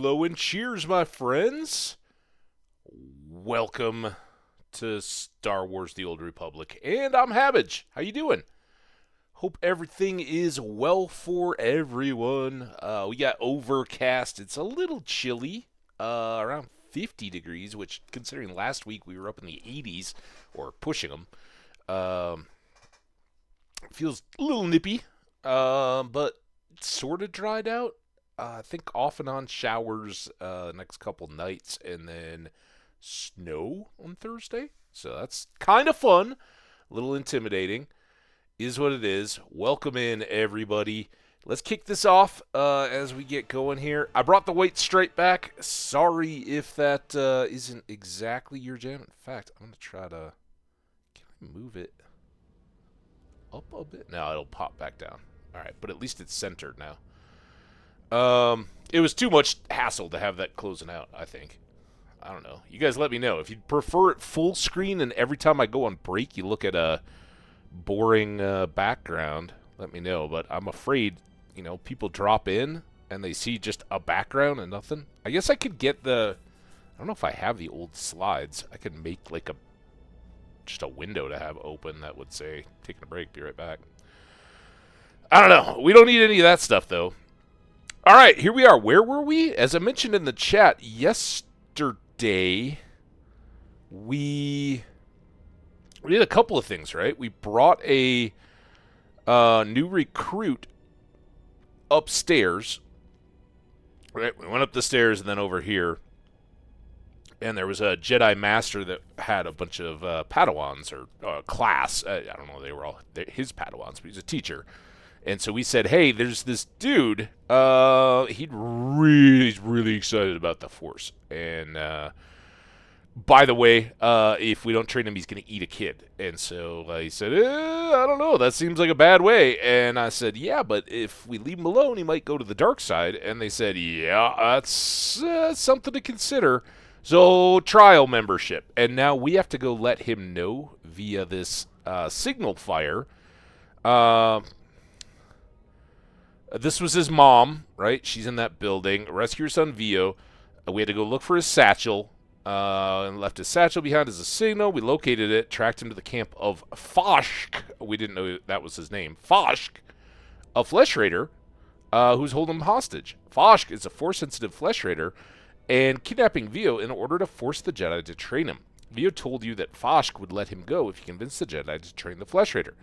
Hello and cheers, my friends. Welcome to Star Wars: The Old Republic, and I'm Hambbage. How you doing? Hope everything is well for everyone. We got overcast. It's a little chilly, around 50 degrees, which, considering last week we were up in the 80s, or pushing them, um, feels a little nippy, but sort of dried out. I think off and on showers next couple nights, and then snow on Thursday. So that's kind of fun, a little intimidating. Is what it is. Welcome in, everybody. Let's kick this off as we get going here. I brought the weight straight back. Sorry if that isn't exactly your jam. In fact, I'm going to try to... Can I move it up a bit? No, it'll pop back down. All right, but at least it's centered now. It was too much hassle to have that closing out, I think. I don't know. You guys let me know. If you'd prefer it full screen and every time I go on break you look at a boring background, let me know. But I'm afraid, people drop in and they see just a background and nothing. I guess I could get I don't know if I have the old slides. I could make like just a window to have open that would say, taking a break, be right back. I don't know. We don't need any of that stuff, though. All right, here we are. Where were we? As I mentioned in the chat yesterday, we did a couple of things, right? We brought a new recruit upstairs. Right, we went up the stairs and then over here, and there was a Jedi Master that had a bunch of Padawans or class. I don't know. They were all his Padawans, but he's a teacher. And so we said, hey, there's this dude. He's really excited about the Force. And by the way, if we don't train him, he's going to eat a kid. And so he said, I don't know. That seems like a bad way. And I said, yeah, but if we leave him alone, he might go to the dark side. And they said, yeah, that's something to consider. So trial membership. And now we have to go let him know via this signal fire. This was his mom, right? She's in that building. Rescue her son, Vio. We had to go look for his satchel and left his satchel behind as a signal. We located it, tracked him to the camp of Foshk. We didn't know that was his name. Foshk, a flesh raider who's holding him hostage. Foshk is a Force-sensitive flesh raider and kidnapping Vio in order to force the Jedi to train him. Vio told you that Foshk would let him go if he convinced the Jedi to train the flesh raider.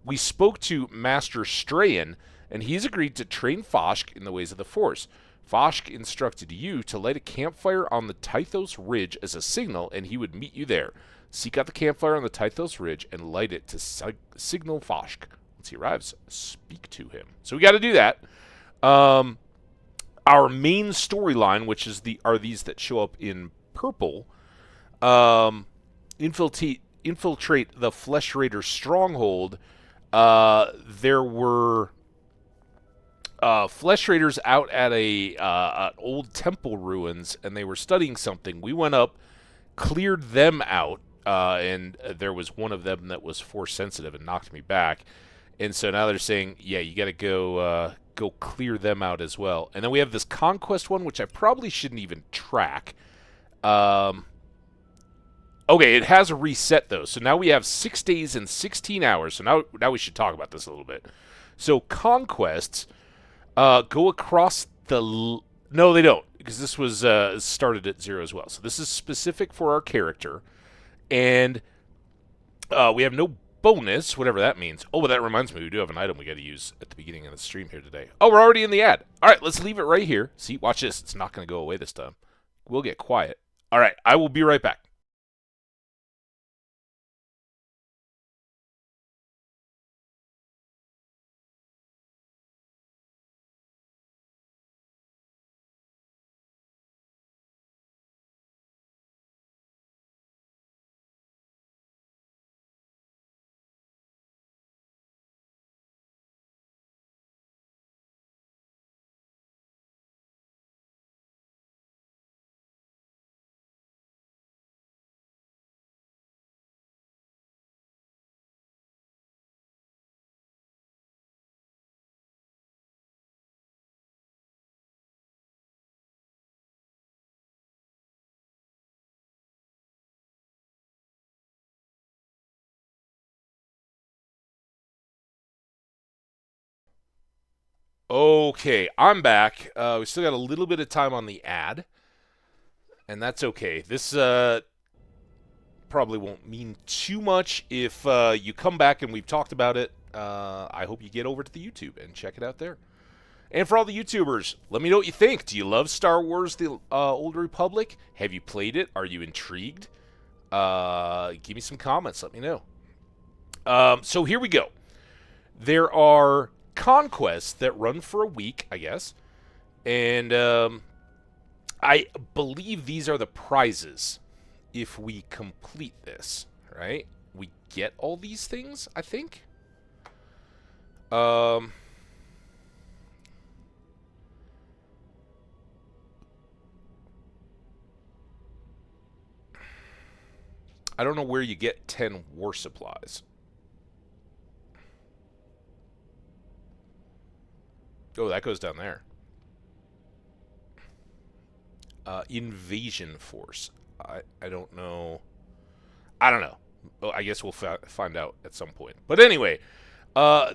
We spoke to Master Strayan, and he's agreed to train Foshk in the ways of the Force. Foshk instructed you to light a campfire on the Tythos Ridge as a signal, and he would meet you there. Seek out the campfire on the Tythos Ridge and light it to signal Foshk. Once he arrives, speak to him. So we got to do that. Our main storyline, which is are these that show up in purple, infiltrate the Flesh Raider stronghold. There were Flesh Raiders out at an old temple ruins, and they were studying something. We went up, cleared them out, and there was one of them that was Force sensitive and knocked me back. And so now they're saying, yeah, you got to go clear them out as well. And then we have this Conquest one, which I probably shouldn't even track. Okay, it has a reset, though. So now we have 6 days and 16 hours. So now we should talk about this a little bit. So Conquests go across the... No, they don't, because this was started at 0 as well. So this is specific for our character. And we have no bonus, whatever that means. Oh, but that reminds me, we do have an item we got to use at the beginning of the stream here today. Oh, we're already in the ad. All right, let's leave it right here. See, watch this. It's not going to go away this time. We'll get quiet. All right, I will be right back. Okay, I'm back. We still got a little bit of time on the ad, and that's okay. This probably won't mean too much if you come back and we've talked about it. I hope you get over to the YouTube and check it out there. And for all the YouTubers, let me know what you think. Do you love Star Wars: The Old Republic? Have you played it? Are you intrigued? Give me some comments. Let me know. So here we go. There are conquests that run for a week, I guess. And I believe these are the prizes if we complete this, right? We get all these things, I think. I don't know where you get 10 war supplies. Oh, that goes down there. Invasion force. I don't know. I don't know. Oh, I guess we'll find out at some point. But anyway,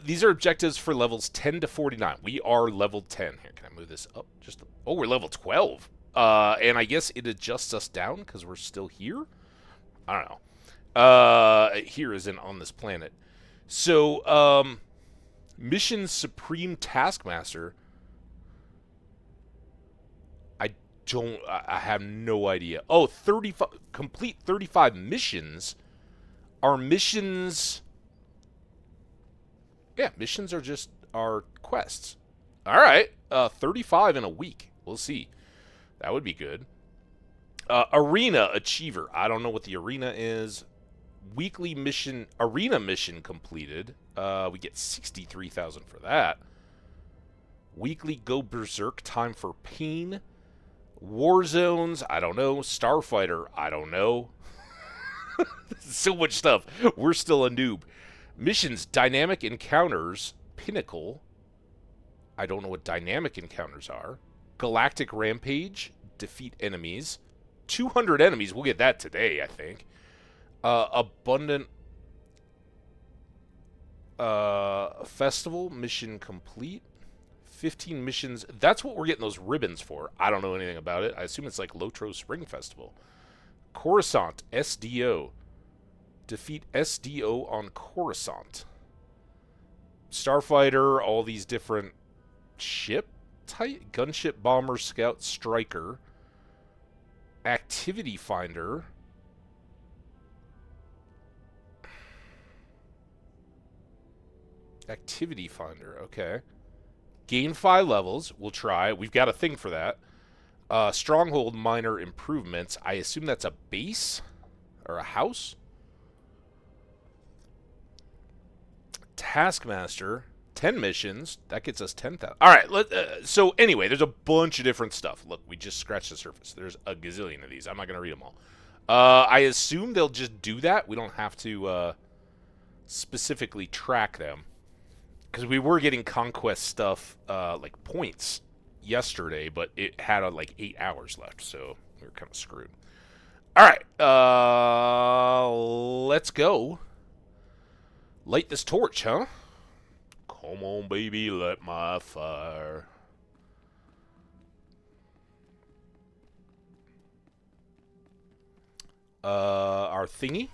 these are objectives for levels 10 to 49. We are level 10. Here, can I move this up? Oh, we're level 12. And I guess it adjusts us down because we're still here. I don't know. Here isn't on this planet. So, Mission Supreme Taskmaster. I have no idea. Oh, 35, complete 35 missions. Are missions... Yeah, missions are just our quests. All right, 35 in a week. We'll see. That would be good. Arena Achiever. I don't know what the arena is. Weekly mission, arena mission completed. We get 63,000 for that. Weekly Go Berserk, Time for Pain. War Zones, I don't know. Starfighter, I don't know. So much stuff. We're still a noob. Missions, Dynamic Encounters, Pinnacle. I don't know what Dynamic Encounters are. Galactic Rampage, Defeat Enemies. 200 enemies, we'll get that today, I think. Abundant Festival, mission complete. 15 missions. That's what we're getting those ribbons for. I don't know anything about it. I assume it's like Lotro Spring Festival. Coruscant, SDO. Defeat SDO on Coruscant. Starfighter, all these different ship type. Gunship, Bomber, Scout, Striker. Activity Finder. Activity Finder, okay. Gain 5 levels. We'll try. We've got a thing for that. Stronghold minor improvements. I assume that's a base or a house. Taskmaster. 10 missions. That gets us 10,000. All right. So anyway, there's a bunch of different stuff. Look, we just scratched the surface. There's a gazillion of these. I'm not going to read them all. I assume they'll just do that. We don't have to specifically track them. Because we were getting conquest stuff, like points, yesterday, but it had like 8 hours left, so we were kind of screwed. All right, let's go. Light this torch, huh? Come on, baby, light my fire. Our thingy.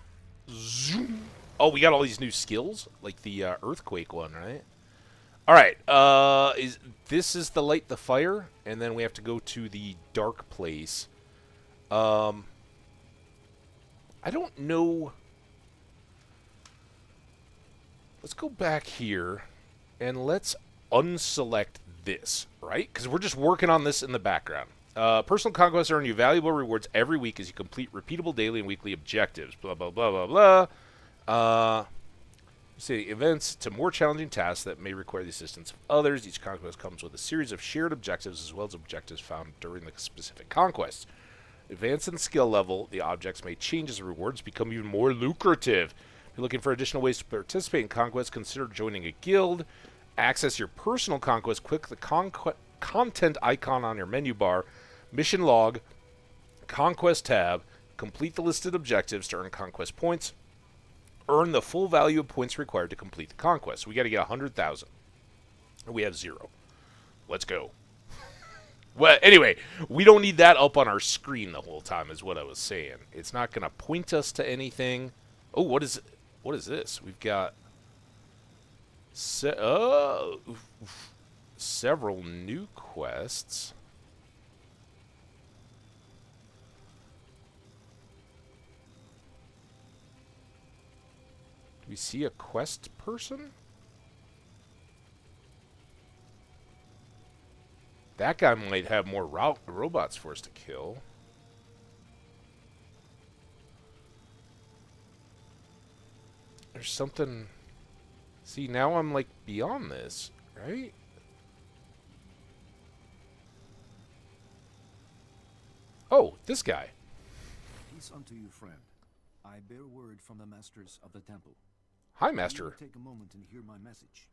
Zoom. Oh, we got all these new skills, like the earthquake one, right? All right. This is the light the fire, and then we have to go to the dark place. I don't know. Let's go back here, and let's unselect this, right? Because we're just working on this in the background. Personal conquests earn you valuable rewards every week as you complete repeatable daily and weekly objectives. Blah, blah, blah, blah, blah. Say events to more challenging tasks that may require the assistance of others. Each conquest comes with a series of shared objectives as well as objectives found during the specific conquest. Advance in skill level, the objects may change as the rewards become even more lucrative. If you're looking for additional ways to participate in conquests, consider joining a guild. Access your personal conquest. Click the content icon on your menu bar. Mission log. Conquest tab. Complete the listed objectives to earn conquest points. Earn the full value of points required to complete the conquest. We got to get 100,000. We have 0. Let's go. Well, anyway, we don't need that up on our screen the whole time is what I was saying. It's not going to point us to anything. Oh, what is this? We've got several new quests. Do we see a quest person? That guy might have more robots for us to kill. There's something... See, now I'm, like, beyond this, right? Oh, this guy. Peace unto you, friend. I bear word from the masters of the temple. Hi, master. Take a moment and hear my message.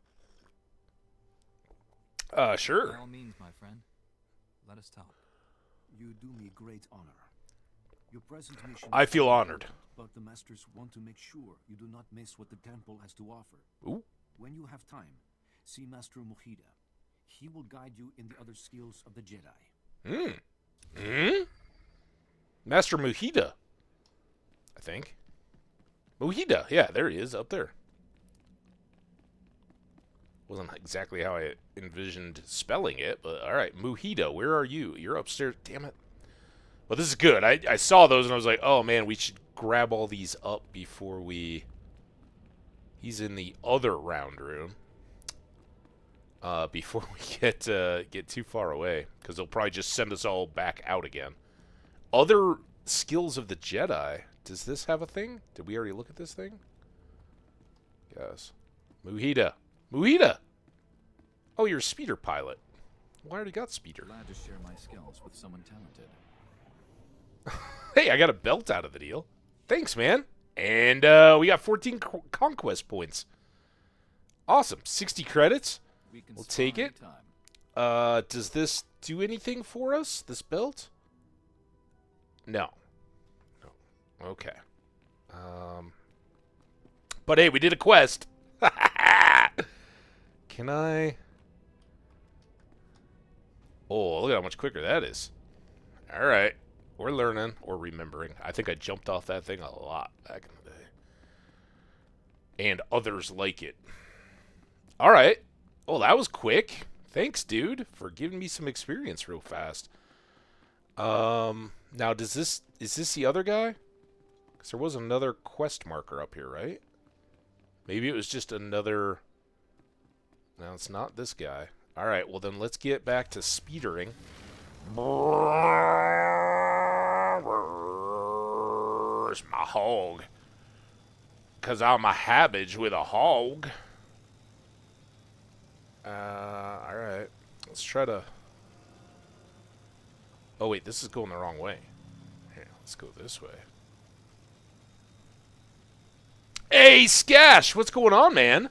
Sure. By all means, my friend. Let us talk. You do me great honor. Your present mission... I feel honored. But the masters want to make sure you do not miss what the temple has to offer. Ooh. When you have time, see Master Mohida. He will guide you in the other skills of the Jedi. Master Mohida. I think. Mohida. Yeah, there he is, up there. Wasn't exactly how I envisioned spelling it, but alright. Mohida, where are you? You're upstairs. Damn it. Well, this is good. I saw those and I was like, oh man, we should grab all these up before we... He's in the other round room. Before we get too far away. Because they'll probably just send us all back out again. Other skills of the Jedi. Does this have a thing? Did we already look at this thing? Yes. Mohida. Mohida! Oh, you're a speeder pilot. Well, I already got speeder. Glad to share my skills with someone talented. Hey, I got a belt out of the deal. Thanks, man. And we got 14 conquest points. Awesome. 60 credits. We'll take it. Does this do anything for us, this belt? No. No. Okay. But hey, we did a quest. Can I... Oh, look at how much quicker that is. Alright. We're learning or remembering. I think I jumped off that thing a lot back in the day. And others like it. Alright. Oh, that was quick. Thanks, dude, for giving me some experience real fast. Now, is this the other guy? Because there was another quest marker up here, right? Maybe it was just another... No, it's not this guy. Alright, well then let's get back to speedering. Where's my hog? Because I'm a Hambbage with a hog. Alright. Let's try to... Oh wait, this is going the wrong way. Here, let's go this way. Hey, Skash! What's going on, man?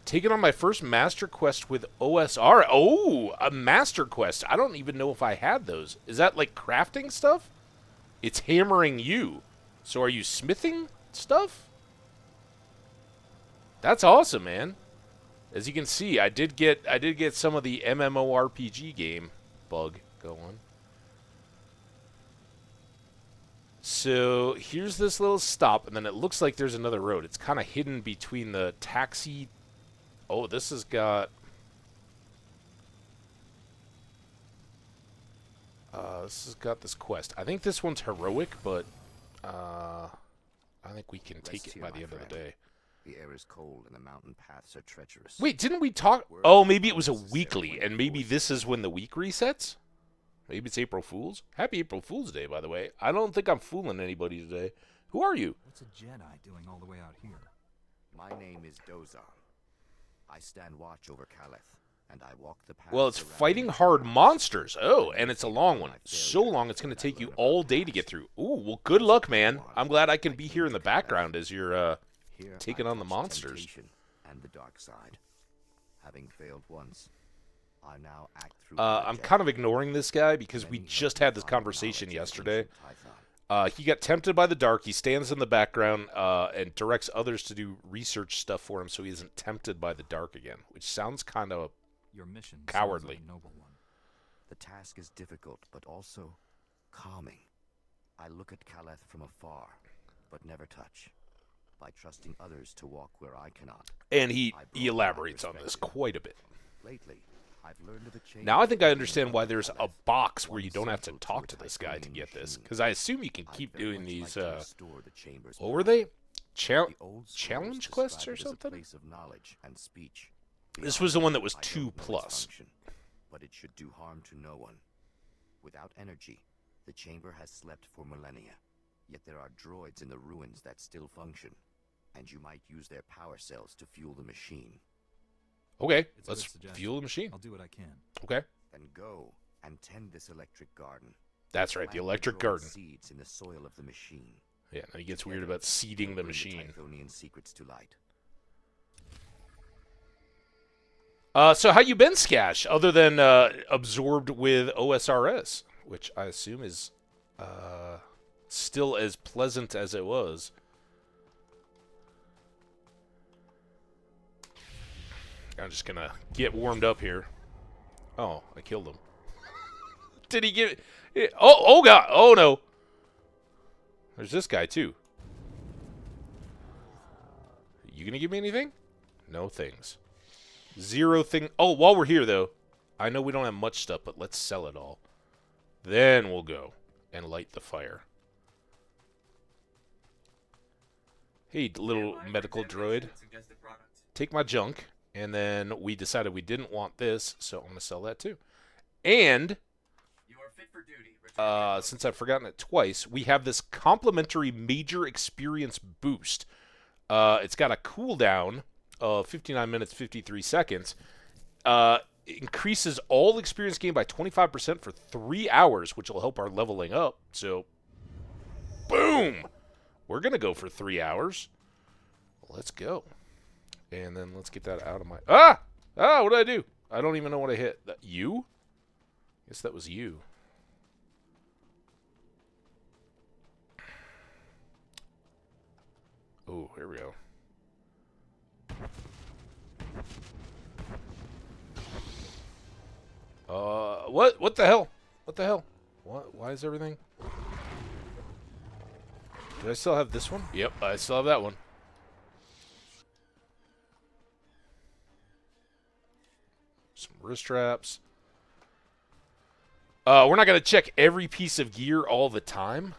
Taking on my first master quest with OSR. Oh, a master quest. I don't even know if I had those. Is that like crafting stuff? It's hammering you. So are you smithing stuff? That's awesome, man. As you can see, I did get some of the MMORPG game bug going. So here's this little stop, and then it looks like there's another road. It's kind of hidden between the taxi. Oh, this has got... this quest. I think this one's heroic, but I think we can take it by the end of the day. The air is cold and the mountain paths are treacherous. Wait, didn't we talk... Oh, maybe it was a weekly, and maybe this is when the week resets? Maybe it's April Fool's? Happy April Fool's Day, by the way. I don't think I'm fooling anybody today. Who are you? What's a Jedi doing all the way out here? My name is Dozar. I stand watch over Caliph, and I walk the path. Well, it's fighting hard monsters. Oh, and it's a long one. So long it's going to take you all day to get through. Ooh, well, good luck, man. I'm glad I can be here in the background as you're taking on the monsters. And the dark side. Having failed once, I now act through. I'm kind of ignoring this guy because we just had this conversation yesterday. He got tempted by the dark. He stands in the background and directs others to do research stuff for him so he isn't tempted by the dark again, which sounds kind of Your mission cowardly. sounds like a noble one. The task is difficult, but also calming. I look at Caleth from afar, but never touch. By trusting others to walk where I cannot. And he I broaden my elaborates on this perspective. quite a bit. Lately, I've learned of a change. Now I think I between understand why there's a Caleth, box where one you don't have to central talk to to a this guy to Typhonian get this, machine. because I assume you can I'd keep very doing much these. like to restore the chamber's What were power. they? The old scrolls Challenge describe quests or it as a something? place of knowledge and speech. This Beyond was the one that was I don't 2 know its plus. function, but it should do harm to no one. Without energy, the chamber has slept for millennia. Yet there are droids in the ruins that still function, and you might use their power cells to fuel the machine. Okay, It's a let's good suggestion. fuel the machine. I'll do what I can. Okay, Then go and tend this electric garden. that's right, the Plant electric droid garden. seeds in the soil of the machine. Yeah, now he gets weird Together, about seeding we'll the bring machine. Typhonian secrets to light. So how you been, Skash? Other than absorbed with OSRS, which I assume is still as pleasant as it was. I'm just gonna get warmed up here. Oh, I killed him. Did he get? Oh God! Oh no! There's this guy too. You gonna give me anything? No things. 0 thing. Oh, while we're here though, I know we don't have much stuff, but let's sell it all. Then we'll go and light the fire. Hey, little medical droid. Take my junk. And then we decided we didn't want this, so I'm going to sell that too. And since I've forgotten it twice, we have this complimentary major experience boost. It's got a cooldown of 59 minutes, 53 seconds. Increases all experience gained by 25% for 3 hours, which will help our leveling up. So, boom! We're going to go for 3 hours. Let's go. And then let's get that out of my... Ah! Ah, what did I do? I don't even know what I hit. You? Guess that was you. Oh, here we go. What? What the hell? What the hell? What? Why is everything... Do I still have this one? Yep, I still have that one. Some wrist straps. We're not going to check every piece of gear all the time.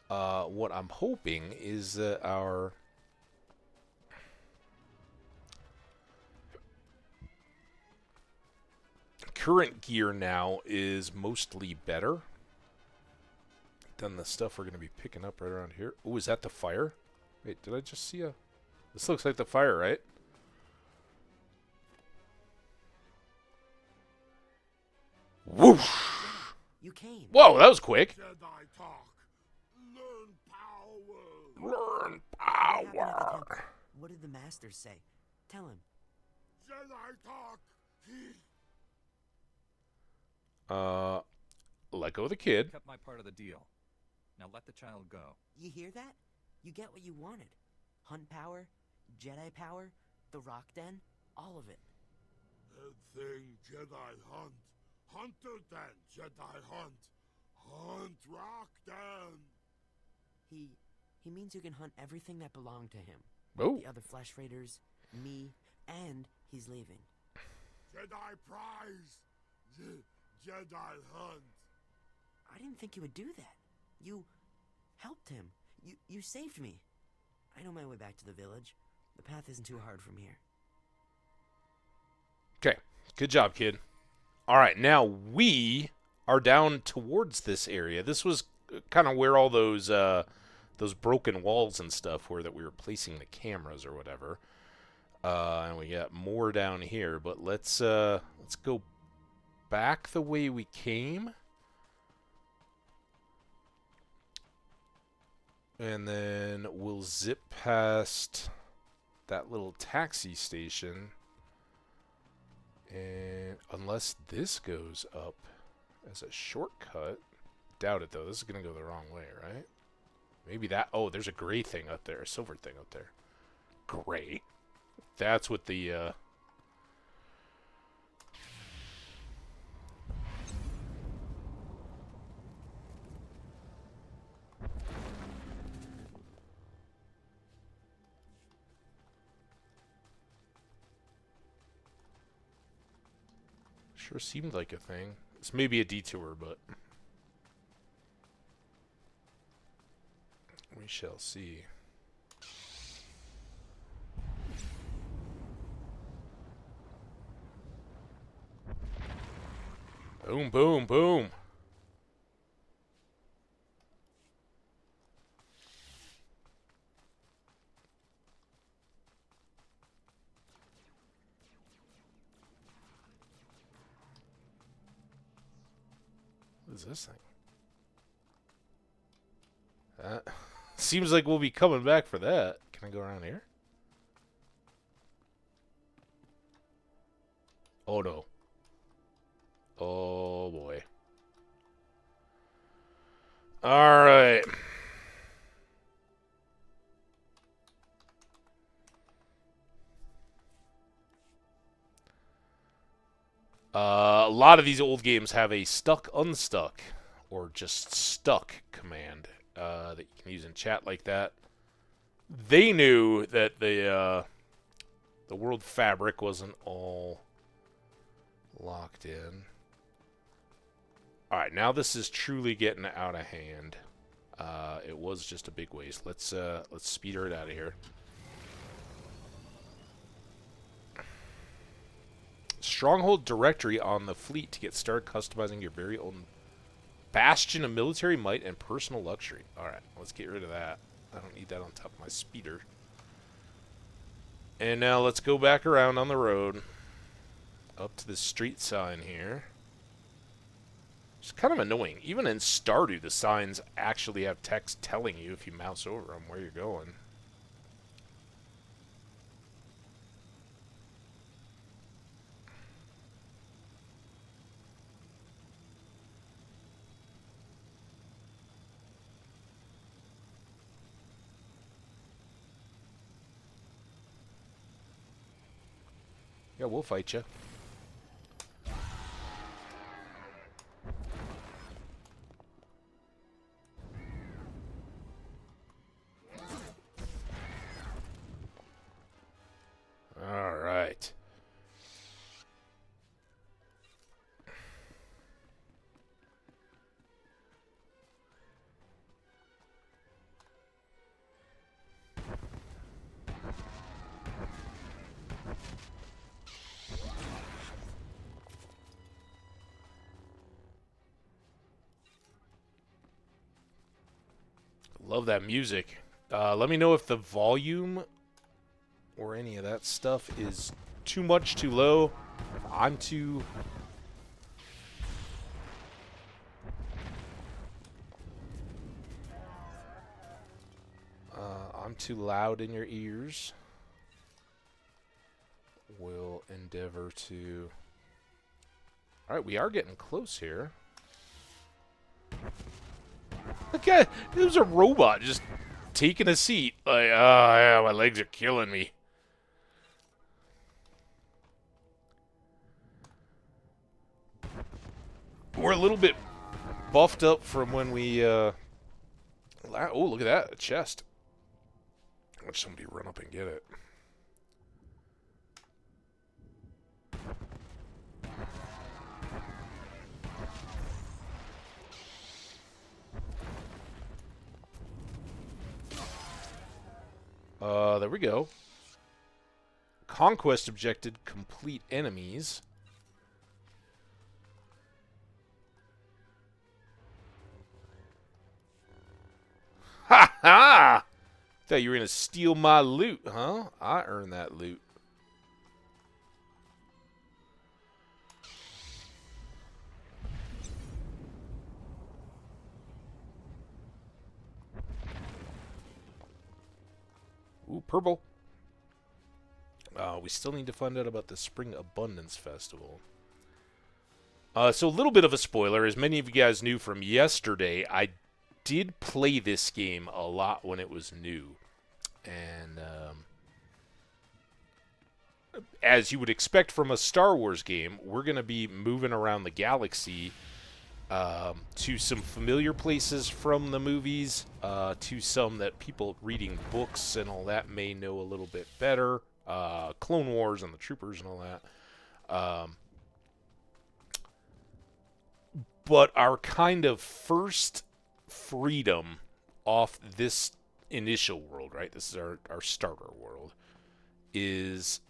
What I'm hoping is that our current gear now is mostly better than the stuff we're going to be picking up right around here. Oh, is that the fire? Wait, did I just see a... This looks like the fire, right? Whoosh! You came. Whoa, that was quick. Jedi talk. Learn power. Learn What happened at the power. temple? What did the master say? Tell him. Jedi talk. Let go of the kid. Kept my part of the deal. Now let the child go. You hear that? You get what you wanted. Hunt power, Jedi power, the rock den, all of it. That thing Jedi hunt. Hunter den Jedi hunt. Hunt rock den. He means you can hunt everything that belonged to him. Oh, The other Flesh Raiders, me, and he's leaving. Jedi prize. Jedi hunt. I didn't think you would do that. You helped him. You saved me. I know my way back to the village. The path isn't too hard from here. okay. Good job, kid. All right, now we are down towards this area. This was kind of where all those broken walls and stuff were that we were placing the cameras or whatever. And we got more down here, but let's go back the way we came. And then we'll zip past that little taxi station. And unless this goes up as a shortcut. Doubt it, though. This is going to go the wrong way, right? Maybe that... Oh, there's a gray thing up there. A silver thing up there. Gray. That's what the... Sure seemed like a thing. This may be a detour, but... we shall see. Boom, boom, boom. What is this thing? Seems like we'll be coming back for that. Can I go around here? Oh no. Oh boy. Alright. A lot of these old games have a stuck unstuck or just stuck command that you can use in chat like that. They knew that the world fabric wasn't all locked in. Alright, now this is truly getting out of hand. It was just a big waste. Let's speeder it out of here. Stronghold directory on the fleet to get started customizing your very own bastion of military might and personal luxury. Alright, let's get rid of that. I don't need that on top of my speeder. And now let's go back around on the road. Up to the street sign here. It's kind of annoying. Even in Stardew, the signs actually have text telling you if you mouse over them where you're going. Yeah, we'll fight you. All right. Love that music. Let me know if the volume or any of that stuff is too much, too low. I'm too... I'm too loud in your ears. We'll endeavor to... Alright, we are getting close here. Okay, it was a robot just taking a seat. Like, oh yeah, my legs are killing me. We're a little bit buffed up from when we, oh, look at that, a chest. Watch somebody run up and get it. There we go. Conquest objective complete enemies. Ha ha! Thought you were gonna steal my loot, huh? I earned that loot. Ooh, purple. We still need to find out about the Spring Abundance Festival. So a little bit of a spoiler. As many of you guys knew from yesterday, I did play this game a lot when it was new. And as you would expect from a Star Wars game, we're going to be moving around the galaxy to some familiar places from the movies, to some that people reading books and all that may know a little bit better. Clone Wars and the Troopers and all that. But our kind of first freedom off this initial world, right? This is our starter world, is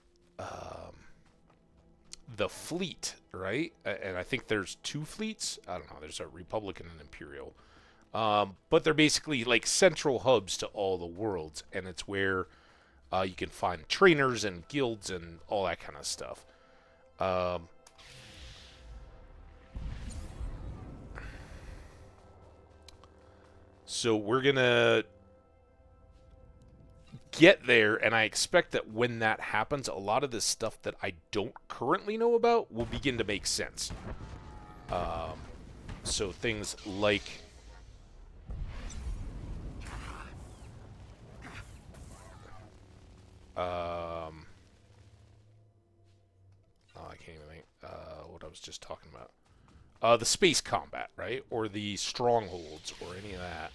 the fleet, right? And I think there's two fleets. I don't know. There's a Republican and Imperial. But they're basically like central hubs to all the worlds. And it's where you can find trainers and guilds and all that kind of stuff. So we're going to get there, and I expect that when that happens, a lot of this stuff that I don't currently know about will begin to make sense. So things like oh, I can't even think what I was just talking about. The space combat, right? Or the strongholds, or any of that.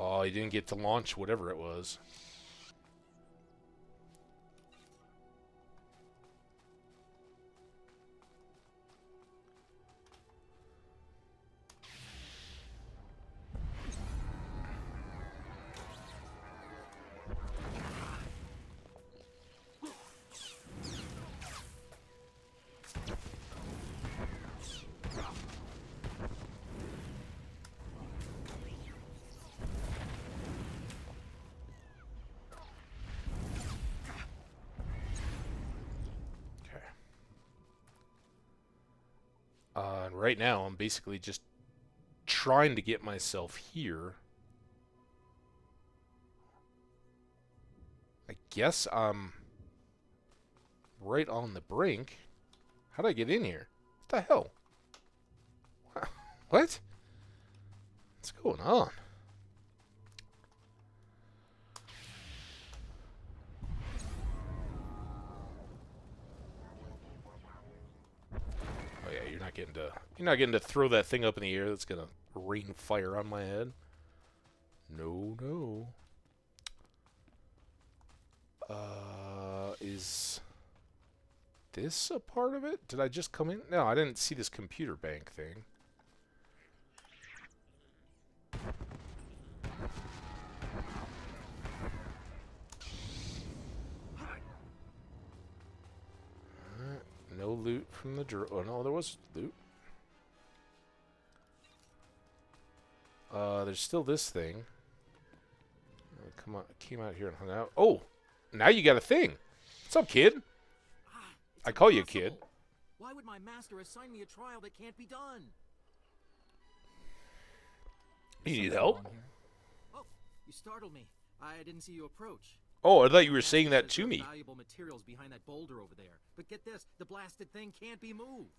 Oh, he didn't get to launch whatever it was. And right now, I'm basically just trying to get myself here. I guess I'm right on the brink. How did I get in here? What the hell? What? What's going on? Oh yeah, you're not getting to throw that thing up in the air that's gonna rain fire on my head. No, no. Is this a part of it? Did I just come in? No, I didn't see this computer bank thing. No loot from the oh no, there was loot. There's still this thing. Come on, came out here and hung out. Oh, now you got a thing. What's up, kid? I call you kid. Why would my master assign me a trial that can't be done? You need help? Oh, you startled me. I didn't see you approach. Oh, I thought you were saying that to me. Valuable materials behind that boulder over there. But get this, the blasted thing can't be moved.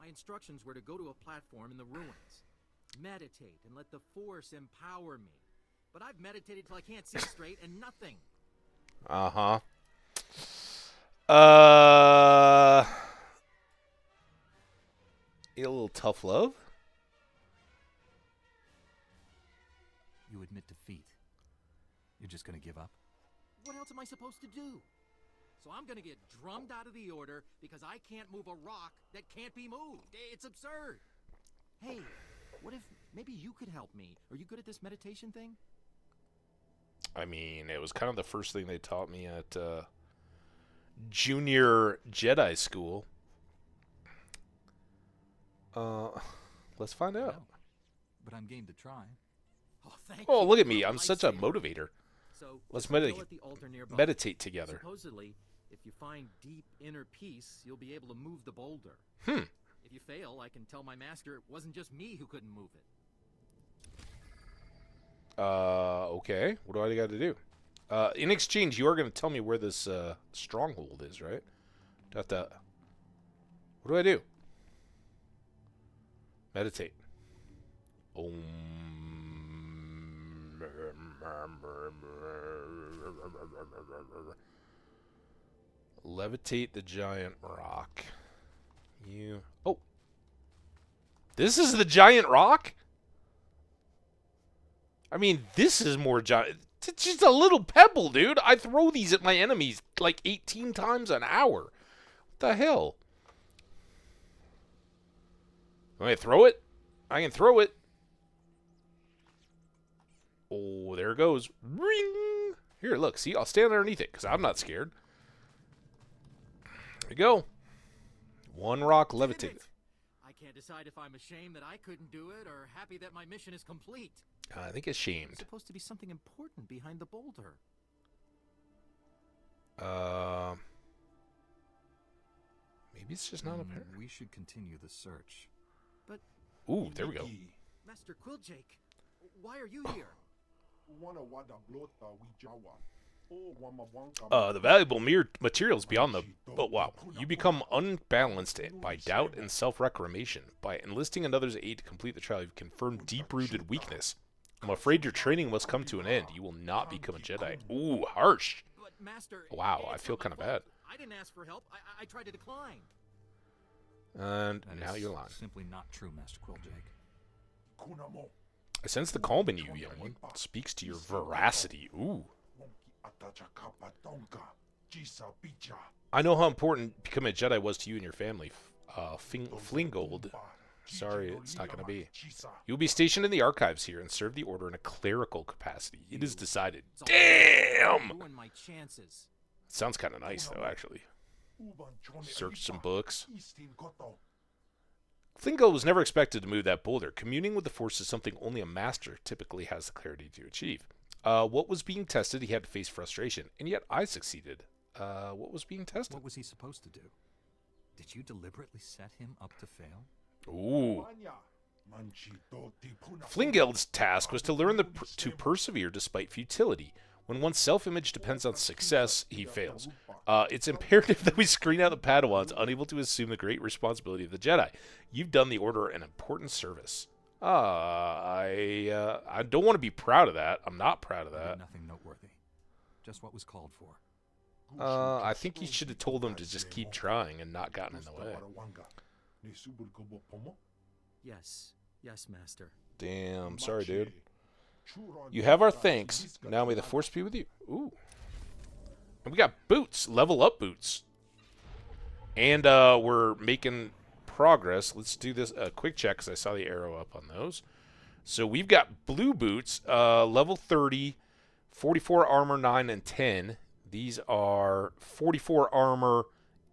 My instructions were to go to a platform in the ruins, meditate, and let the Force empower me. But I've meditated till I can't see straight and nothing. Uh-huh. A little tough love? You admit defeat. You're just gonna give up? What else am I supposed to do? So I'm gonna get drummed out of the order because I can't move a rock that can't be moved. It's absurd. Hey, what if maybe you could help me? Are you good at this meditation thing? I mean, it was kind of the first thing they taught me at junior Jedi school. Let's find out. No, but I'm game to try. Oh, thank Oh, you. look at me. I'm Lifesaver. such a motivator. So Let's go at the altar nearby. meditate together. Supposedly, if you find deep inner peace, you'll be able to move the boulder. Hmm. If you fail, I can tell my master it wasn't just me who couldn't move it. Okay. What do I got to do? In exchange, you are going to tell me where this stronghold is, right? Got that. What do I do? Meditate. Levitate the giant rock. Oh. This is the giant rock? I mean, this is more giant. It's just a little pebble, dude. I throw these at my enemies like 18 times an hour. What the hell? Can I throw it? I can throw it. Oh, there it goes. Ring! Here, look. See, I'll stand underneath it because I'm not scared. There we go. One rock levitated. I can't decide if I'm ashamed that I couldn't do it or happy that my mission is complete. I think There's ashamed. supposed to be something important behind the boulder. Maybe it's just not apparent. We should continue the search. But, Ooh, there we go. Master Quilljake, why are you here? The valuable materials beyond the... But wow. You become unbalanced by doubt and self-reclamation. By enlisting another's aid to complete the trial, you've confirmed deep-rooted weakness. I'm afraid your training must come to an end. You will not become a Jedi. Ooh, harsh. But Master, Wow, I it's feel not kind of my bad. fault. I didn't ask for help. I tried to decline. And That now is you're lying. simply not true, Master Quilljake. I sense the calm in you, young one. It speaks to your veracity. Ooh. I know how important becoming a Jedi was to you and your family. Flingold. Sorry, it's not going to be. You will be stationed in the archives here and serve the Order in a clerical capacity. It is decided. Damn! Ruin my chances. Sounds kind of nice, though, actually. Search some books. Flingold was never expected to move that boulder. Communing with the Force is something only a master typically has the clarity to achieve. What was being tested, he had to face frustration, and yet I succeeded. What was being tested? What was he supposed to do? Did you deliberately set him up to fail? Ooh. Flingeld's task was to learn to persevere despite futility. When one's self-image depends on success, he fails. It's imperative that we screen out the Padawans unable to assume the great responsibility of the Jedi. You've done the Order an important service. I don't want to be proud of that. I'm not proud of You did that. nothing noteworthy. Just what was called for. I think you should have told them to just keep trying and not gotten in the way. Yes, Master. Damn, sorry, dude. You have our thanks. Now may the Force be with you. Ooh. And we got boots. Level up boots. And we're making progress. Let's do this a quick check because I saw the arrow up on those. So we've got blue boots, level 30, 44 armor, 9, and 10. These are 44 armor,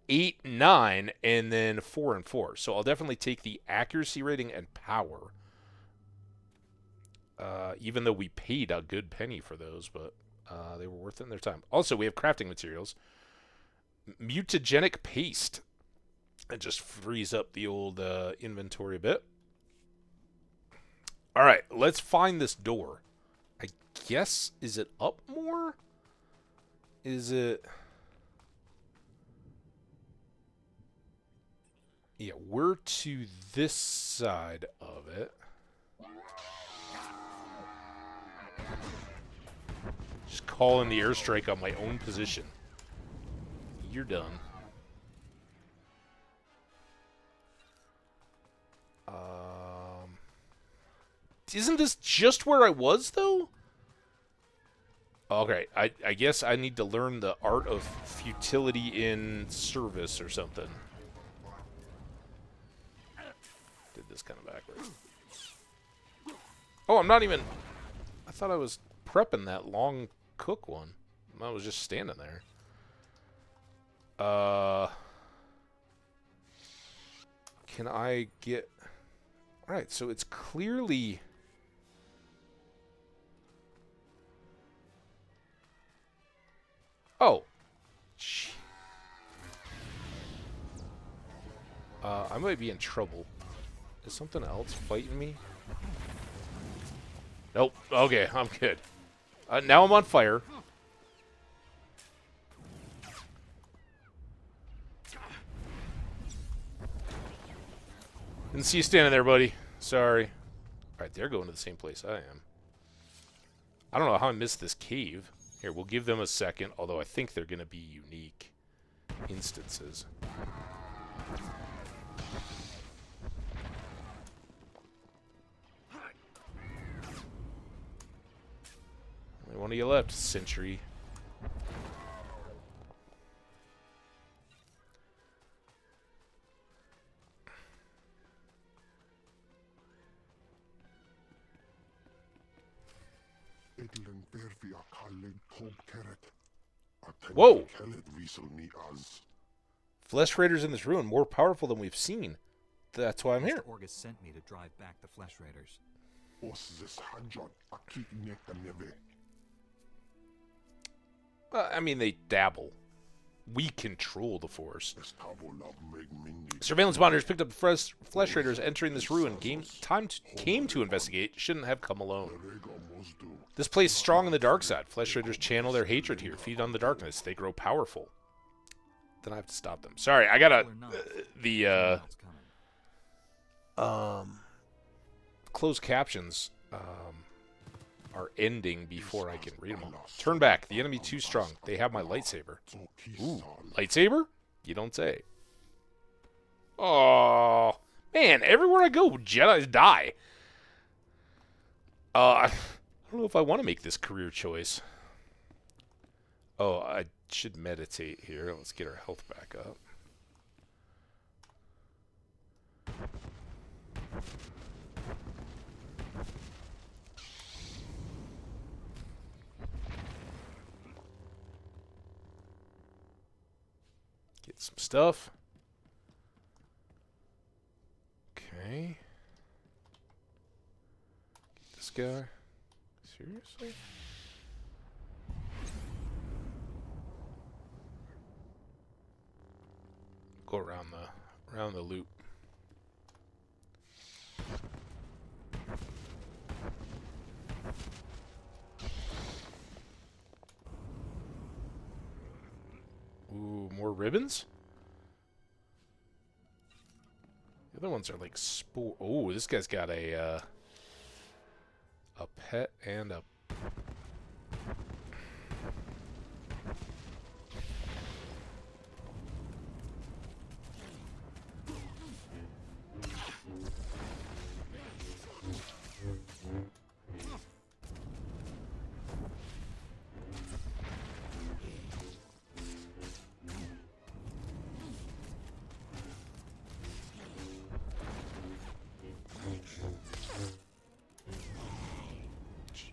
8, 9, and then 4 and 4. So I'll definitely take the accuracy rating and power. Even though we paid a good penny for those, but they were worth it in their time. Also, we have crafting materials. Mutagenic paste. It just frees up the old inventory a bit. All right, let's find this door. I guess, is it up more? Is it... Yeah, we're to this side of it. Just call in the airstrike on my own position. You're done. Isn't this just where I was, though? Okay, I guess I need to learn the art of futility in service or something. Did this kind of backwards. Oh, I'm not even... I thought I was prepping that long cook one. I was just standing there. Can I get... Alright, so it's clearly... Oh. Gee. I might be in trouble. Is something else fighting me? Nope. Okay, I'm good. Now I'm on fire. Didn't see you standing there, buddy. Sorry. Alright, they're going to the same place I am. I don't know how I missed this cave. Here, we'll give them a second, although I think they're going to be unique instances. Only one of you left, Sentry. Whoa! Flesh Raiders in this ruin, more powerful than we've seen. That's why I'm here. Mr. Orgus sent me to drive back the Flesh Raiders. I mean, they dabble. We control the Force. Surveillance monitors picked up Flesh Raiders entering this ruin. Came to investigate. Shouldn't have come alone. This place is strong on the dark side. Flesh Raiders channel their hatred here. Feed on the darkness. They grow powerful. Then I have to stop them. Sorry, I gotta... closed captions are ending before I can read them all. Turn back. The enemy too strong. They have my lightsaber. Ooh, lightsaber? You don't say. Oh, man, everywhere I go, Jedis die. I don't know if I want to make this career choice. Oh, I should meditate here. Let's get our health back up. Get some stuff. Okay. Get this guy. Seriously? Go around the loop. Ooh, more ribbons? The other ones are like spore. Oh, this guy's got a pet and a...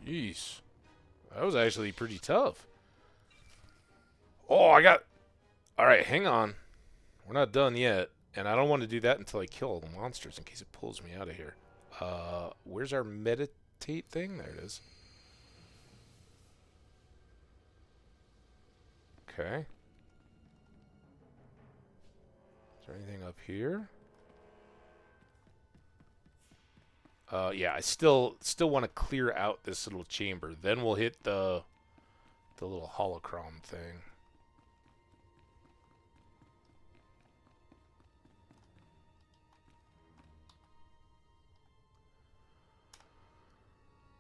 Jeez. That was actually pretty tough. Oh, I got... Alright, hang on. We're not done yet. And I don't want to do that until I kill all the monsters in case it pulls me out of here. Where's our meditate thing? There it is. Okay. Is there anything up here? Yeah, I still want to clear out this little chamber. Then we'll hit the little holocron thing.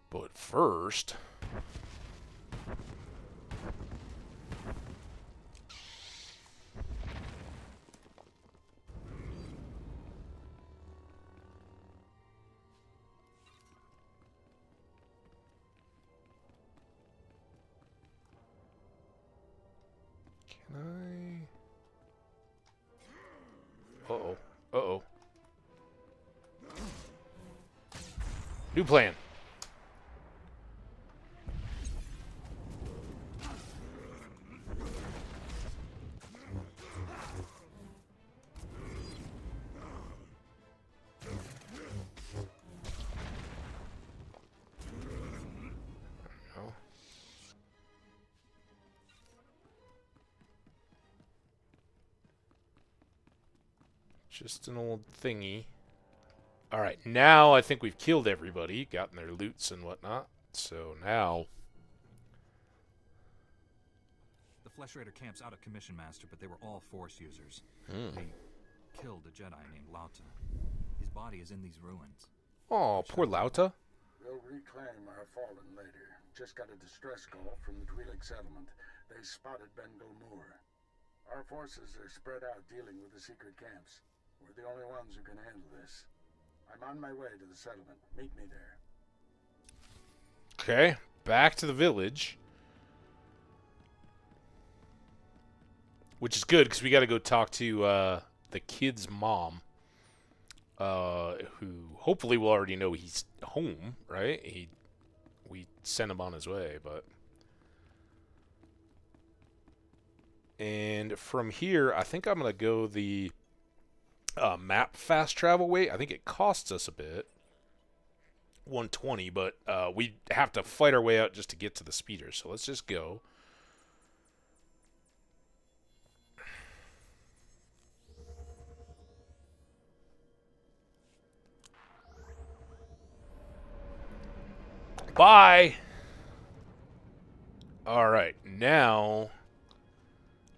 But first... Uh-oh. Uh-oh. New plan. Just an old thingy. Alright, now I think we've killed everybody, gotten their loots and whatnot. So now... The Flesh Raider camp's out of commission, Master, but they were all Force users. They killed a Jedi named Lauta. His body is in these ruins. Oh, poor Lauta. We'll reclaim our fallen later. Just got a distress call from the Twi'lek settlement. They spotted Ben Gulmur. Our forces are spread out dealing with the secret camps. We're the only ones who can handle this. I'm on my way to the settlement. Meet me there. Okay, back to the village. Which is good, because we got to go talk to the kid's mom. Who hopefully will already know he's home, right? We sent him on his way, but... And from here, I think I'm going to go the map fast travel way. I think it costs us a bit. 120, but we have to fight our way out just to get to the speeder. So let's just go. Bye! Alright, now...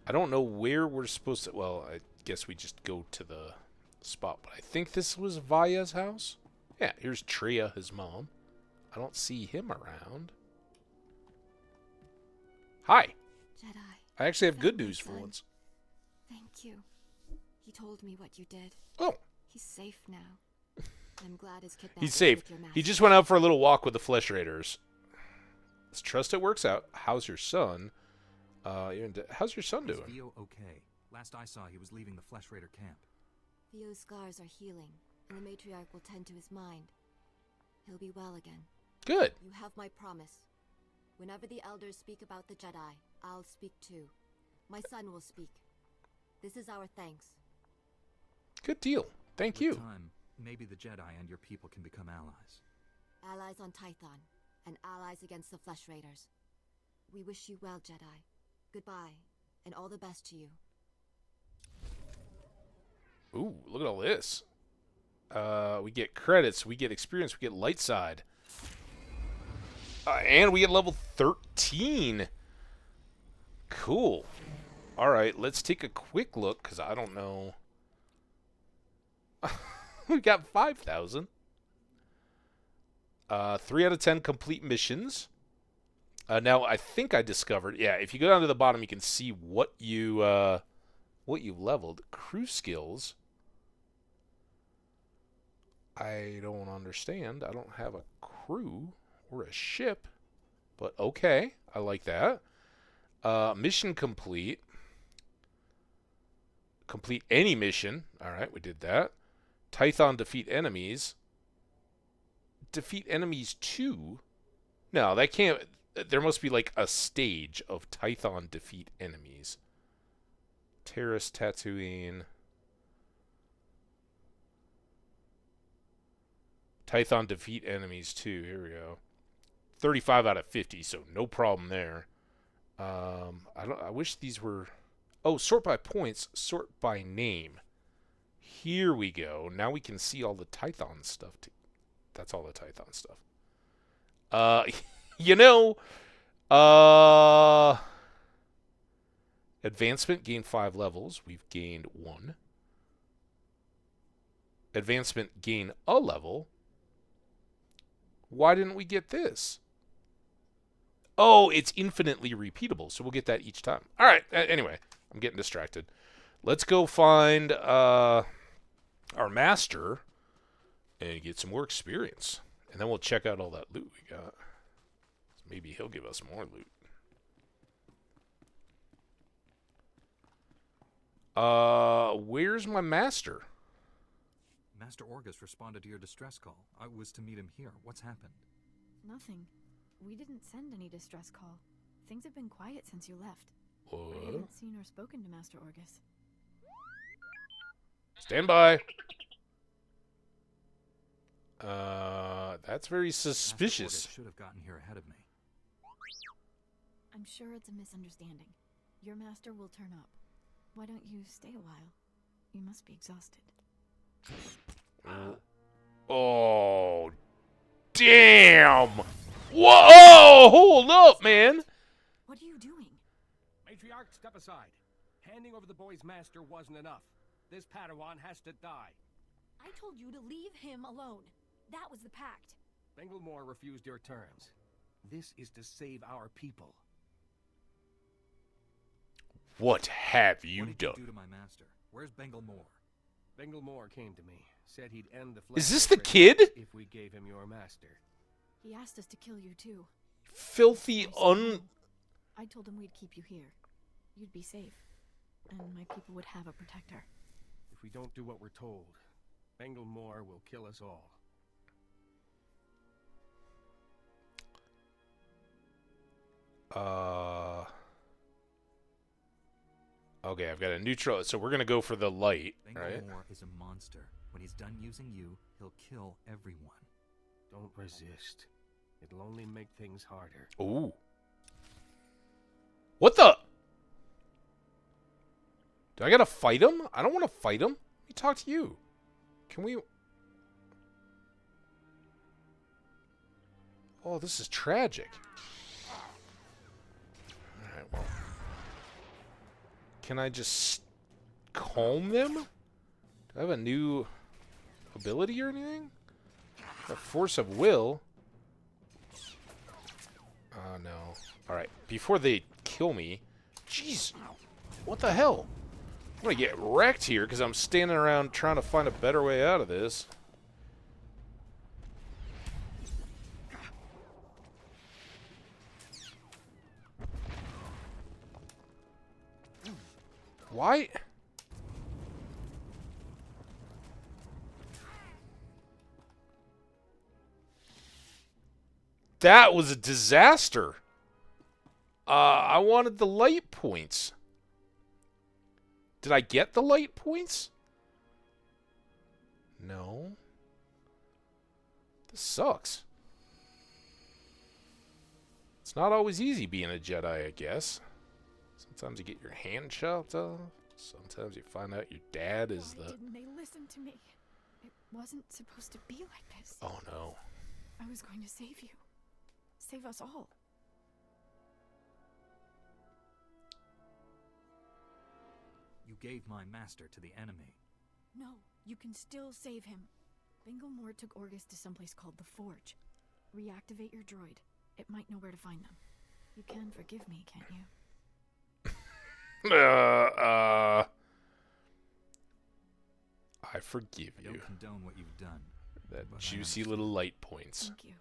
I don't know where we're supposed to... Well, I guess we just go to the spot. But I think this was Vaya's house. Yeah, here's Tria, his mom. I don't see him around. Hi. Jedi. I actually have good Found my news for son. once. Thank you. He told me what you did. Oh, He's safe now. I'm glad his kidnappers he's safe. took your He master. just went out for a little walk with the Flesh Raiders. Let's trust it works out. How's your son? How's your son Is doing? Theo okay? Last I saw, he was leaving the Flesh Raider camp. Theo's scars are healing, and the matriarch will tend to his mind. He'll be well again. Good. You have my promise. Whenever the elders speak about the Jedi, I'll speak too. My son will speak. This is our thanks. Good deal. Thank With you. time, maybe the Jedi and your people can become allies. Allies on Tython, and allies against the Flesh Raiders. We wish you well, Jedi. Goodbye, and all the best to you. Ooh, look at all this. We get credits, we get experience, we get light side. And we get level 13. Cool. Alright, let's take a quick look, because I don't know. We got 5,000. 3 out of 10 complete missions. Now, I think I discovered, yeah, if you go down to the bottom, you can see what you leveled. Crew skills. I don't understand. I don't have a crew or a ship, but okay, I like that. Mission complete. Complete any mission. All right, we did that. Tython defeat enemies. Defeat enemies 2? No, that can't... There must be like a stage of Tython defeat enemies. Terrace, Tatooine. Tython defeat enemies too. Here we go. 35 out of 50, so no problem there. I wish these were... Oh, sort by points, sort by name. Here we go. Now we can see all the Tython stuff. That's all the Tython stuff. You know, advancement gained 5 levels. We've gained 1. Advancement gain a level. Why didn't we get this? Oh, it's infinitely repeatable, so we'll get that each time. All right. Anyway, I'm getting distracted. Let's go find our master and get some more experience, and then we'll check out all that loot we got. Maybe he'll give us more loot. Where's my master? Master Orgus responded to your distress call. I was to meet him here. What's happened? Nothing. We didn't send any distress call. Things have been quiet since you left. I What? haven't seen or spoken to Master Orgus. Stand by. That's very Master suspicious. Orgus should have gotten here ahead of me. I'm sure it's a misunderstanding. Your master will turn up. Why don't you stay a while? You must be exhausted. Oh, damn! Whoa! Hold up, man! What are you doing? Matriarch, step aside. Handing over the boy's master wasn't enough. This Padawan has to die. I told you to leave him alone. That was the pact. Benglemore refused your terms. This is to save our people. What have you What did you done? do to my master? Where's Benglemore? Benglemore came to me, said he'd end the Is flesh this the race kid? if we gave him your master. He asked us to kill you too. Filthy I said no. I told him we'd keep you here. You'd be safe. And my people would have a protector. If we don't do what we're told, Benglemore will kill us all. Okay, I've got a neutral, so we're gonna go for the light, right? Benglemore is a monster. When he's done using you, he'll kill everyone. Don't resist. It'll only make things harder. Ooh. What the? Do I gotta fight him? I don't want to fight him. Let me talk to you. Can we? Oh, this is tragic. Alright, well. Can I just calm them? Do I have a new ability or anything? A force of will? Oh, no. Alright, before they kill me... Jeez! What the hell? I'm gonna get wrecked here because I'm standing around trying to find a better way out of this. Why? That was a disaster. I wanted the light points. Did I get the light points? No. This sucks. It's not always easy being a Jedi, I guess. Sometimes you get your hand chopped off. Sometimes you find out your dad is Why the... didn't they listen to me? It wasn't supposed to be like this. Oh, no. I was going to save you. Save us all. You gave my master to the enemy. No, you can still save him. Benglemore took Orgus to someplace called the Forge. Reactivate your droid. It might know where to find them. You can forgive me, can't you? I forgive I you. don't condone what you've done. That but I juicy understand. little light points. Thank you.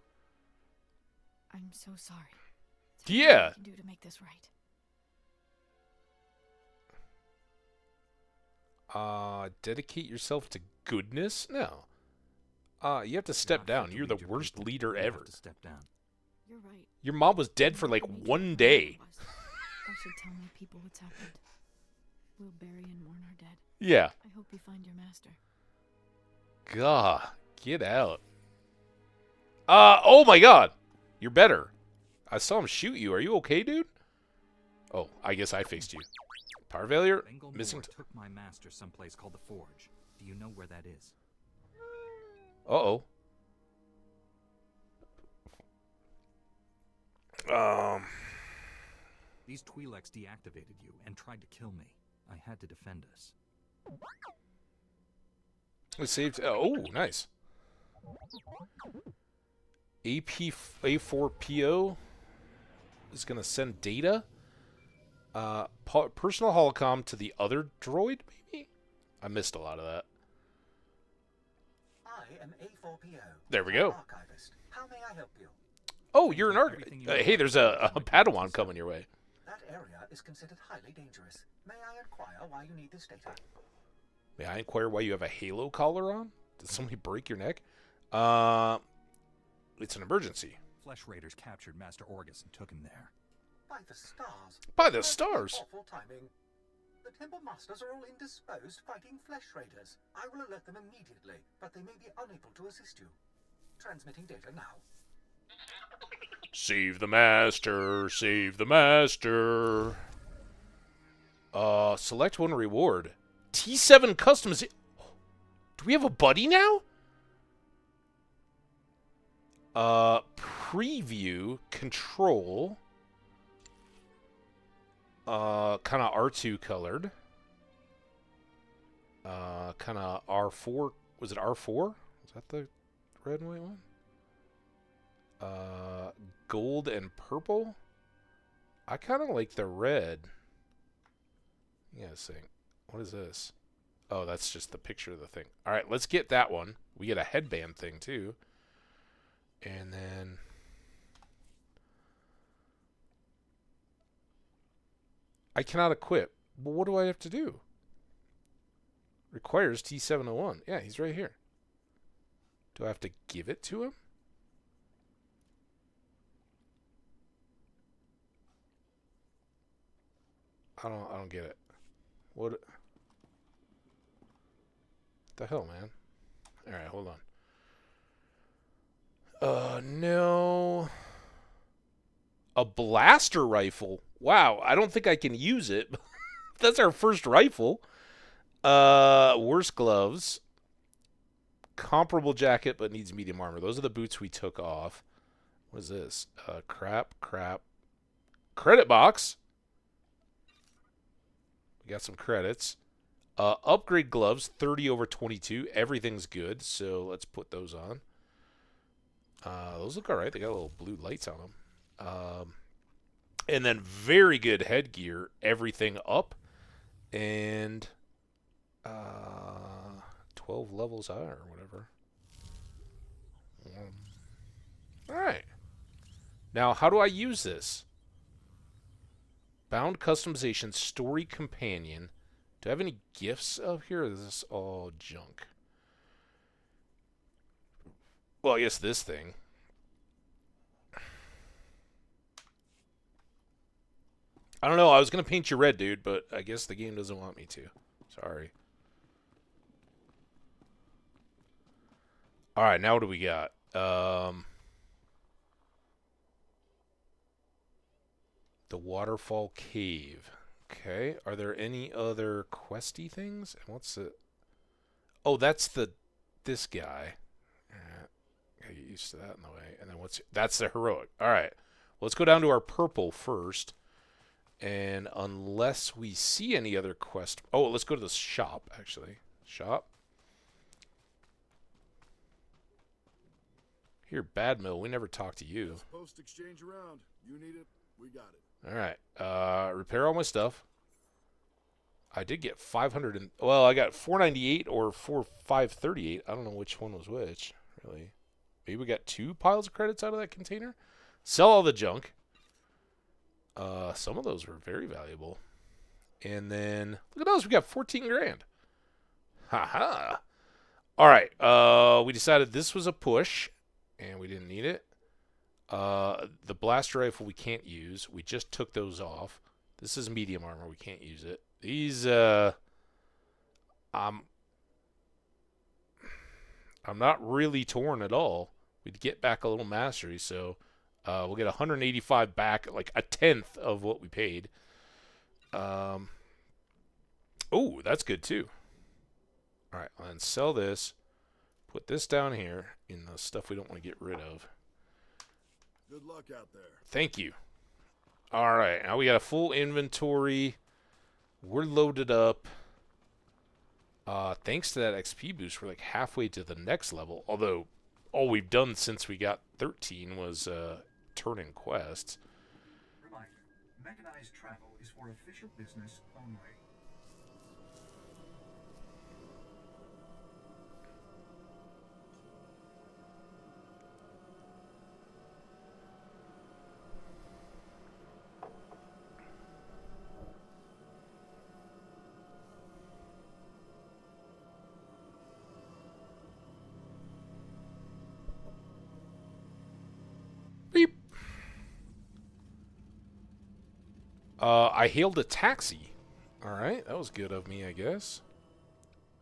I'm so sorry. Tell me Yeah. what I can do to make this right. Dedicate yourself to goodness? No. You have to You're step not fit down. to You're lead the your worst people. leader You have ever. to step down. You're right. Your mom was dead for I like made you one proud day. of us. I should tell my people what's happened. We'll bury and mourn our dead. Yeah. I hope you find your master. Gah. Get out. Oh my god. You're better. I saw him shoot you. Are you okay, dude? Oh, I guess I fixed you. Power failure. Missing. Benglemore took my master someplace called the Forge. Do you know where that is? Uh-oh. These Twi'leks deactivated you and tried to kill me. I had to defend us. We saved. Oh, nice. A4PO is going to send data. Personal holocom to the other droid, maybe? I missed a lot of that. I am A4PO. There we go. Archivist. How may I help you? Oh, you're an archivist. Everything you know Hey, there's a Padawan coming your way. That area is considered highly dangerous. May I inquire why you need this data? May I inquire why you have a Halo collar on? Did somebody break your neck? It's an emergency. Flesh Raiders captured Master Orgus and took him there. By the stars. By the What stars. Awful timing. The Temple Masters are all indisposed fighting Flesh Raiders. I will alert them immediately, but they may be unable to assist you. Transmitting data now. Save the master. Save the master. Select one reward. T7 customization. Do we have a buddy now? Preview, control. Kind of R2 colored. Kind of R4 Was it R4? Was that the red and white one? Gold and purple? I kind of like the red. Yeah, think. What is this? Oh, that's just the picture of the thing. All right, let's get that one. We get a headband thing, too. And then... I cannot equip. But what do I have to do? Requires T701. Yeah, he's right here. Do I have to give it to him? I don't get it. What the hell, man? All right, hold on. No. A blaster rifle. Wow, I don't think I can use it. That's our first rifle. Worse gloves. Comparable jacket, but needs medium armor. Those are the boots we took off. What is this? Crap. Credit box. We got some credits. Upgrade gloves, 30/22. Everything's good, so let's put those on. Those look all right. They got little blue lights on them. And then very good headgear. Everything up. And 12 levels higher or whatever. All right. Now, how do I use this? Bound customization, story companion. Do I have any gifts up here, or is this all junk? Well, I guess this thing. I don't know. I was going to paint you red, dude, but I guess the game doesn't want me to. Sorry. All right, now what do we got? The Waterfall Cave. Okay. Are there any other questy things? And what's it? Oh, that's this guy. Gotta get used to that in the way. And then that's the heroic. All right. Well, let's go down to our purple first. And unless we see any other quest... Oh, let's go to the shop, actually. Shop. Here, Badmill, we never talked to you. Post exchange around. You need it, we got it. All right. Repair all my stuff. I did get 500 and... Well, I got 498 or 538. I don't know which one was which, really. Maybe we got 2 piles of credits out of that container. Sell all the junk. Some of those were very valuable. And then, look at those. We got 14 grand. Ha-ha. All right. We decided this was a push, and we didn't need it. The blaster rifle we can't use. We just took those off. This is medium armor. We can't use it. These, I'm not really torn at all. We'd get back a little mastery, so we'll get 185 back, like a tenth of what we paid. Oh, that's good too. All right, and sell this. Put this down here in the stuff we don't want to get rid of. Good luck out there. Thank you. All right, now we got a full inventory. We're loaded up. Thanks to that XP boost, we're like halfway to the next level. Although all we've done since we got 13 was turn in quests. Reminder, mechanized travel is for official business only. Beep. I hailed a taxi. All right, that was good of me, I guess.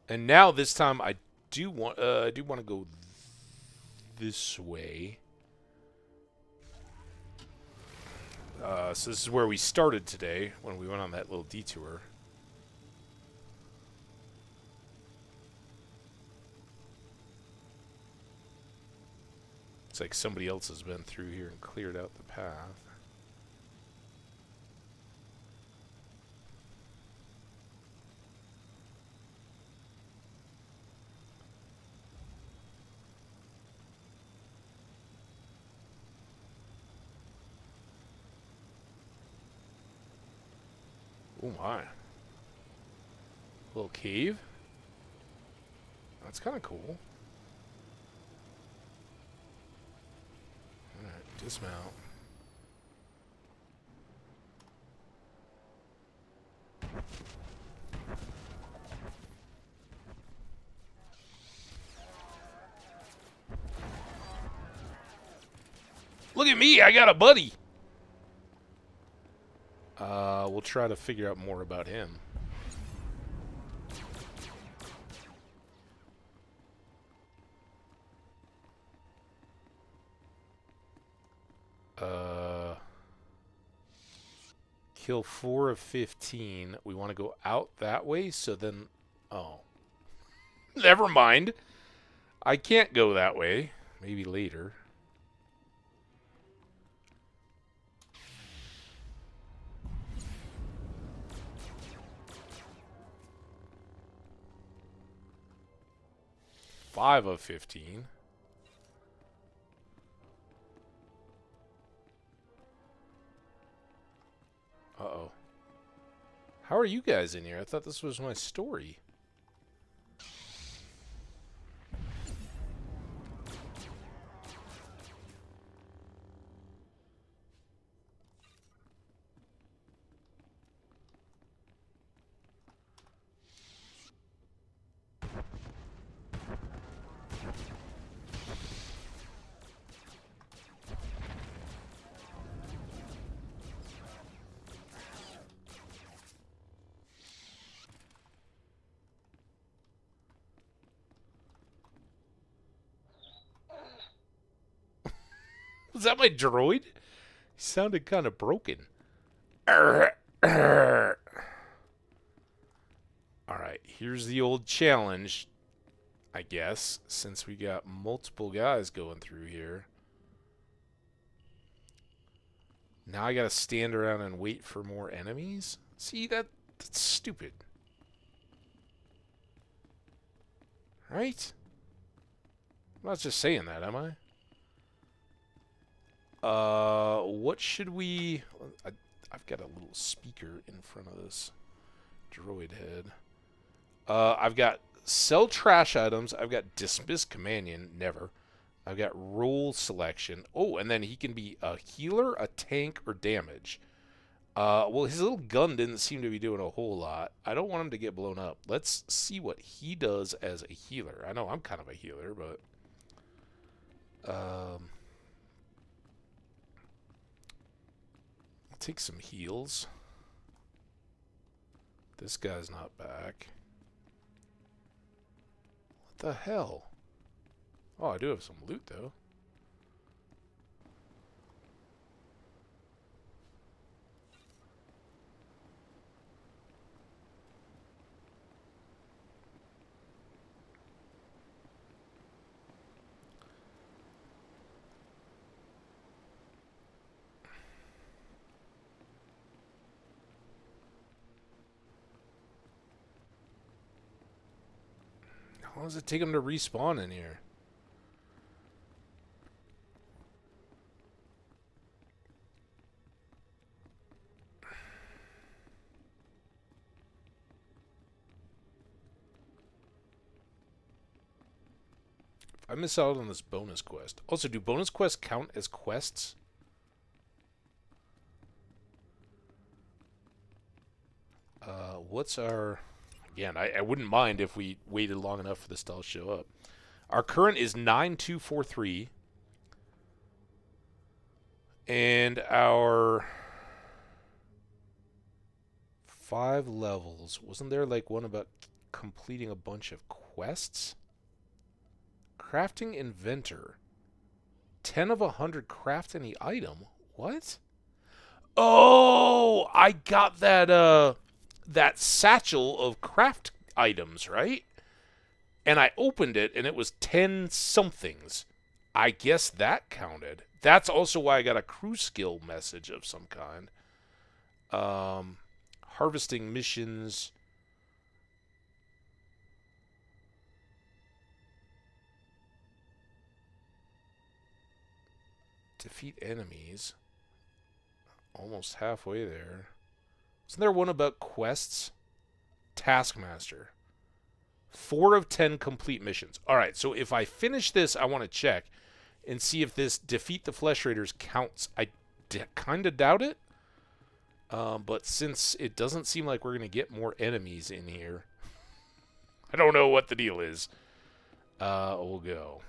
And now this time I do want to go this way. So this is where we started today when we went on that little detour. It's like somebody else has been through here and cleared out the path. Oh my. Little cave. That's kind of cool. Alright, dismount. Look at me, I got a buddy. We'll try to figure out more about him. Kill 4 of 15. We want to go out that way, so then... Oh. Never mind. I can't go that way. Maybe later. Five of 15. Uh-oh. How are you guys in here? I thought this was my story. Was that my droid? He sounded kind of broken. Alright, here's the old challenge, I guess, since we got multiple guys going through here. Now I gotta stand around and wait for more enemies? See, that's stupid. Right? I'm not just saying that, am I? What should we... I've got a little speaker in front of this droid head. I've got sell trash items. I've got dismiss companion. Never. I've got role selection. Oh, and then he can be a healer, a tank, or damage. Well, his little gun didn't seem to be doing a whole lot. I don't want him to get blown up. Let's see what he does as a healer. I know I'm kind of a healer, but... I'll take some heals. This guy's not back. What the hell? Oh, I do have some loot, though. How long does it take him to respawn in here? I miss out on this bonus quest. Also, do bonus quests count as quests? What's our... Again, I wouldn't mind if we waited long enough for this to all show up. Our current is 9243. And our 5 levels. Wasn't there like one about completing a bunch of quests? Crafting inventor. 10 of 100 craft any item. What? Oh, I got that that satchel of craft items, right? And I opened it and it was 10 somethings. I guess that counted. That's also why I got a crew skill message of some kind. Harvesting missions. Defeat enemies. Almost halfway there. Isn't there one about quests? Taskmaster. 4 of 10 complete missions. Alright, so if I finish this, I want to check and see if this Defeat the Flesh Raiders counts. I kind of doubt it. But since it doesn't seem like we're going to get more enemies in here, I don't know what the deal is. We'll go.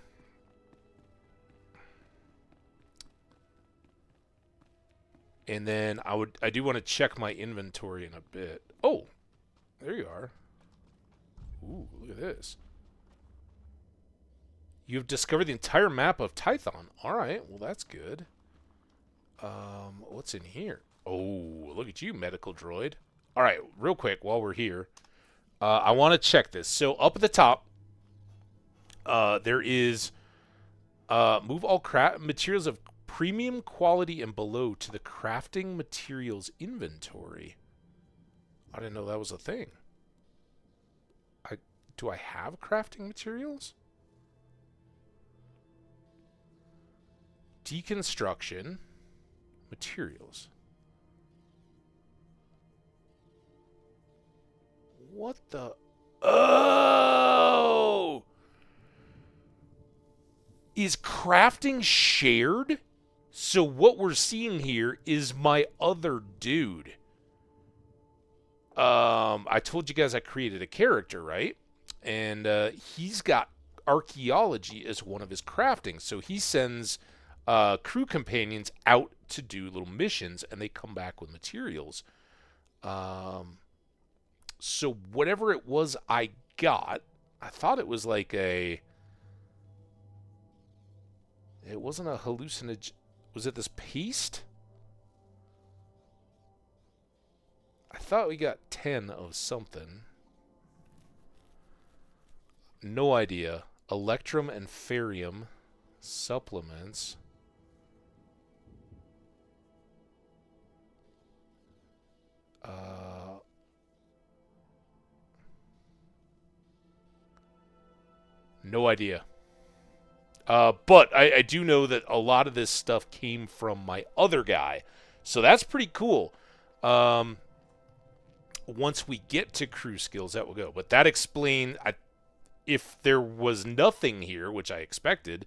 And then I do want to check my inventory in a bit. Oh, there you are. Ooh, look at this. You've discovered the entire map of Tython. All right, well that's good. What's in here? Oh, look at you, medical droid. All right, real quick while we're here, I want to check this. So up at the top, there is move all materials of premium quality and below to the crafting materials inventory. I didn't know that was a thing. Do I have crafting materials? Deconstruction materials. What the? Oh! Is crafting shared? So what we're seeing here is my other dude. I told you guys I created a character, right? And he's got archaeology as one of his crafting. So he sends crew companions out to do little missions, and they come back with materials. So whatever it was I got, I thought it was like a... It wasn't a hallucinogen... Was it this paste? I thought we got 10 of something. No idea. Electrum and Ferium supplements. No idea. But I do know that a lot of this stuff came from my other guy. So that's pretty cool. Once we get to crew skills, that will go. But that explained... If there was nothing here, which I expected,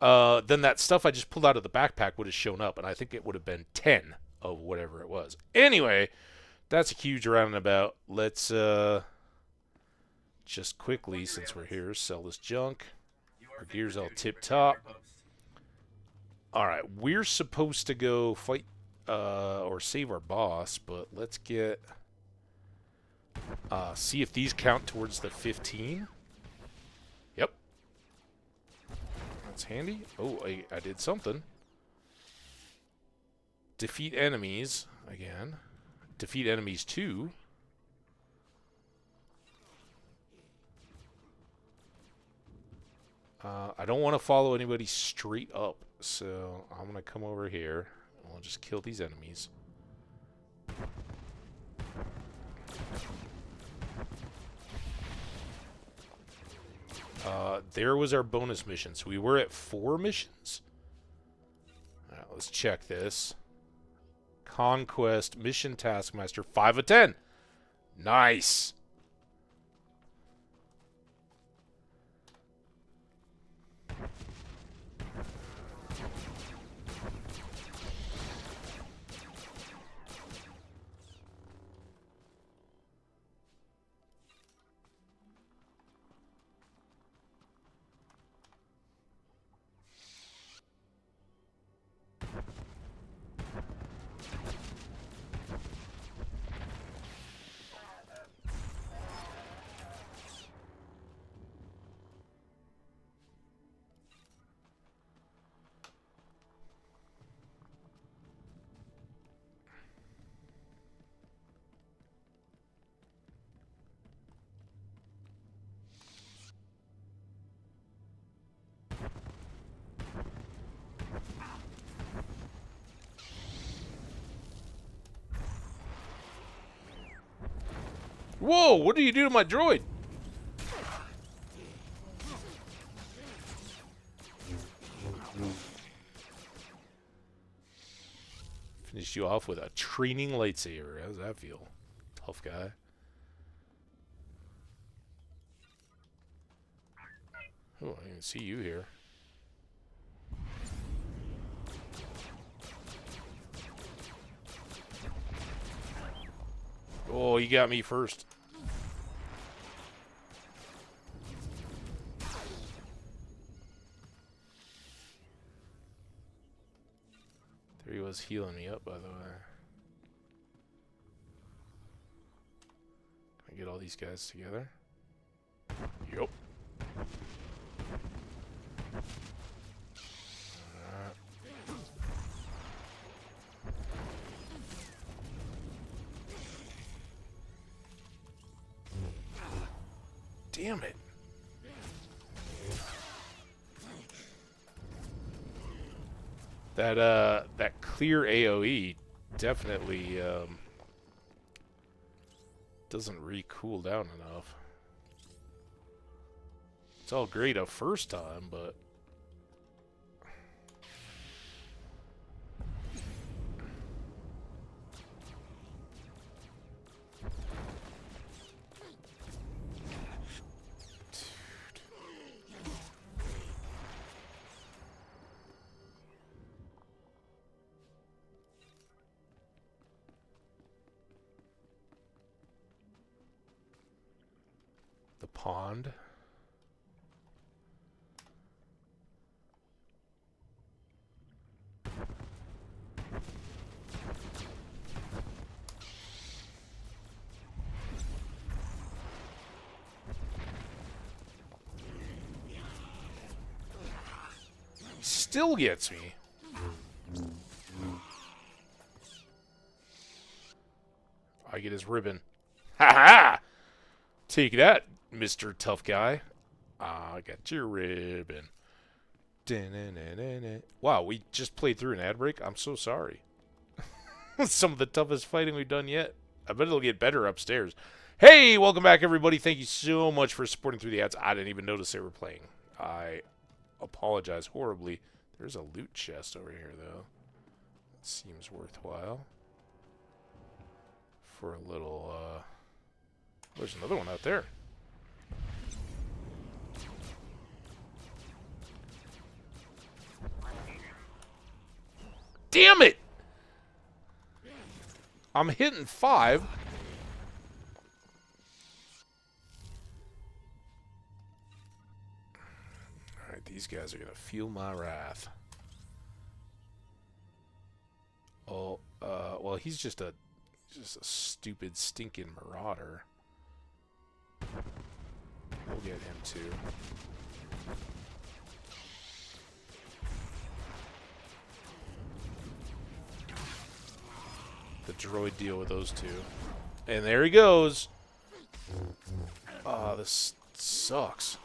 then that stuff I just pulled out of the backpack would have shown up, and I think it would have been 10 of whatever it was. Anyway, that's a huge roundabout. Let's just quickly, since we're here, sell this junk. Our gear's all tip-top. Alright, we're supposed to go fight or save our boss, but let's get... see if these count towards the 15. Yep. That's handy. Oh, I did something. Defeat enemies, again. Defeat enemies 2. I don't want to follow anybody straight up, so I'm going to come over here. And we'll just kill these enemies. There was our bonus mission. So we were at 4 missions. All right, let's check this. Conquest, Mission Taskmaster, 5 of 10. Nice. Whoa, what did you do to my droid? Finish finish you off with a training lightsaber. How does that feel? Tough guy. Oh, I can see you here. Oh, you got me first. There he was healing me up, by the way. Can I get all these guys together? Yup. Damn it. That clear AoE definitely doesn't re-cool down enough. It's all great a first time, but the pond. Still gets me. I get his ribbon. Ha ha! Take that, Mr. Tough Guy. I got your ribbon. Wow, we just played through an ad break? I'm so sorry. Some of the toughest fighting we've done yet. I bet it'll get better upstairs. Hey, welcome back, everybody. Thank you so much for supporting through the ads. I didn't even notice they were playing. I apologize horribly. There's a loot chest over here, though. That seems worthwhile. For a little, there's another one out there. Damn it! I'm hitting 5. Alright, these guys are gonna feel my wrath. Oh, well, he's just a stupid, stinking marauder. We'll get him too. The droid deal with those two. And there he goes. Oh, this sucks.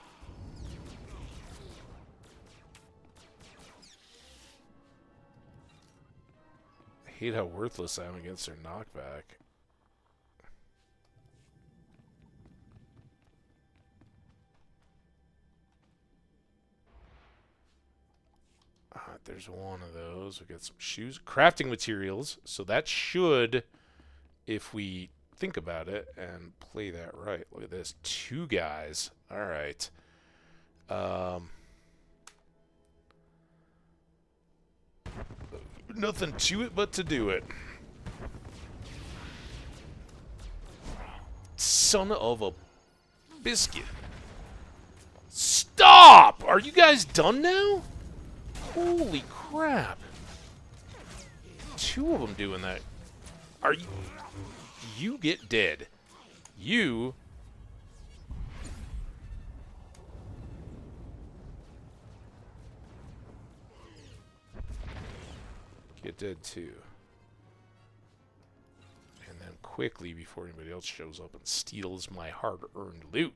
I hate how worthless I am against their knockback. There's one of those. We got some shoes. Crafting materials. So that should, if we think about it and play that right. Look at this. 2 guys. All right. Nothing to it but to do it. Son of a biscuit. Stop! Are you guys done now? Holy crap. 2 of them doing that. Are you... You get dead. You... Get dead too. And then quickly, before anybody else shows up and steals my hard-earned loot.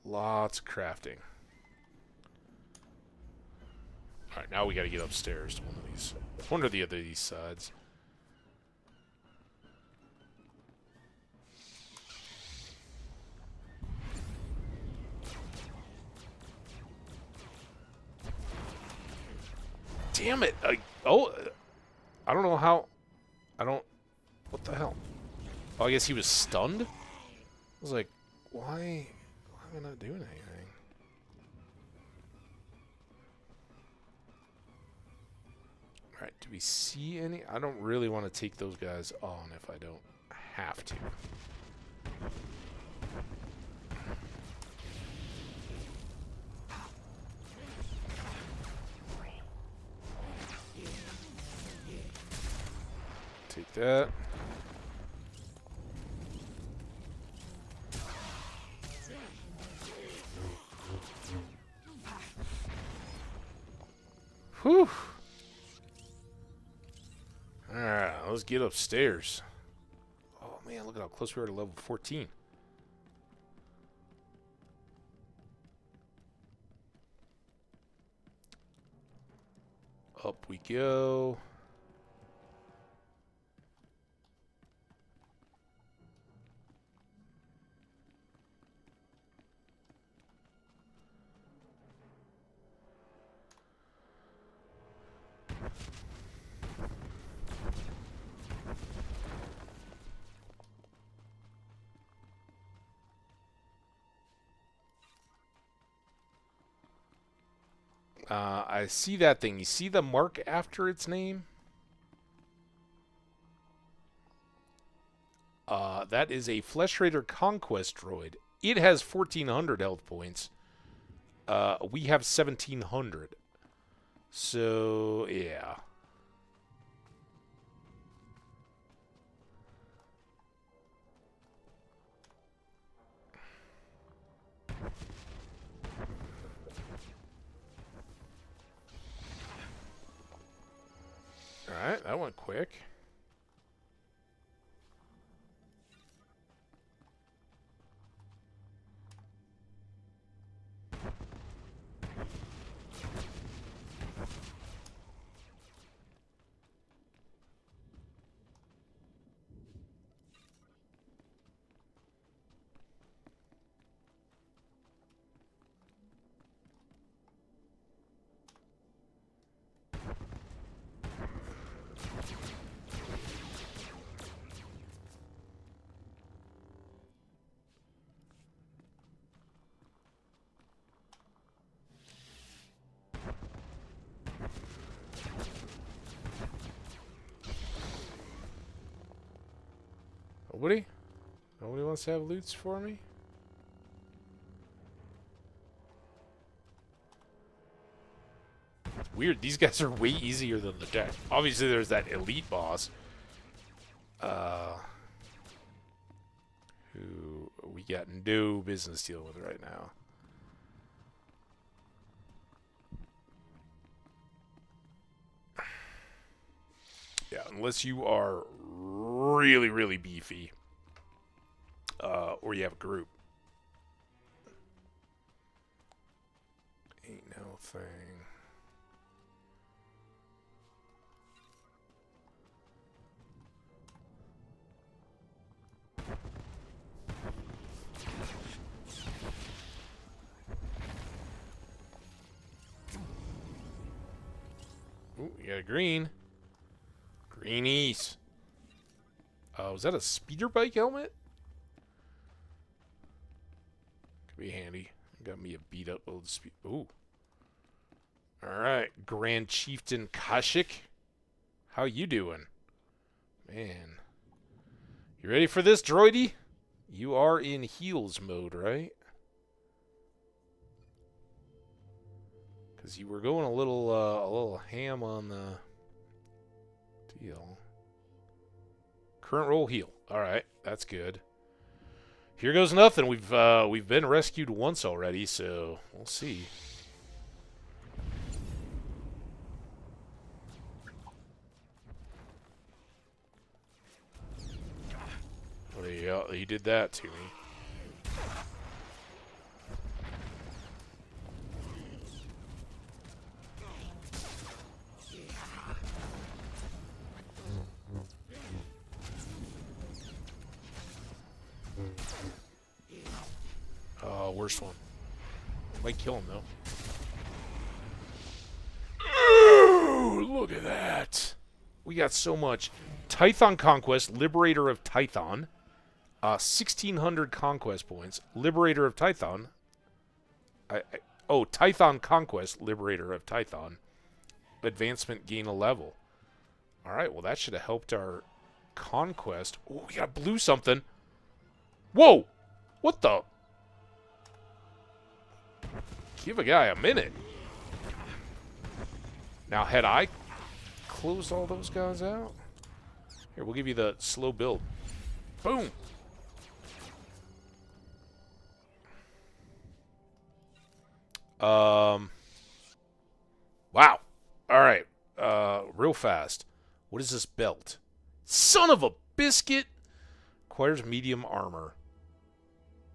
Lots of crafting. Alright, now we gotta get upstairs to one of the other these sides. damn it. I don't know how. What the hell? Oh, I guess he was stunned? I was like, why am I not doing anything? Alright, do we see any? I don't really want to take those guys on if I don't have to. Take that. Whew. Alright, let's get upstairs. Oh man, look at how close we are to level 14. Up we go. I see that thing. You see the mark after its name? That is a Flesh Raider Conquest droid. It has 1,400 health points. We have 1,700. So, yeah. Alright, that went quick. Nobody? Nobody wants to have loots for me? It's weird. These guys are way easier than the deck. Obviously, there's that elite boss. Who we got no business dealing with right now. Yeah, unless you are really, really beefy. Or you have a group. Ain't no thing. Ooh, you got a green. Greenies. Was that a speeder bike helmet? Could be handy. Got me a beat up old speed. Ooh. Alright. Grand Chieftain Kashyyyk. How you doing? Man. You ready for this, droidy? You are in heals mode, right? Because you were going a little ham on the deal. Current roll heal. All right, that's good. Here goes nothing. We've been rescued once already, so we'll see. Oh, yeah, he did that to me. Worst one. Might kill him though. Look at that. We got so much. Tython Conquest, Liberator of Tython. 1,600 Conquest points. Liberator of Tython. Tython Conquest, Liberator of Tython. Advancement, gain a level. Alright, well that should have helped our Conquest. Oh, we got blue something. Whoa! What the? Give a guy a minute. Now, had I closed all those guys out? Here, we'll give you the slow build. Boom! Wow. Alright. Real fast. What is this belt? Son of a biscuit! Acquires medium armor.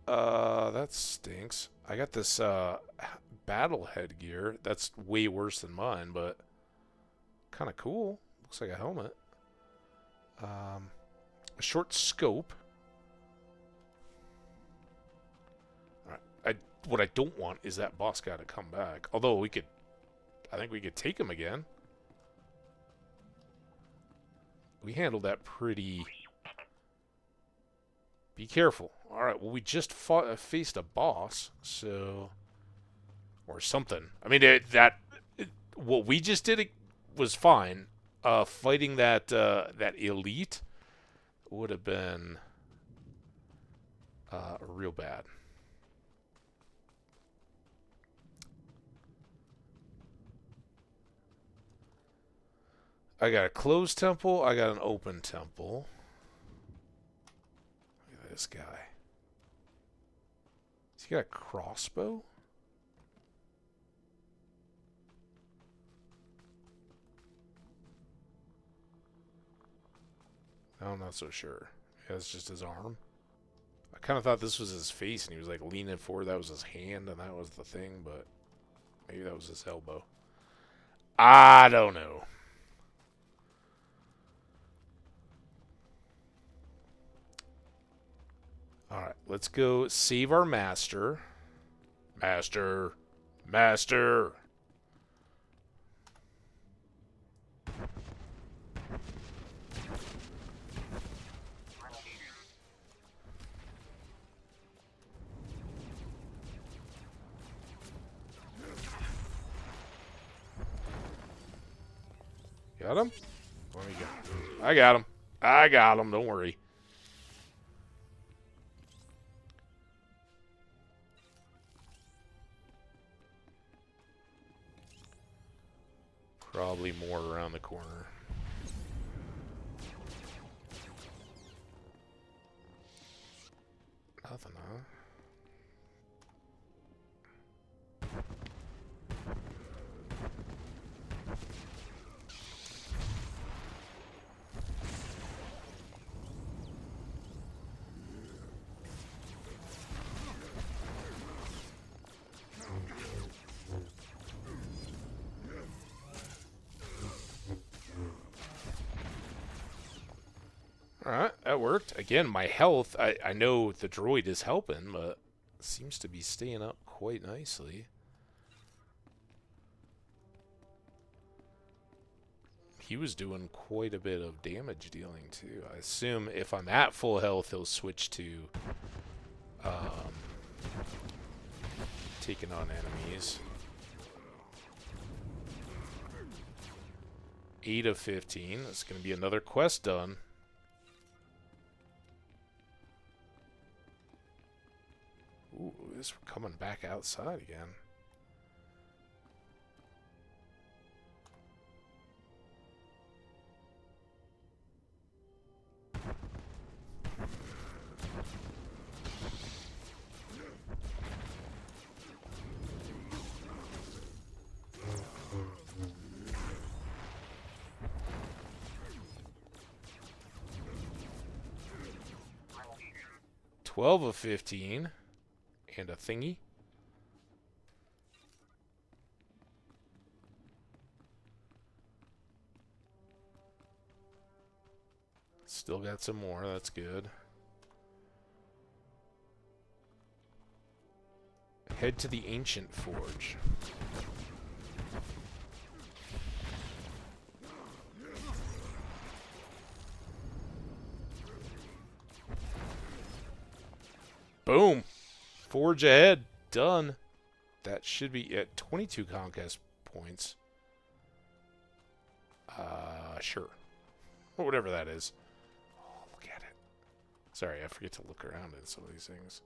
That stinks. I got this, battle headgear. That's way worse than mine, but kind of cool. Looks like a helmet. A short scope. Alright. What I don't want is that boss guy to come back. Although we could... I think we could take him again. We handled that pretty... Be careful. Alright, well, we just faced a boss, so... Or something. I mean, what we just did was fine. Fighting that elite would have been real bad. I got a closed temple. I got an open temple. Look at this guy. Has he got a crossbow? I'm not so sure. Yeah, it's just his arm. I kind of thought this was his face, and he was like leaning forward. That was his hand, and that was the thing, but maybe that was his elbow. I don't know. Alright, let's go save our master. Master. Master. Got him? Let me go. I got him. I got him. Don't worry. Probably more around the corner. Nothing, huh? Alright, that worked. Again, my health, I know the droid is helping, but it seems to be staying up quite nicely. He was doing quite a bit of damage dealing, too. I assume if I'm at full health, he'll switch to taking on enemies. 8 of 15. That's going to be another quest done. Ooh, this is coming back outside again. $12 of 15. And a thingy. Still got some more, that's good. Head to the Ancient Forge. Boom. Forge ahead. Done. That should be at 22 conquest points. Sure. Or whatever that is. Oh, look at it. Sorry, I forget to look around at some of these things.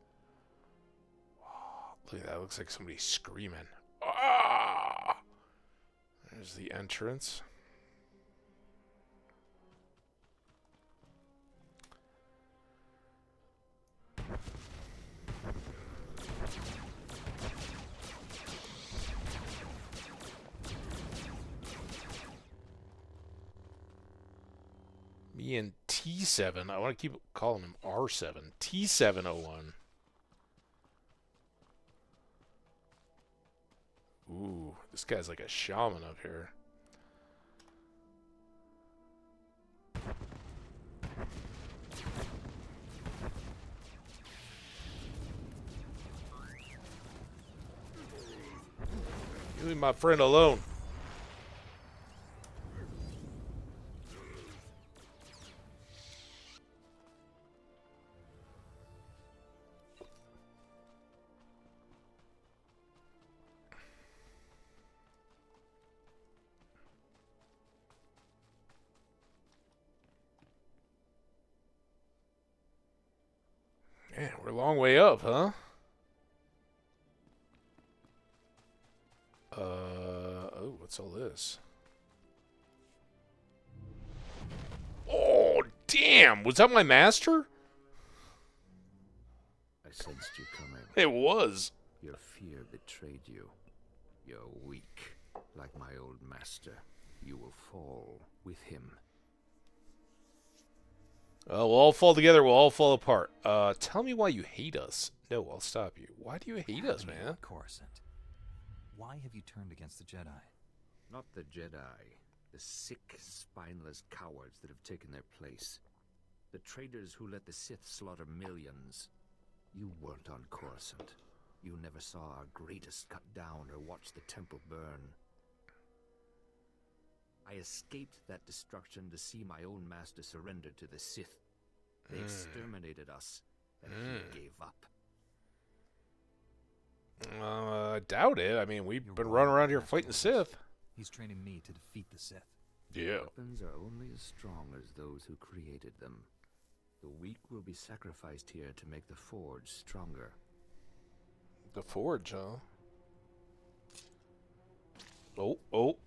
Oh, look at that. Looks like somebody's screaming. Ah! There's the entrance. Me and T7. I want to keep calling him R7. T701. Ooh, this guy's like a shaman up here. You leave my friend alone. Man, we're a long way up, huh? Oh, what's all this? Oh, damn! Was that my master? I sensed you coming. It was. Your fear betrayed you. You're weak. Like my old master. You will fall with him. We'll all fall together, we'll all fall apart. Tell me why you hate us. No, I'll stop you. Why do you hate us, man? Coruscant. Why have you turned against the Jedi? Not the Jedi. The sick, spineless cowards that have taken their place. The traitors who let the Sith slaughter millions. You weren't on Coruscant. You never saw our greatest cut down or watched the temple burn. I escaped that destruction to see my own master surrender to the Sith. They exterminated us, and he gave up. I doubt it. I mean, we've been running around here fighting Sith. He's training me to defeat the Sith. Yeah. Weapons are only as strong as those who created them. The weak will be sacrificed here to make the Forge stronger. The Forge, huh? Oh.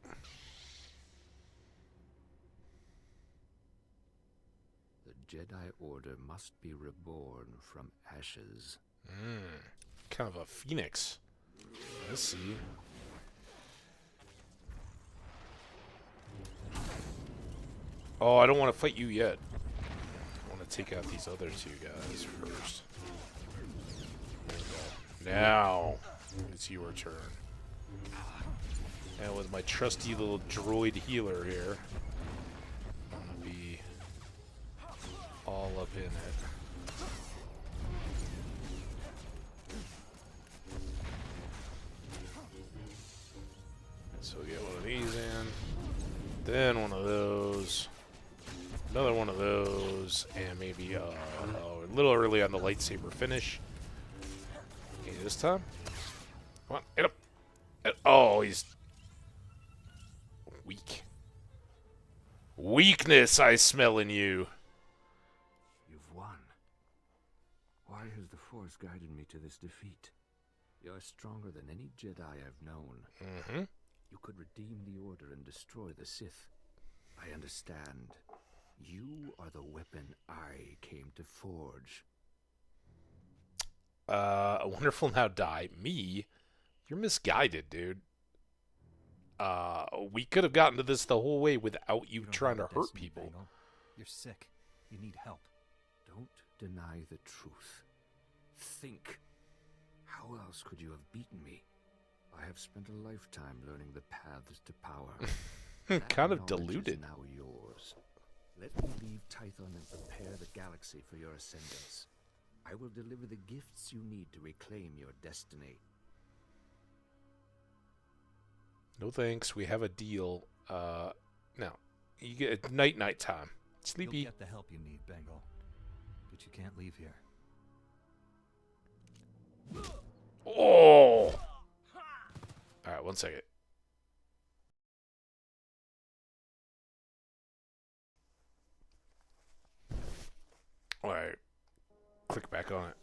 The Jedi Order must be reborn from ashes. Kind of a phoenix. Let's see. Oh, I don't want to fight you yet. I want to take out these other two guys first. There we go. Now, it's your turn. And with my trusty little droid healer here, I'm going to be all up in it. So we get one of these in, then one of those, another one of those, and maybe a little early on the lightsaber finish. Okay, this time. Come on, hit him. Oh, he's weak. Weakness I smell in you. You've won. Why has the Force guided me to this defeat? You're stronger than any Jedi I've known. You could redeem the Order and destroy the Sith. I understand. You are the weapon I came to forge. A wonderful now die. Me? You're misguided, dude. We could have gotten to this the whole way without you trying to hurt people. Bangle. You're sick. You need help. Don't deny the truth. Think. How else could you have beaten me? I have spent a lifetime learning the paths to power. Kind of That knowledge diluted. is now yours. Let me leave Tython and prepare the galaxy for your ascendance. I will deliver the gifts you need to reclaim your destiny. No thanks. We have a deal. Now, you get night time. Sleepy. You'll get the help you need, Bengal. But you can't leave here. Oh! Alright, 1 second. Alright. Click back on it.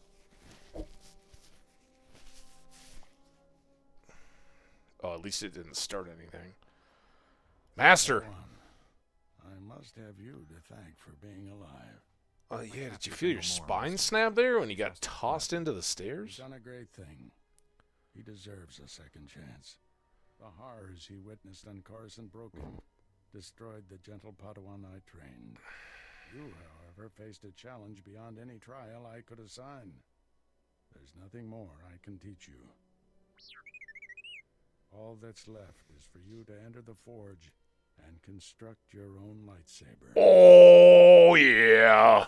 Oh, at least it didn't start anything. Master! I must have you to thank for being alive. Oh, yeah, did you feel your spine snap there when you got tossed into the stairs? He's done a great thing. He deserves a second chance. The horrors he witnessed on Coruscant broke him, destroyed the gentle Padawan I trained. You, however, faced a challenge beyond any trial I could assign. There's nothing more I can teach you. All that's left is for you to enter the Forge and construct your own lightsaber. Oh, yeah.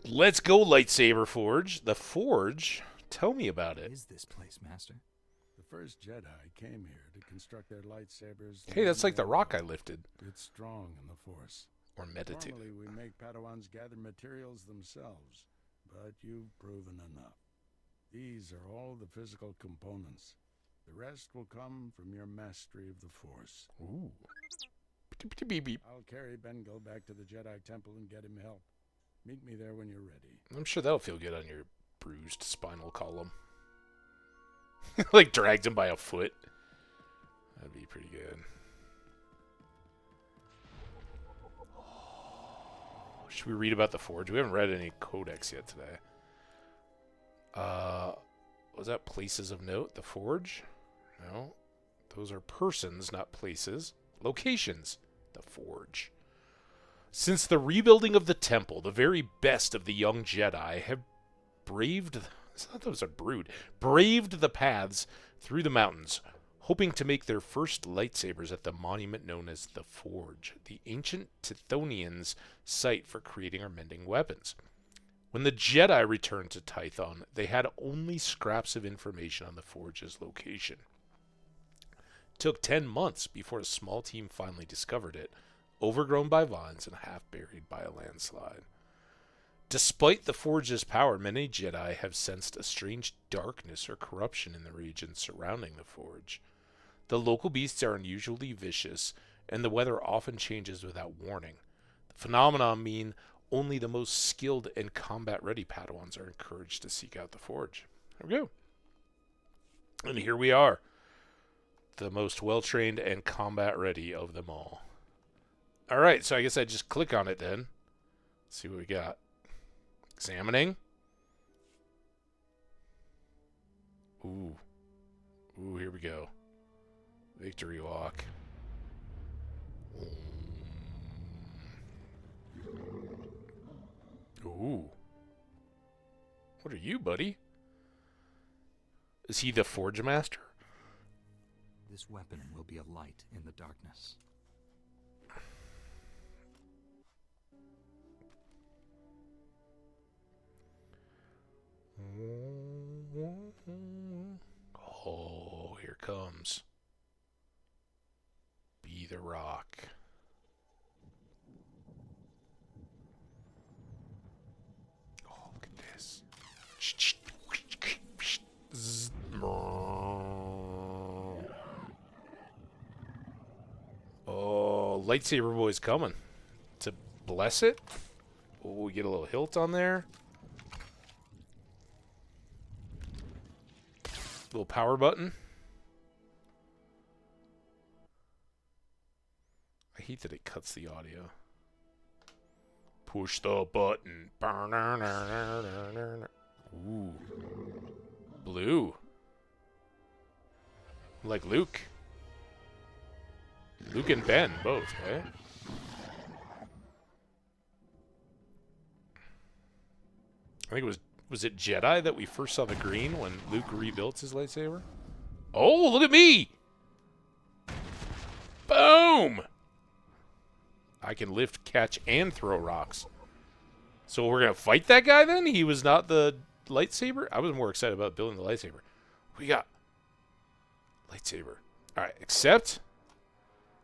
Let's go, Lightsaber Forge. The Forge? Tell me about it. What is this place, Master? The first Jedi came here to construct their lightsabers. Hey, that's like the rock I lifted. It's strong in the Force. Or meditated. Normally, we make Padawans gather materials themselves, but you've proven enough. These are all the physical components. The rest will come from your mastery of the Force. Ooh. I'll carry Bengal back to the Jedi Temple and get him help. Meet me there when you're ready. I'm sure that'll feel good on your bruised spinal column. Like dragged him by a foot. That'd be pretty good. Should we read about the Forge? We haven't read any codex yet today. Was that places of note? The Forge? No. Those are persons, not places. Locations. The Forge. Since the rebuilding of the temple, the very best of the young Jedi have braved the paths through the mountains, hoping to make their first lightsabers at the monument known as the Forge, the ancient Tithonians' site for creating or mending weapons. When the Jedi returned to Tython, they had only scraps of information on the Forge's location. It took 10 months before a small team finally discovered it, overgrown by vines and half buried by a landslide. Despite the Forge's power, many Jedi have sensed a strange darkness or corruption in the region surrounding the Forge. The local beasts are unusually vicious, and the weather often changes without warning. The phenomena mean only the most skilled and combat-ready Padawans are encouraged to seek out the Forge. There we go. And here we are, the most well-trained and combat-ready of them all. Alright, so I guess I just click on it then. Let's see what we got. Examining. Ooh. Ooh, here we go. Victory walk. Ooh. What are you, buddy? Is he the Forge Master? This weapon will be a light in the darkness. Oh, here comes. Be the rock. Oh, look at this. Oh, lightsaber boy's coming. To bless it. Oh, we get a little hilt on there. Little power button. I hate that it cuts the audio. Push the button. Ooh. Blue. Like Luke. Luke and Ben, both, eh? I think it was it Jedi that we first saw the green when Luke rebuilt his lightsaber? Oh, look at me! Boom! I can lift, catch, and throw rocks. So we're going to fight that guy then? He was not the lightsaber? I was more excited about building the lightsaber. We got lightsaber. Alright, accept.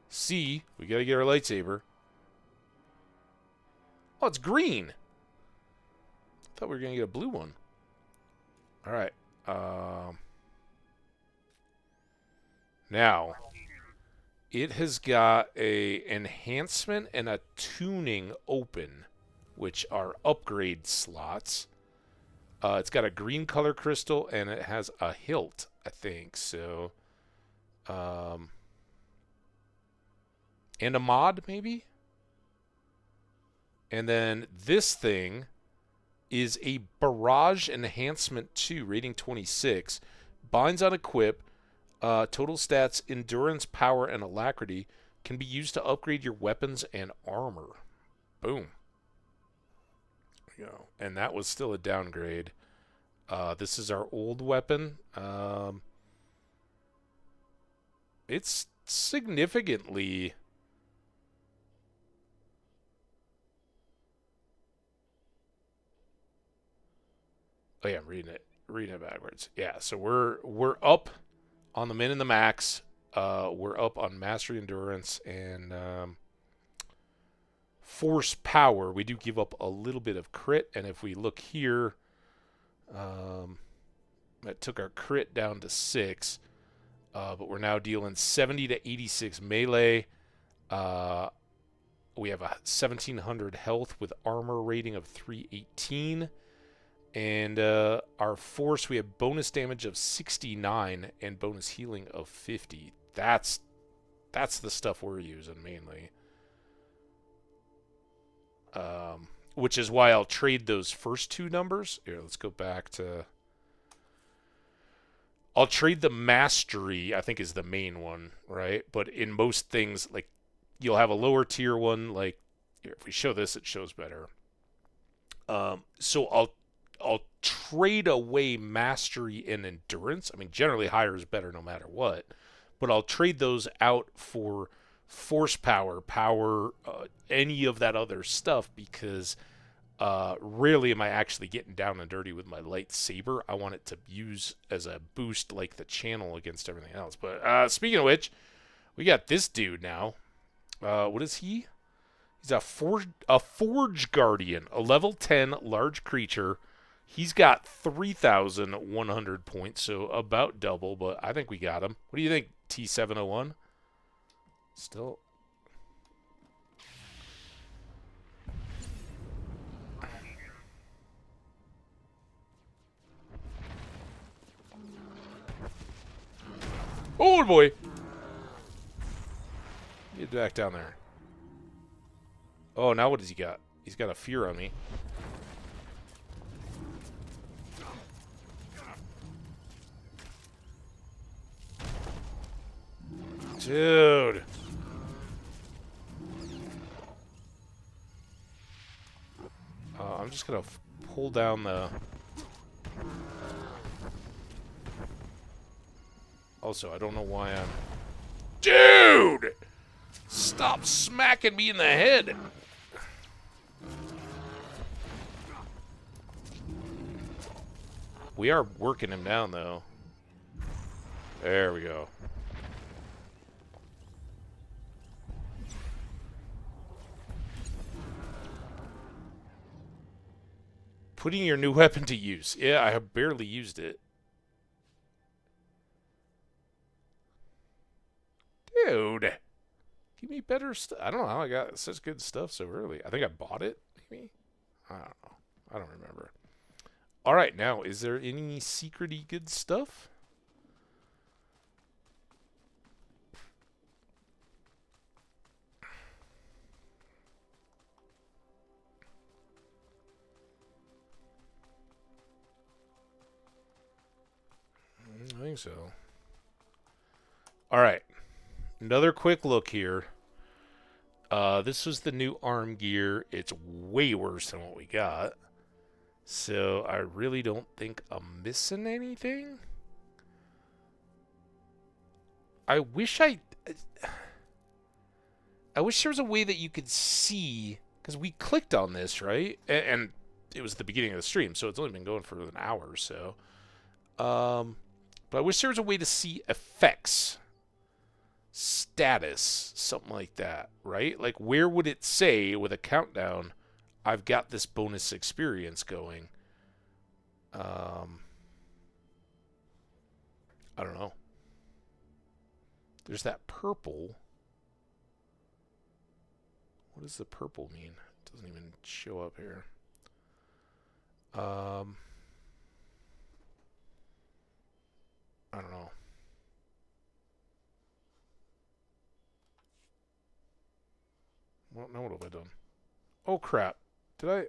C, we got to get our lightsaber. Oh, it's green. I thought we were going to get a blue one. All right. Now, it has got a enhancement and a tuning open, which are upgrade slots. It's got a green color crystal, and it has a hilt, I think. So, and a mod, maybe? And then this thing is a Barrage Enhancement 2, rating 26. Binds on equip. Total stats, endurance, power, and alacrity can be used to upgrade your weapons and armor. Boom. There you go. And that was still a downgrade. This is our old weapon. It's significantly... Oh yeah, I'm reading it backwards. Yeah, so we're up on the min and the max. We're up on mastery, endurance, and force power. We do give up a little bit of crit, and if we look here, that took our crit down to 6, but we're now dealing 70 to 86 melee. We have a 1700 health with armor rating of 318. And our force, we have bonus damage of 69 and bonus healing of 50. That's the stuff we're using mainly. Which is why I'll trade those first two numbers. Here, let's go back to... I'll trade the mastery, I think is the main one, right? But in most things, like, you'll have a lower tier one. Like, here, if we show this, it shows better. So I'll trade away mastery and endurance. I mean, generally higher is better no matter what. But I'll trade those out for force power, any of that other stuff, because rarely am I actually getting down and dirty with my lightsaber. I want it to use as a boost like the channel against everything else. But speaking of which, we got this dude now. What is he? He's a Forge Guardian, a level 10 large creature. He's got 3,100 points, so about double, but I think we got him. What do you think, T701? Still. Oh, boy. Get back down there. Oh, now what does he got? He's got a fear on me. Dude. I'm just going to pull down the... Also, I don't know why I'm... Dude! Stop smacking me in the head! We are working him down, though. There we go. Putting your new weapon to use. Yeah, I have barely used it. Dude. Give me better stuff. I don't know how I got such good stuff so early. I think I bought it, maybe? I don't know. I don't remember. Alright, now, is there any secret-y good stuff? I think so. Alright. Another quick look here. This was the new arm gear. It's way worse than what we got. So I really don't think I'm missing anything. I wish there was a way that you could see, because we clicked on this, right? And it was the beginning of the stream, so it's only been going for an hour or so. But I wish there was a way to see effects, status, something like that, right? Like, where would it say with a countdown, I've got this bonus experience going? I don't know. There's that purple. What does the purple mean? It doesn't even show up here. I don't know. Well, now what have I done? Oh crap. Did I?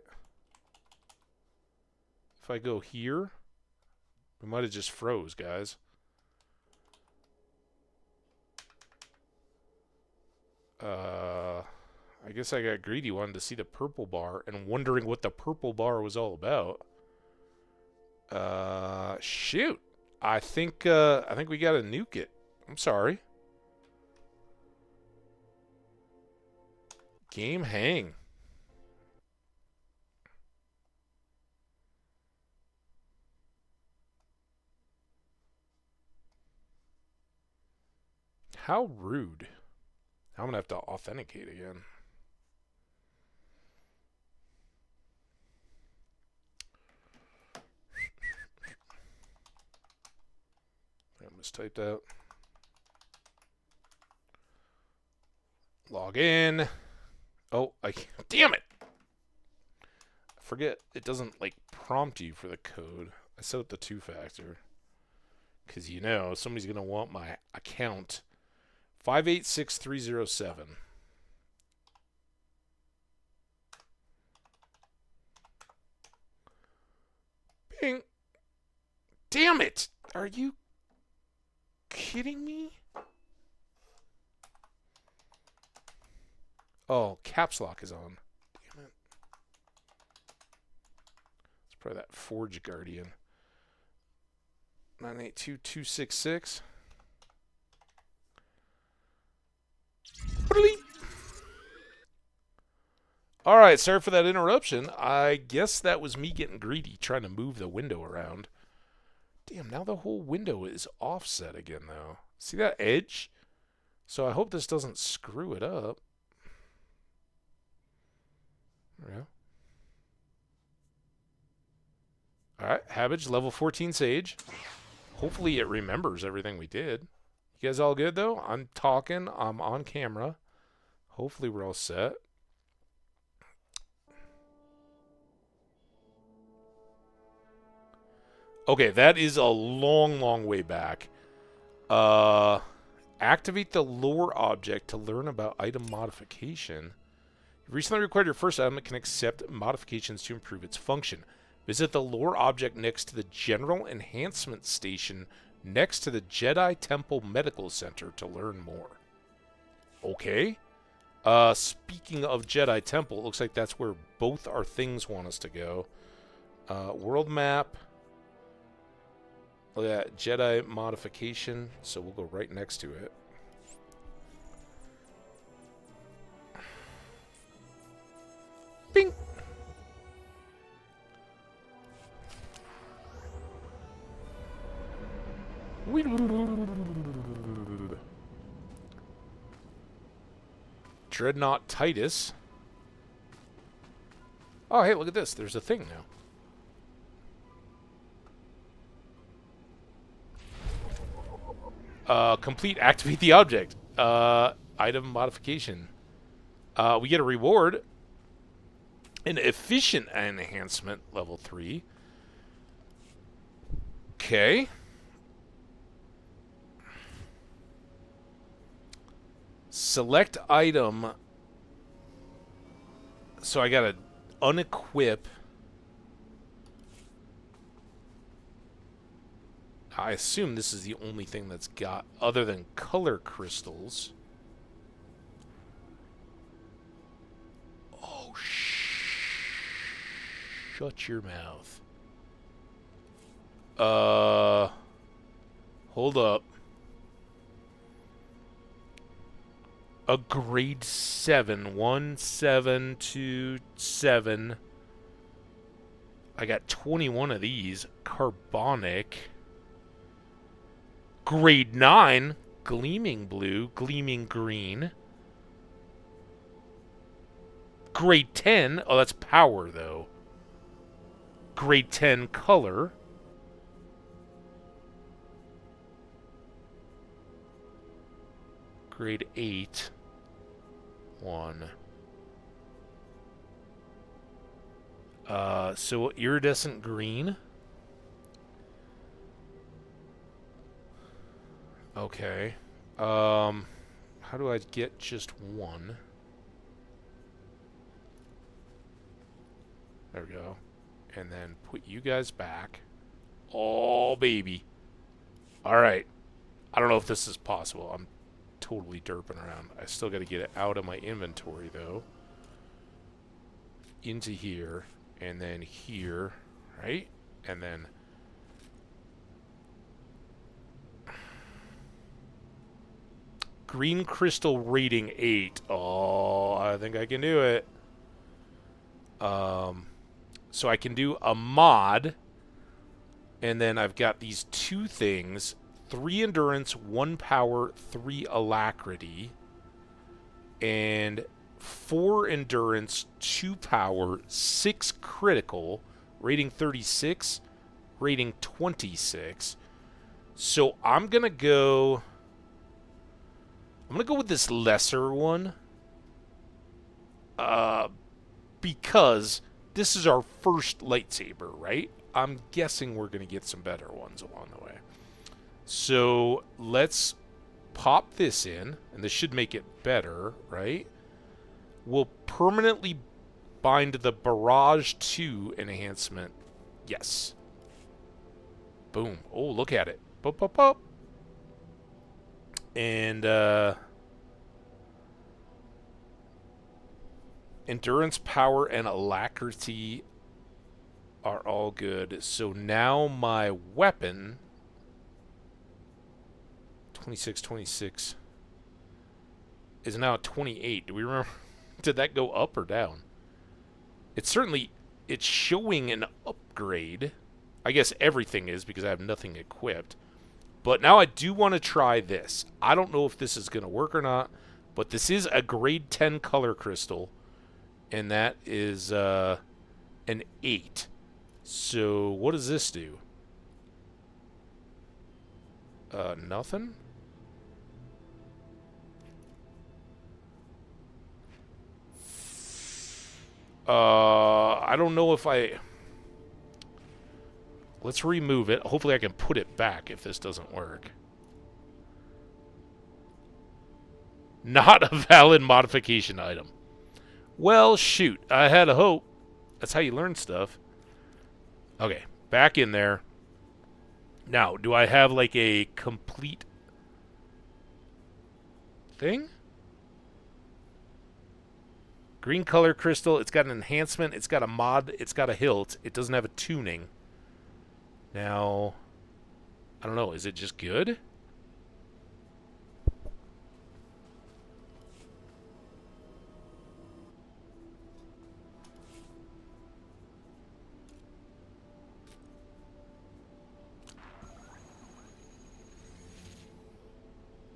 If I go here, we might have just froze, guys. I guess I got greedy, wanted to see the purple bar and wondering what the purple bar was all about. Shoot. I think we got to nuke it. I'm sorry. Game hang. How rude. I'm going to have to authenticate again. I mistyped out. Log in. Oh, damn it. I forget. It doesn't, like, prompt you for the code. I set up the two-factor. Because, you know, somebody's going to want my account. 586307. Bing. Damn it. Are you kidding me? Oh, caps lock is on. Damn it. It's probably that Forge Guardian. 982266. Alright, sorry for that interruption. I guess that was me getting greedy, trying to move the window around. Damn, now the whole window is offset again, though. See that edge? So I hope this doesn't screw it up. There we go. Alright, Hambbage, level 14 Sage. Hopefully it remembers everything we did. You guys all good, though? I'm talking. I'm on camera. Hopefully we're all set. Okay, that is a long, long way back. Activate the lore object to learn about item modification. You recently acquired your first item that can accept modifications to improve its function. Visit the lore object next to the General Enhancement Station next to the Jedi Temple Medical Center to learn more. Okay. Speaking of Jedi Temple, it looks like that's where both our things want us to go. World map. Look at that. Jedi modification. So we'll go right next to it. Bing! Dreadnought Titus. Oh, hey, look at this. There's a thing now. Complete, activate the object. Item modification. We get a reward. An efficient enhancement, level 3. Okay. Select item. So I gotta unequip. I assume this is the only thing that's got, other than color crystals. Oh, shut your mouth. Hold up. A grade 7. 1727. I got 21 of these. Carbonic. Grade 9. Gleaming blue. Gleaming green. Grade 10. Oh, that's power, though. Grade 10 color. Grade 8. 1. So iridescent green. Okay. How do I get just one? There we go. And then put you guys back. Oh, baby. Alright. I don't know if this is possible. I'm totally derping around. I still got to get it out of my inventory, though. Into here. And then here. Right? And then... Green crystal rating 8. Oh, I think I can do it. So I can do a mod. And then I've got these two things. 3 endurance, 1 power, 3 alacrity. And 4 endurance, 2 power, 6 critical. Rating 36. Rating 26. So I'm going to go... I'm going to go with this lesser one. Because this is our first lightsaber, right? I'm guessing we're going to get some better ones along the way. So let's pop this in, and this should make it better, right? We'll permanently bind the Barrage 2 enhancement. Yes. Boom. Oh, look at it. Pop, pop, pop. And, endurance, power, and alacrity are all good. So now my weapon... 26, 26... is now 28. Do we remember? Did that go up or down? It's certainly... It's showing an upgrade. I guess everything is because I have nothing equipped. But now I do want to try this. I don't know if this is going to work or not. But this is a grade 10 color crystal. And that is an 8. So what does this do? Nothing? I don't know if I... Let's remove it. Hopefully I can put it back if this doesn't work. Not a valid modification item. Well, shoot. I had a hope. That's how you learn stuff. Okay, back in there. Now, do I have like a complete thing? Green color crystal. It's got an enhancement. It's got a mod. It's got a hilt. It doesn't have a tuning. Now, I don't know. Is it just good?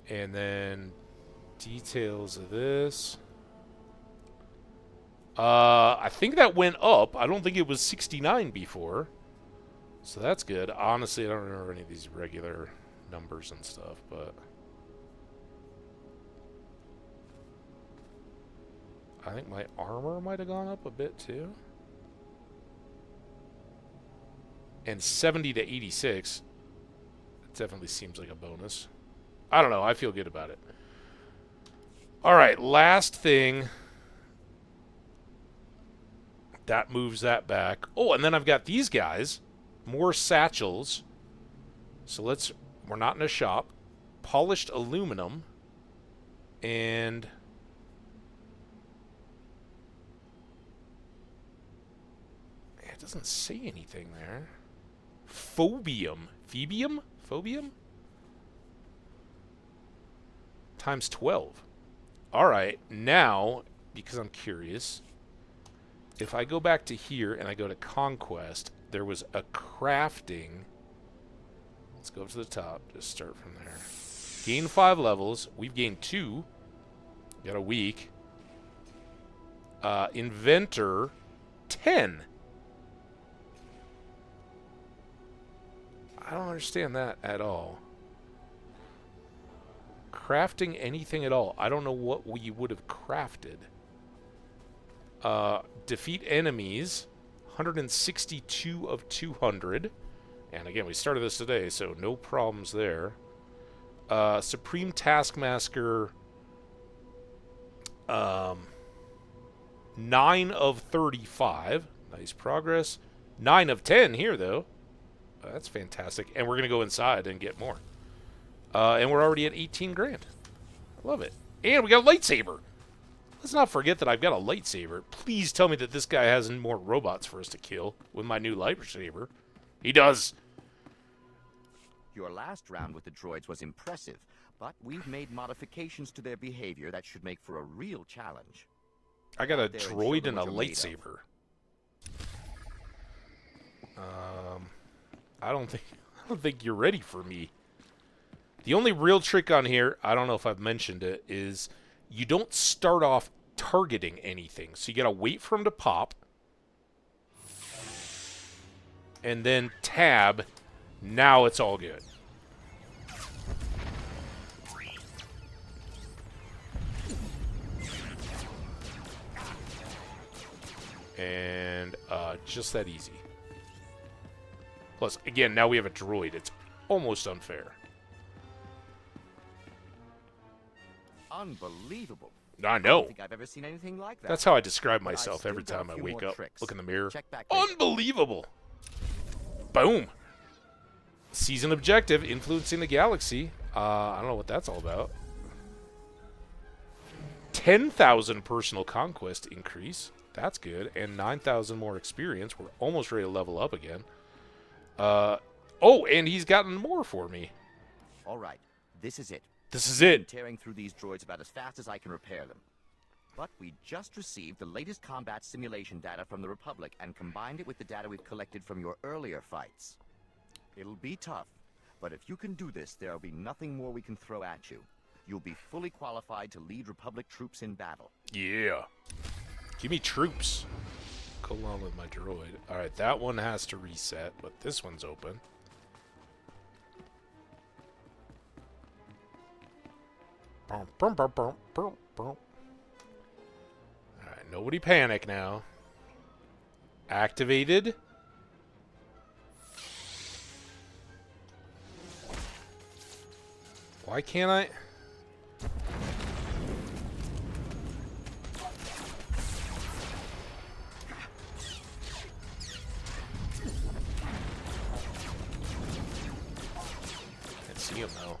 And then details of this. I think that went up. I don't think it was 69 before. So that's good. Honestly, I don't remember any of these regular numbers and stuff, but... I think my armor might have gone up a bit, too. And 70 to 86. It definitely seems like a bonus. I don't know. I feel good about it. Alright, last thing. That moves that back. Oh, and then I've got these guys. More satchels. So let's... We're not in a shop. Polished aluminum. And... It doesn't say anything there. Phobium. Phobium? Phobium? Times 12. Alright, now, because I'm curious, if I go back to here and I go to Conquest, there was a crafting. Let's go up to the top. Just start from there. Gain 5 levels. We've gained 2. Got a week. Inventor, 10. I don't understand that at all. crafting anything at all. I don't know what we would have crafted. Defeat enemies, 162 of 200. And again, we started this today, so no problems there. Supreme Taskmaster, 9 of 35. Nice progress. 9 of 10 here, though. That's fantastic. And we're going to go inside and get more. And we're already at 18 grand. I love it. And we got a lightsaber. Let's not forget that I've got a lightsaber. Please tell me that this guy has more robots for us to kill with my new lightsaber. He does. Your last round with the droids was impressive, but we've made modifications to their behavior that should make for a real challenge. I got a droid and a lightsaber. I don't think you're ready for me. The only real trick on here, I don't know if I've mentioned it, is you don't start off targeting anything. So you gotta wait for him to pop. And then tab. Now it's all good. And just that easy. Plus, again, now we have a droid. It's almost unfair. Unbelievable. I know. I don't think I've ever seen anything like that. That's how I describe myself every time I wake up, look in the mirror. Unbelievable. Boom. Season objective, influencing the galaxy. I don't know what that's all about. 10,000 personal conquest increase. That's good. And 9,000 more experience. We're almost ready to level up again. Oh, and he's gotten more for me. All right. This is it. This is it. I'm tearing through these droids about as fast as I can repair them. But we just received the latest combat simulation data from the Republic and combined it with the data we've collected from your earlier fights. It'll be tough, but if you can do this, there'll be nothing more we can throw at you. You'll be fully qualified to lead Republic troops in battle. Yeah. Give me troops. Go along with my droid. Alright, that one has to reset, but this one's open. Alright, nobody panic now. Activated. Why can't I? Can't see him though.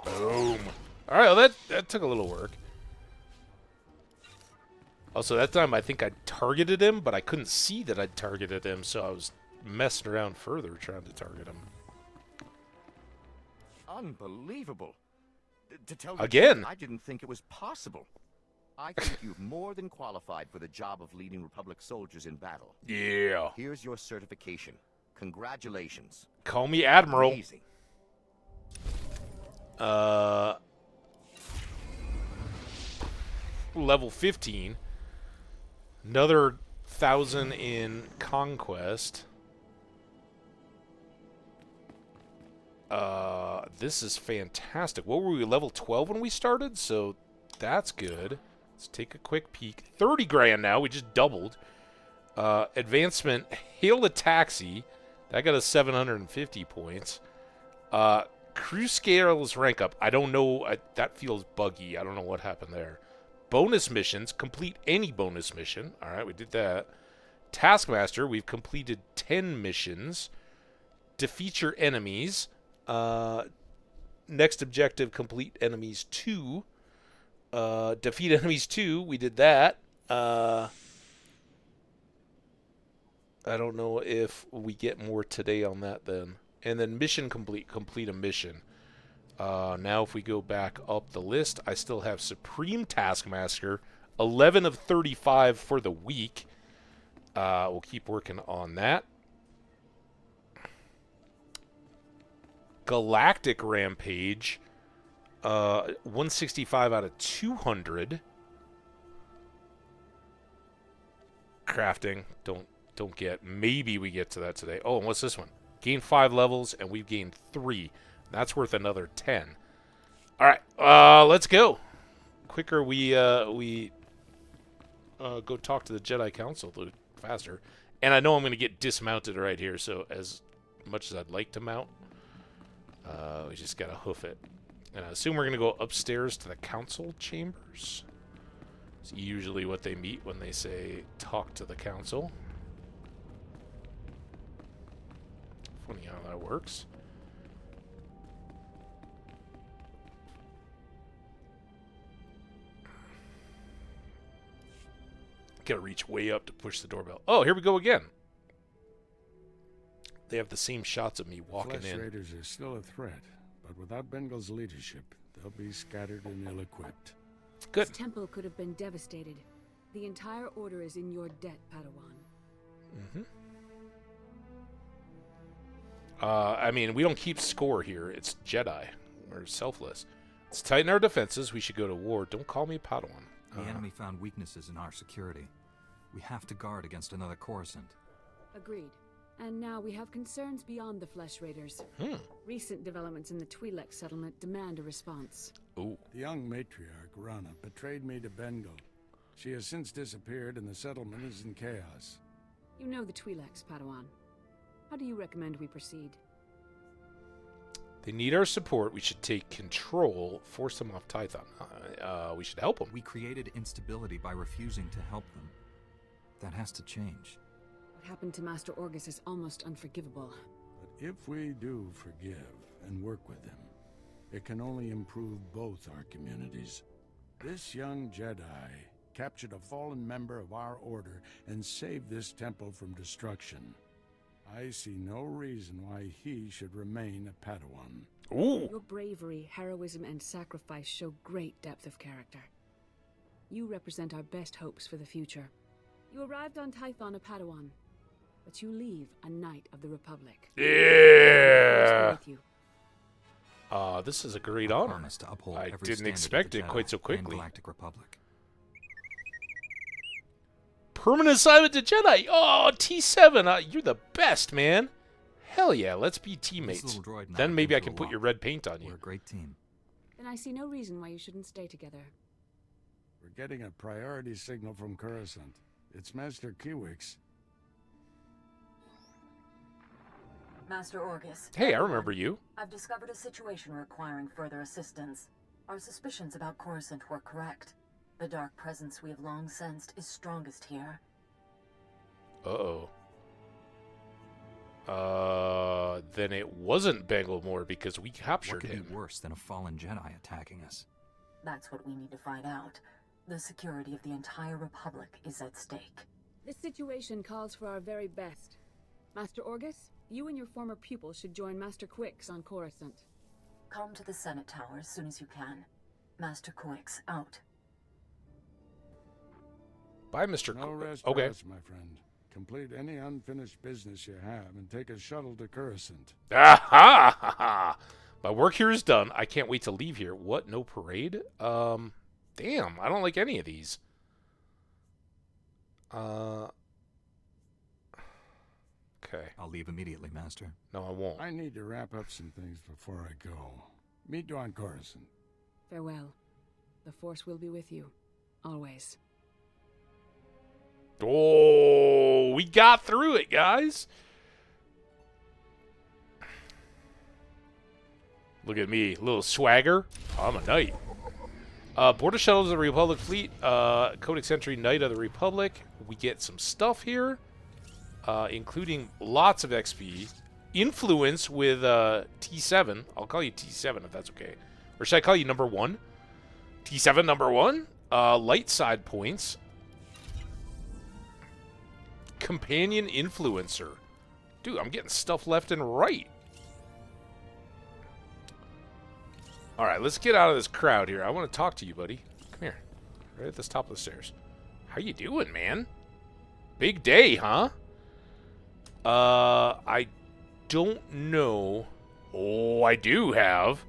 Boom. All right, well, that took a little work. Also, that time I think I targeted him, but I couldn't see that I'd targeted him, so I was messing around further trying to target him. Unbelievable. To tell you Again. the truth, I didn't think it was possible. I think you've more than qualified for the job of leading Republic soldiers in battle. Yeah. Here's your certification. Congratulations. Call me Admiral. Amazing. Level 15. Another 1,000 in conquest. This is fantastic. What were we, level 12 when we started? So that's good. Let's take a quick peek. 30 grand now. We just doubled. Advancement. Hail a taxi. That got us 750 points. Crew scales rank up. I don't know. That feels buggy. I don't know what happened there. Bonus missions. Complete any bonus mission. All right, we did that. Taskmaster. We've completed 10 missions. Defeat your enemies. Next objective, complete enemies 2. Defeat enemies 2. We did that. I don't know if we get more today on that then. And then mission complete. Complete a mission. Now if we go back up the list, I still have Supreme Taskmaster. 11 of 35 for the week. We'll keep working on that. Galactic Rampage. 165 out of 200. Crafting. Don't get. Maybe we get to that today. Oh, and what's this one? Gain 5 levels, and we've gained 3. That's worth another 10. All right, let's go. Quicker we go talk to the Jedi Council, the faster. And I know I'm going to get dismounted right here, so as much as I'd like to mount, we just got to hoof it. And I assume we're going to go upstairs to the council chambers. It's usually what they meet when they say, talk to the council. Funny how that works. Gotta reach way up to push the doorbell. Oh, here we go again. They have the same shots of me walking Flesh in. Raiders are still a threat, but without Bengal's leadership, they'll be scattered and ill-equipped. Good. This temple could have been devastated. The entire order is in your debt, Padawan. I mean, we don't keep score here. It's Jedi. We're selfless. Let's tighten our defenses. We should go to war. Don't call me Padawan. The enemy found weaknesses in our security. We have to guard against another Coruscant. Agreed. And now we have concerns beyond the Flesh Raiders. Recent developments in the Twi'lek settlement demand a response. Ooh. The young matriarch, Rana, betrayed me to Bengal. She has since disappeared and the settlement is in chaos. You know the Twi'leks, Padawan. How do you recommend we proceed? They need our support. We should take control, force them off Tython. We should help them. We created instability by refusing to help them. That has to change. What happened to Master Orgus is almost unforgivable. But if we do forgive and work with them, it can only improve both our communities. This young Jedi captured a fallen member of our order and saved this temple from destruction. I see no reason why he should remain a Padawan. Ooh. Your bravery, heroism, and sacrifice show great depth of character. You represent our best hopes for the future. You arrived on Tython a Padawan, but you leave a Knight of the Republic. Yeah. With you. This is a great honor. Promise to uphold I every didn't standard expect of the it Jedi quite so and quickly. Galactic Republic. Permanent assignment to Jedi. Oh, T7. You're the best, man. Hell yeah, let's be teammates. This little droid and I Then have maybe been I can through put a your lot. red paint on you. We're a great team. Then I see no reason why you shouldn't stay together. We're getting a priority signal from Coruscant. It's Master Kiwix. Master Orgus. Hey, I remember you. I've discovered a situation requiring further assistance. Our suspicions about Coruscant were correct. The dark presence we have long sensed is strongest here. Uh-oh. Then it wasn't Banglemore because we captured What could him. be worse than a fallen Jedi attacking us? That's what we need to find out. The security of the entire Republic is at stake. This situation calls for our very best. Master Orgus, you and your former pupil should join Master Quix on Coruscant. Come to the Senate Tower as soon as you can. Master Quix, out. Bye, Mr. No rest Okay. for us, my friend. Complete any unfinished business you have and take a shuttle to Coruscant. Ah-ha! My work here is done. I can't wait to leave here. What? No parade? Damn. I don't like any of these. Okay. I'll leave immediately, Master. No, I won't. I need to wrap up some things before I go. Meet you on Coruscant. Farewell. The Force will be with you. Always. Oh, we got through it, guys. Look at me, little swagger. I'm a knight. Border shuttles of the Republic fleet. Codex entry, Knight of the Republic. We get some stuff here, including lots of XP. Influence with T7. I'll call you T7 if that's okay. Or should I call you number 1? T7 number 1. Light side points. Companion influencer. Dude, I'm getting stuff left and right. Alright, let's get out of this crowd here. I want to talk to you, buddy. Come here. Right at this top of the stairs. How you doing, man? Big day, huh? I don't know. Oh, I do have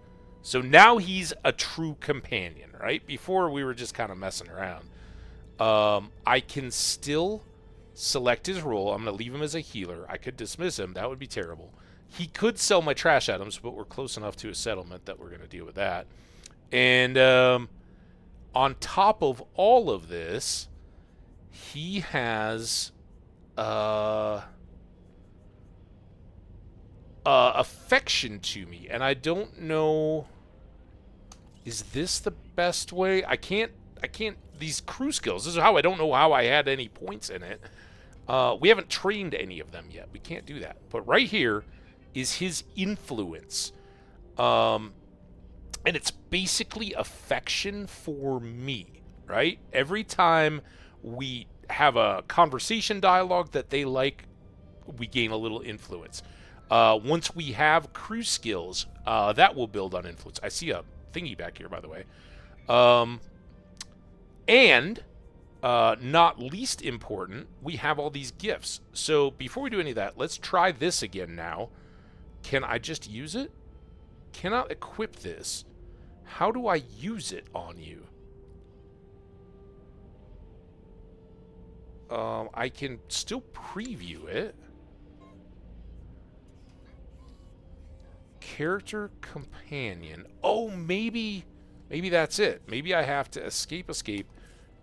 So now he's a true companion, right? Before we were just kind of messing around. I can still select his role. I'm going to leave him as a healer. I could dismiss him. That would be terrible. He could sell my trash items, but we're close enough to a settlement that we're going to deal with that. And on top of all of this, he has affection to me. And I don't know... Is this the best way? I can't... These crew skills, this is how I don't know how I had any points in it. We haven't trained any of them yet. We can't do that. But right here is his influence. And it's basically affection for me, right? Every time we have a conversation dialogue that they like, we gain a little influence. Once we have crew skills, that will build on influence. I see a thingy back here, by the way. And not least important, we have all these gifts. So before we do any of that, let's try this again now. Can I just use it? Cannot equip this. How do I use it on you? I can still preview it. Character companion. Oh, maybe that's it. Maybe I have to escape,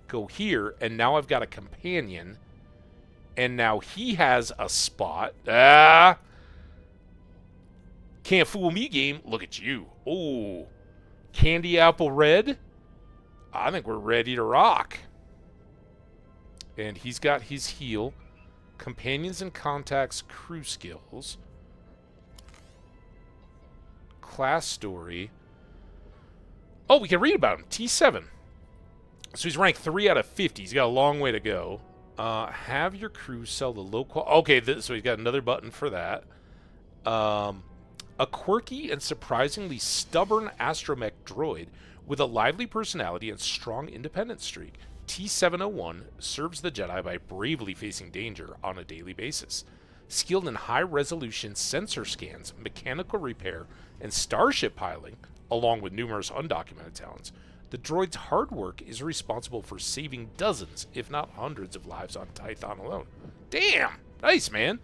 go here, and now I've got a companion, and now he has a spot. Can't fool me, game. Look at you. Oh, candy apple red. I think we're ready to rock. And he's got his heal, companions and contacts, crew skills, class story. Oh, we can read about him. T7. So he's ranked 3 out of 50. He's got a long way to go. Have your crew sell the low quality... Okay, so he's got another button for that. A quirky and surprisingly stubborn astromech droid with a lively personality and strong independence streak. T701 serves the Jedi by bravely facing danger on a daily basis. Skilled in high-resolution sensor scans, mechanical repair, and starship piloting, along with numerous undocumented talents, the droid's hard work is responsible for saving dozens, if not hundreds, of lives on Tython alone. Damn! Nice, man!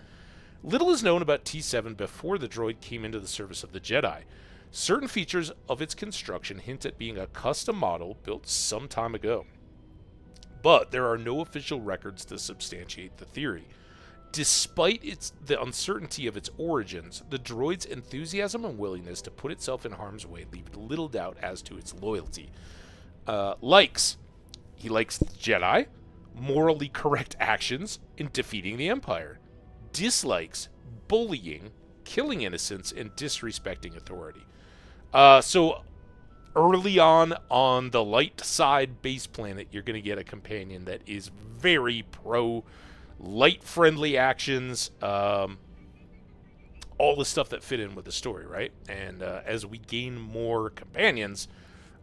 Little is known about T7 before the droid came into the service of the Jedi. Certain features of its construction hint at being a custom model built some time ago. But there are no official records to substantiate the theory. Despite the uncertainty of its origins, the droid's enthusiasm and willingness to put itself in harm's way leave little doubt as to its loyalty. Likes. He likes Jedi, morally correct actions, in defeating the Empire. Dislikes bullying, killing innocents, and disrespecting authority. So early on the light side base planet, you're going to get a companion that is very pro light-friendly actions, all the stuff that fit in with the story, right? And as we gain more companions,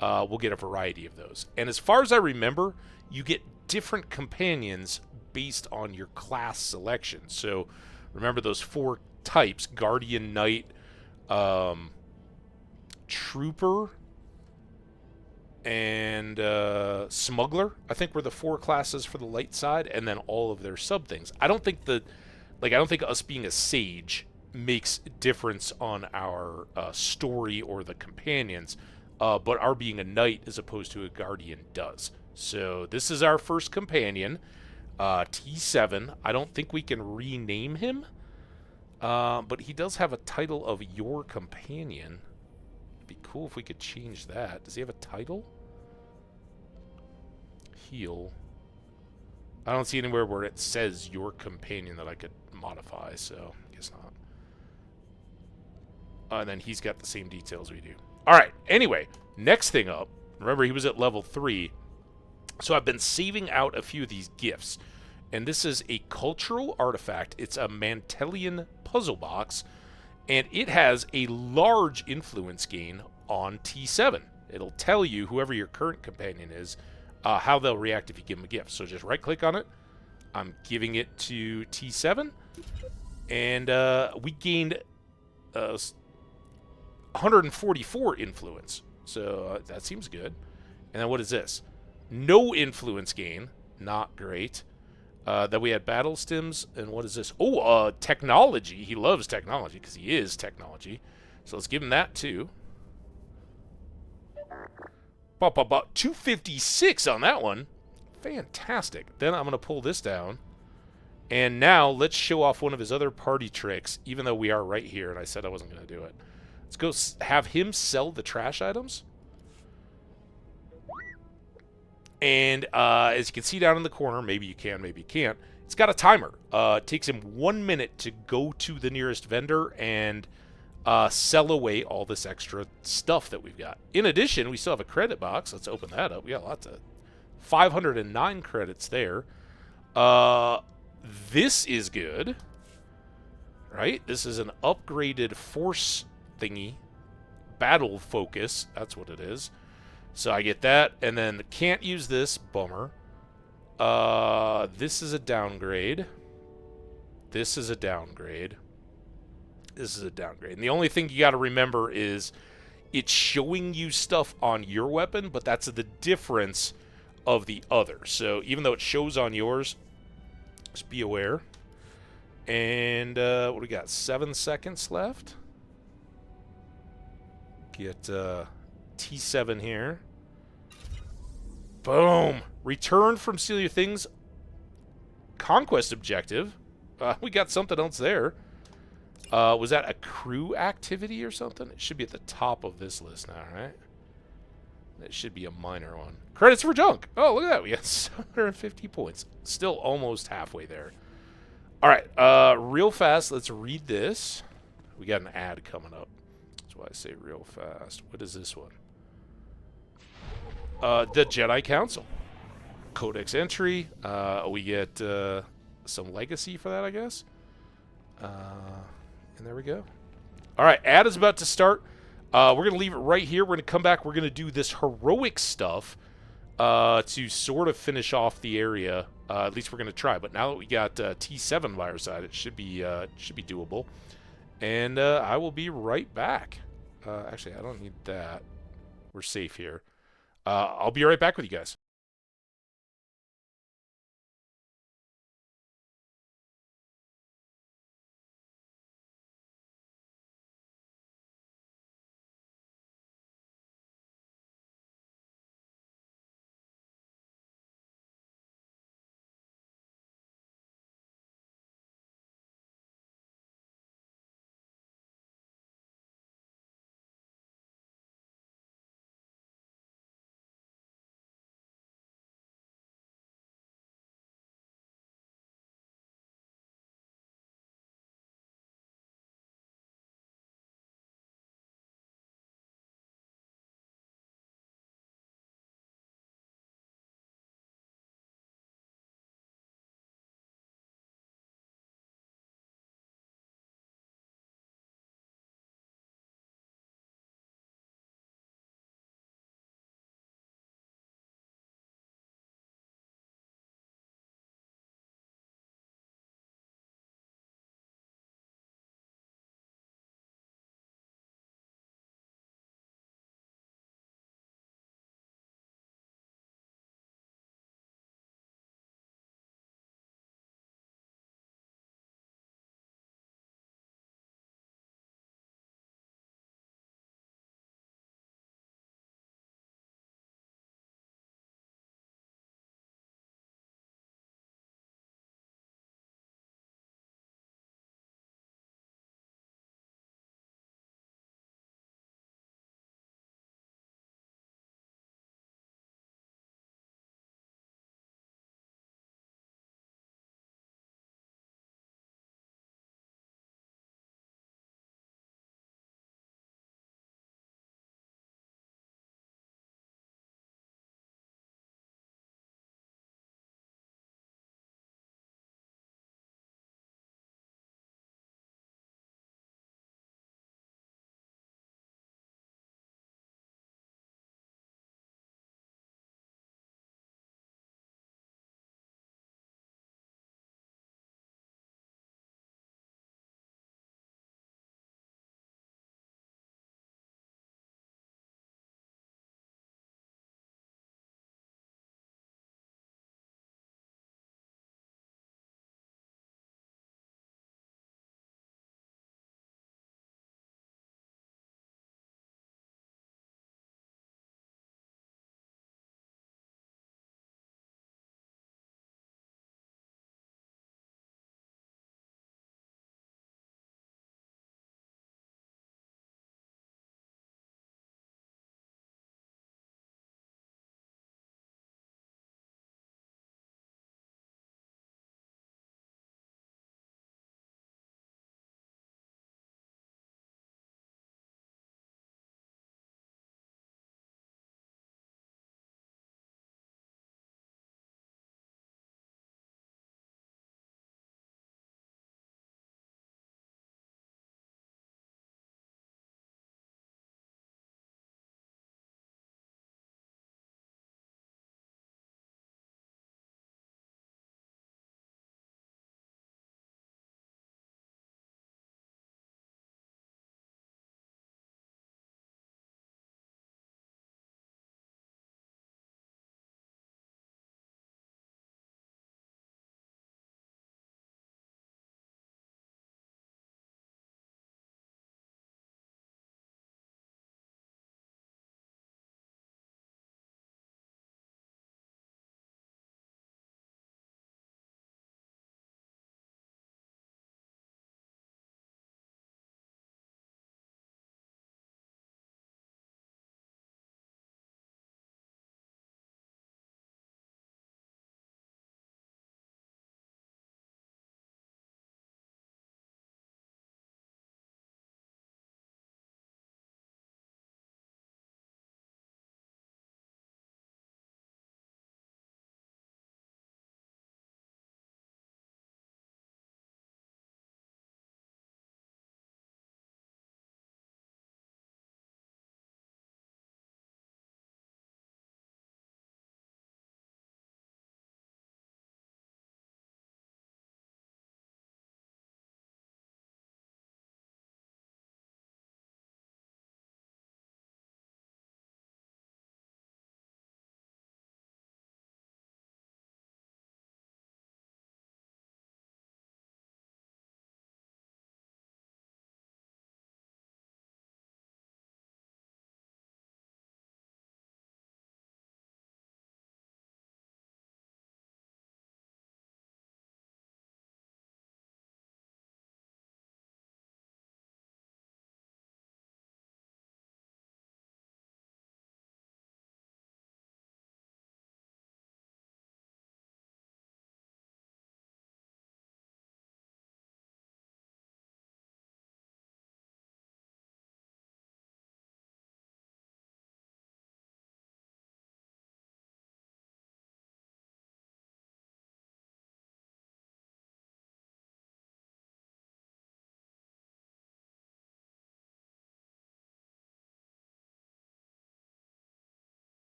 we'll get a variety of those. And as far as I remember, you get different companions based on your class selection. So remember those 4 types: Guardian, Knight, Trooper, and Smuggler, I think, were the 4 classes for the light side, and then all of their sub things. I don't think us being a sage makes a difference on our story or the companions, but our being a knight as opposed to a guardian does. So this is our first companion, T7. I don't think we can rename him, but he does have a title of your companion. Be cool if we could change that. Does he have a title? Heal. I don't see anywhere where it says your companion that I could modify, so I guess not. And then he's got the same details we do. Alright, anyway, next thing up. Remember, he was at level 3. So I've been saving out a few of these gifts. And this is a cultural artifact. It's a Mantellian puzzle box. And it has a large influence gain on T7. It'll tell you, whoever your current companion is, how they'll react if you give them a gift. So just right-click on it. I'm giving it to T7. And we gained 144 influence. So that seems good. And then what is this? No influence gain. Not great. Then we had battle stims. And what is this? Oh, technology. He loves technology because he is technology. So let's give him that too. 256 on that one. Fantastic. Then I'm going to pull this down. And now let's show off one of his other party tricks, even though we are right here and I said I wasn't going to do it. Let's go have him sell the trash items. And as you can see down in the corner, maybe you can, maybe you can't, it's got a timer. It takes him 1 minute to go to the nearest vendor and sell away all this extra stuff that we've got. In addition, we still have a credit box. Let's open that up. We got lots of 509 credits there. This is good, right? This is an upgraded force thingy. Battle focus, that's what it is. So I get that, and then can't use this, bummer. This is a downgrade. This is a downgrade. This is a downgrade. And the only thing you got to remember is it's showing you stuff on your weapon, but that's the difference of the other. So even though it shows on yours, just be aware. And what do we got? 7 seconds left. Get T7 here. Boom. Return from Steal Your Things. Conquest objective. We got something else there. Was that a crew activity or something? It should be at the top of this list now, right? It should be a minor one. Credits for junk. Oh, look at that. We got 750 points. Still almost halfway there. All right. Real fast, let's read this. We got an ad coming up. That's why I say real fast. What is this one? The Jedi Council. Codex entry. We get some legacy for that, I guess. And there we go. All right, ad is about to start. We're going to leave it right here. We're going to come back. We're going to do this heroic stuff to sort of finish off the area. At least we're going to try. But now that we got T7 by our side, it should be doable. And I will be right back. Actually, I don't need that. We're safe here. I'll be right back with you guys.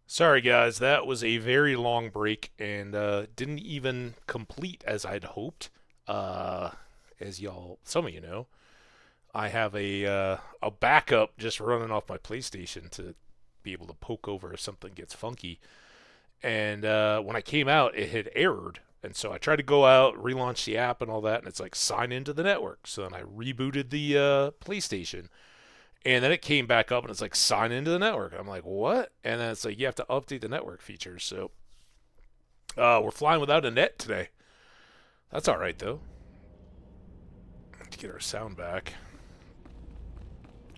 Sorry, guys, that was a very long break and didn't even complete as I'd hoped. As y'all, some of you know, I have a backup just running off my PlayStation to be able to poke over if something gets funky. And when I came out, it had errored. And so I tried to go out, relaunch the app and all that, and it's like, sign into the network. So then I rebooted the PlayStation. And then it came back up, and it's like, sign into the network. I'm like, what? And then it's like, you have to update the network features. So we're flying without a net today. That's all right, though. To get our sound back.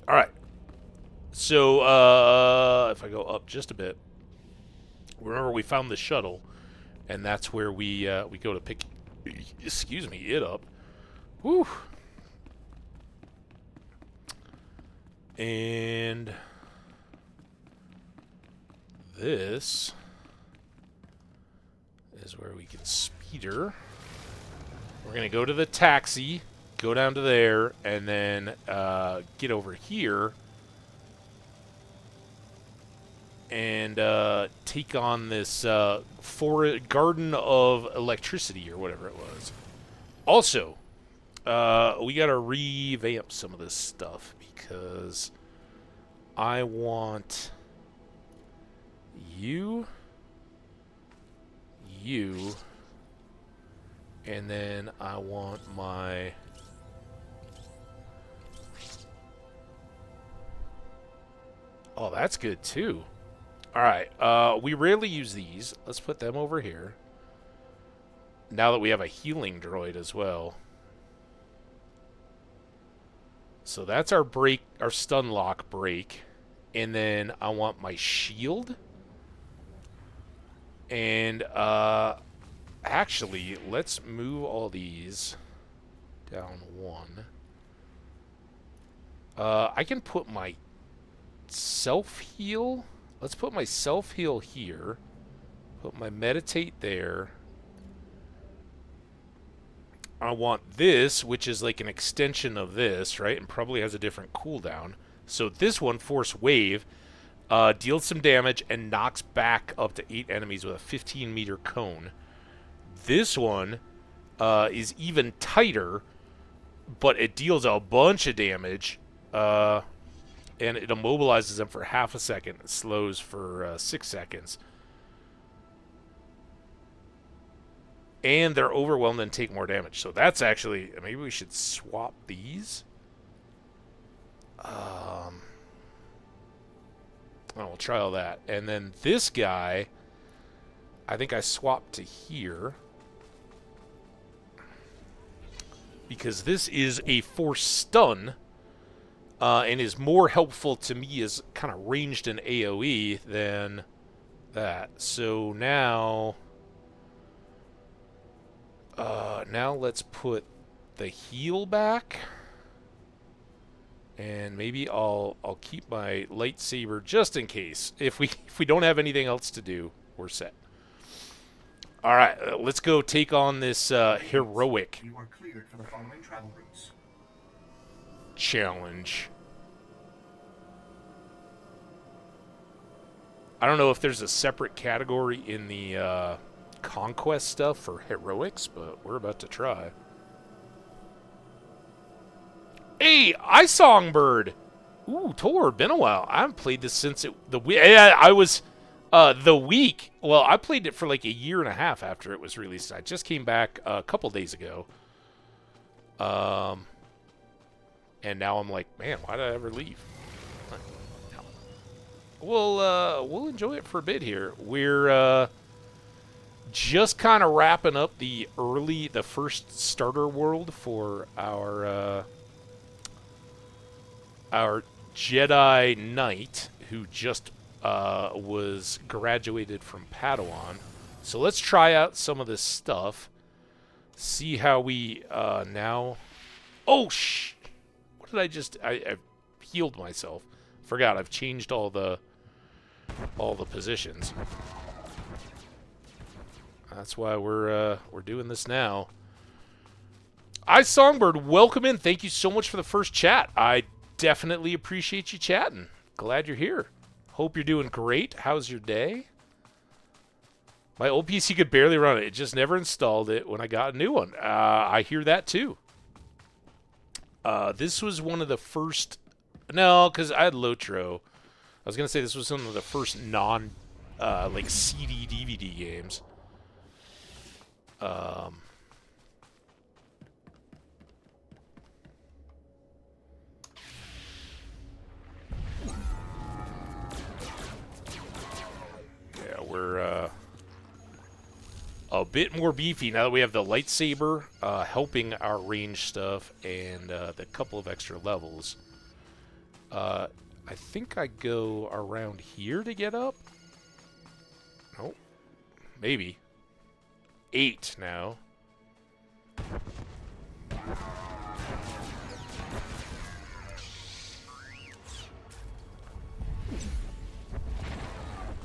All right. So if I go up just a bit, remember we found the shuttle, and that's where we go to pick, it up. Whew. And this is where we can speeder. We're going to go to the taxi, go down to there, and then get over here and take on this Garden of Electricity or whatever it was. Also, we got to revamp some of this stuff because I want you, and then I want my... Oh, that's good too. Alright, we rarely use these. Let's put them over here. Now that we have a healing droid as well. So that's our break, our stun lock break. And then I want my shield. And, actually, let's move all these down one. I can put my self-heal. Let's put my self-heal here. Put my meditate there. I want this, which is like an extension of this, right? And probably has a different cooldown. So this one, Force Wave, deals some damage and knocks back up to 8 enemies with a 15-meter cone. This one is even tighter, but it deals a bunch of damage. And it immobilizes them for half a second. It slows for 6 seconds. And they're overwhelmed and take more damage. So that's actually... Maybe we should swap these. We'll try all that. And then this guy, I think I swapped to here. Because this is a force stun. And is more helpful to me as kind of ranged in AoE than that. So now... now let's put the heal back. And maybe I'll keep my lightsaber just in case. If we don't have anything else to do, we're set. All right, let's go take on this heroic You are cleared for the following travel routes. challenge. I don't know if there's a separate category in the conquest stuff for heroics, but we're about to try. Hey, iSongbird! Ooh, Tor, been a while. I haven't played this since the week. I was the week. Well, I played it for like a year and a half after it was released. I just came back a couple days ago. And now I'm like, man, why did I ever leave? We'll enjoy it for a bit here. We're just kind of wrapping up the first starter world for our Jedi Knight, who just was graduated from Padawan. So let's try out some of this stuff. See how we now... Oh, what did I just... I healed myself. Forgot, I've changed all the positions. That's why we're doing this now. iSongbird, welcome in. Thank you so much for the first chat. I definitely appreciate you chatting. Glad you're here. Hope you're doing great. How's your day? My old PC could barely run it. It just never installed it when I got a new one. I hear that too. This was one of the first... No, because I had Lotro. I was going to say this was one of the first non, like, CD, DVD games. Yeah, we're a bit more beefy now that we have the lightsaber helping our range stuff and the couple of extra levels. I think I go around here to get up. Nope. Maybe. 8 now.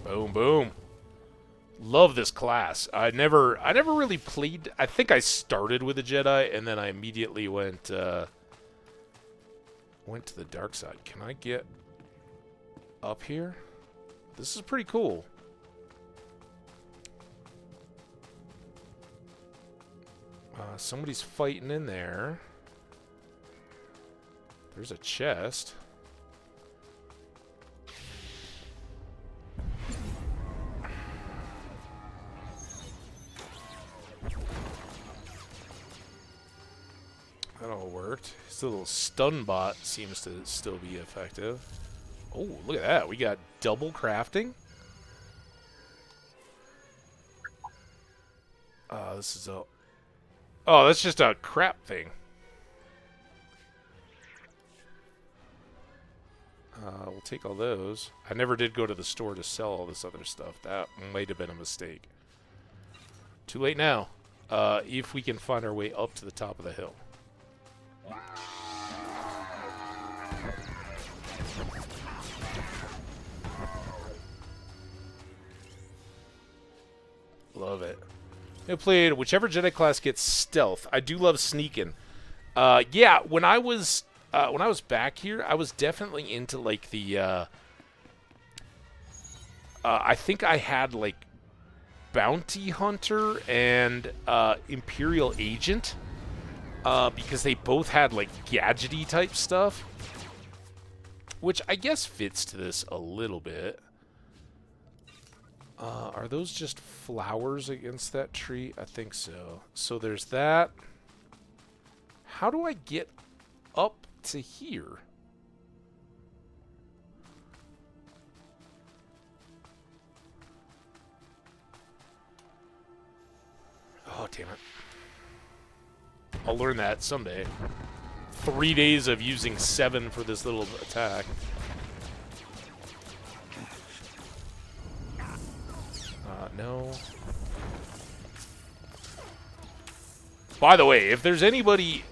Boom, boom. Love this class. I never really played. I think I started with a Jedi and then I immediately went to the dark side. Can I get up here? This is pretty cool. Somebody's fighting in there. There's a chest. That all worked. This little stun bot seems to still be effective. Oh, look at that. We got double crafting. This is a... Oh, that's just a crap thing. We'll take all those. I never did go to the store to sell all this other stuff. That might have been a mistake. Too late now. If we can find our way up to the top of the hill. Love it. I played whichever Jedi class gets stealth. I do love sneaking. Yeah, when I was back here, I was definitely into like the. I think I had like bounty hunter and Imperial agent because they both had like gadgety type stuff, which I guess fits to this a little bit. Are those just flowers against that tree? I think so. So there's that. How do I get up to here? Oh, damn it. I'll learn that someday. 3 days of using 7 for this little attack. No. By the way, if there's anybody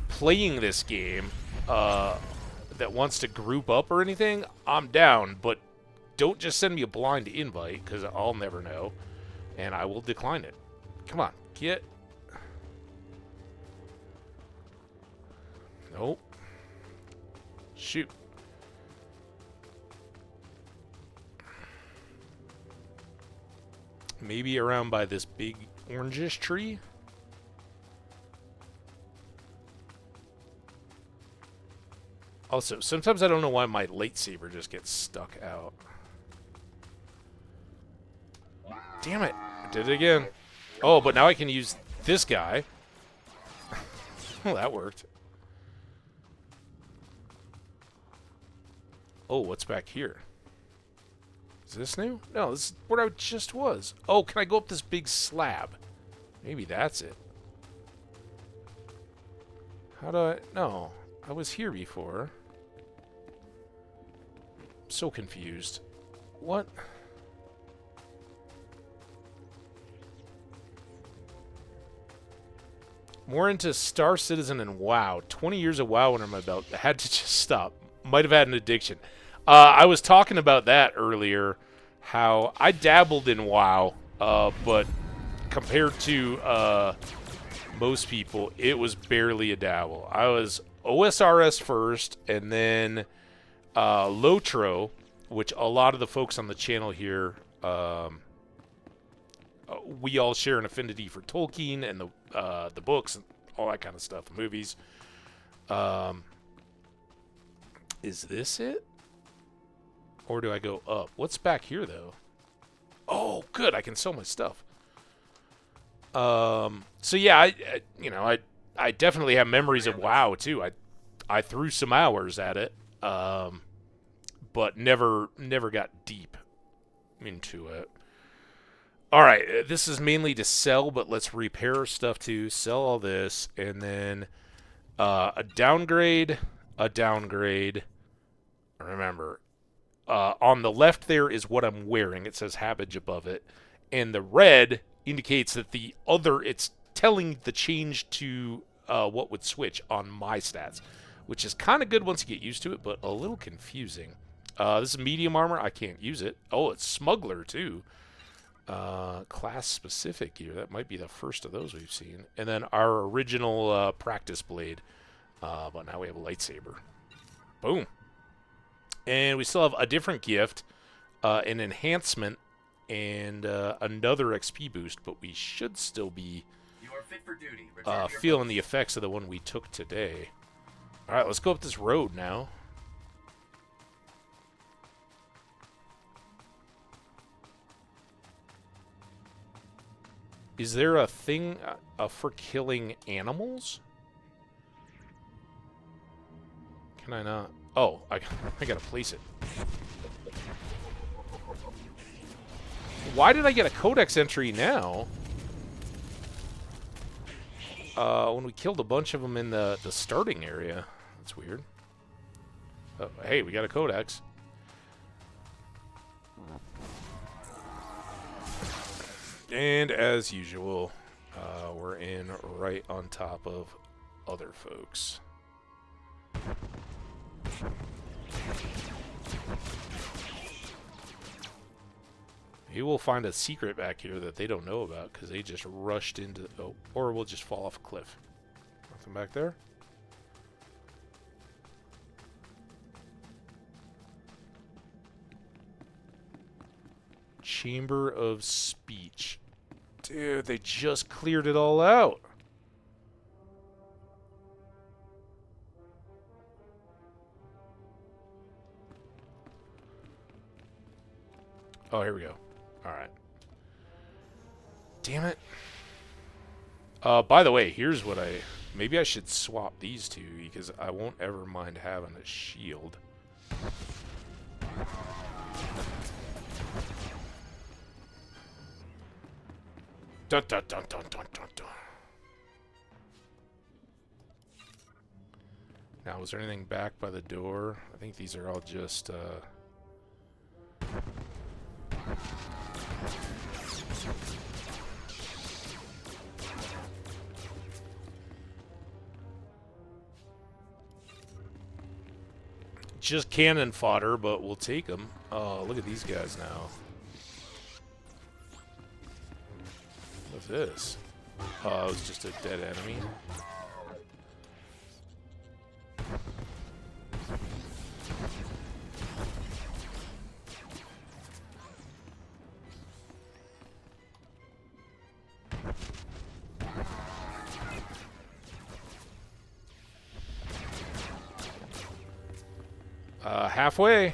playing this game that wants to group up or anything, I'm down. But don't just send me a blind invite, because I'll never know. And I will decline it. Come on, get... Nope. Shoot. Maybe around by this big orangish tree. Also, sometimes I don't know why my lightsaber just gets stuck out. Damn it. I did it again. Oh, but now I can use this guy. Well, that worked. Oh, what's back here? Is this new? No, this is where I just was. Oh, can I go up this big slab? Maybe that's it. How do I... No, I was here before. I'm so confused. What? More into Star Citizen and WoW. 20 years of WoW under my belt. I had to just stop. Might have had an addiction. I was talking about that earlier, how I dabbled in WoW, but compared to most people, it was barely a dabble. I was OSRS first, and then Lotro, which a lot of the folks on the channel here, we all share an affinity for Tolkien and the books and all that kind of stuff, the movies. Is this it? Or do I go up? What's back here, though? Oh, good. I can sell my stuff. So yeah, I definitely have memories of WoW too. I threw some hours at it, but never got deep into it. All right, this is mainly to sell, but let's repair stuff too. Sell all this, and then a downgrade. Remember, on the left there is what I'm wearing. It says Hambbage above it, and the red indicates that the other. It's telling the change to what would switch on my stats, which is kind of good once you get used to it, but a little confusing. This is medium armor. I can't use it. Oh, it's smuggler too. Class specific gear. That might be the first of those we've seen. And then our original practice blade. But now we have a lightsaber. Boom. And we still have a different gift, an enhancement, and another XP boost. But we should still be you are fit for duty. feeling the effects of the one we took today. All right, let's go up this road now. Is there a thing for killing animals? Can I not? Oh, I gotta place it. Why did I get a codex entry now? When we killed a bunch of them in the starting area. That's weird. Oh, hey, we got a codex. And as usual, we're in right on top of other folks. Maybe we'll find a secret back here that they don't know about because they just rushed into... Oh, or we'll just fall off a cliff. Nothing back there? Chamber of Speech. Dude, they just cleared it all out. Oh, here we go. Alright. Damn it. By the way, here's what maybe I should swap these two because I won't ever mind having a shield. Dun, dun, dun, dun, dun, dun, dun. Now, was there anything back by the door? I think these are all just, just cannon fodder, but we'll take them. Oh, look at these guys now. What's this? Oh, it was just a dead enemy. Halfway.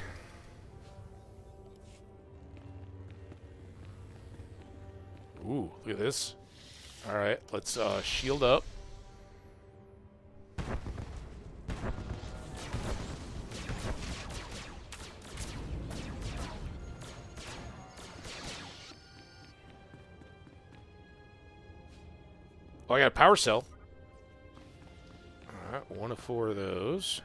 Ooh, look at this. Alright, let's shield up. Oh, I got a power cell. Alright, 1 of 4 of those.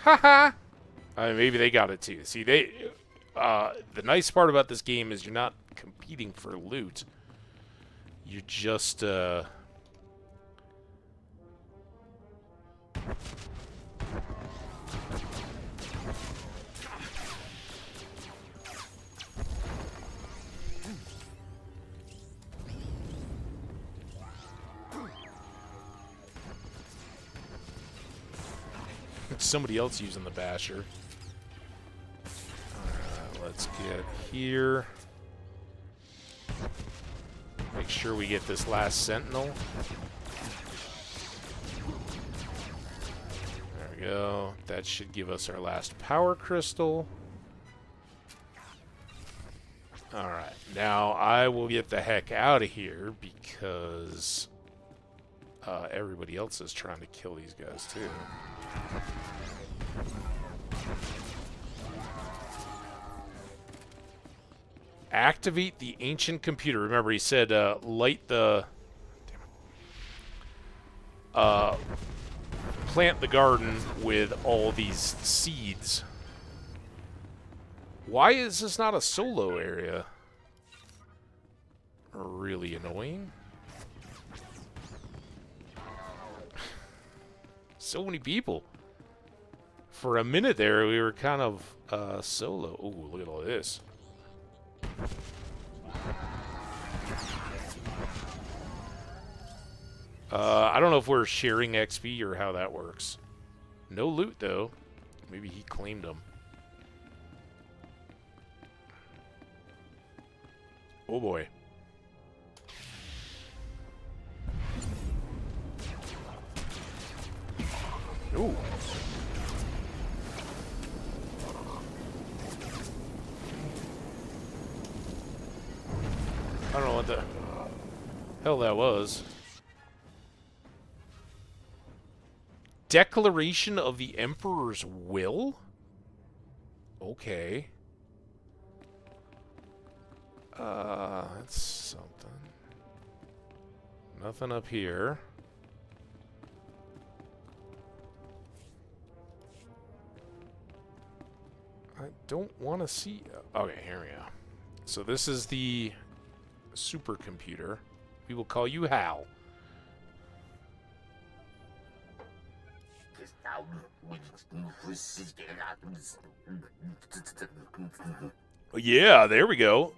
Haha! I mean, maybe they got it too. See, the nice part about this game is you're not competing for loot. You're just, Somebody else using the basher. Alright, let's get here. Make sure we get this last sentinel. There we go. That should give us our last power crystal. Alright, now I will get the heck out of here because everybody else is trying to kill these guys too. Activate the ancient computer. Remember, he said light the... plant the garden with all these seeds. Why is this not a solo area? Really annoying. So many people. For a minute there, we were kind of solo. Ooh, look at all this. I don't know if we're sharing XP or how that works. No loot, though. Maybe he claimed them. Oh, boy. Ooh. I don't know what the hell that was. Declaration of the Emperor's Will? Okay. That's something. Nothing up here. I don't want to see... Okay, here we go. So this is the supercomputer. We will call you Hal. Yeah, there we go.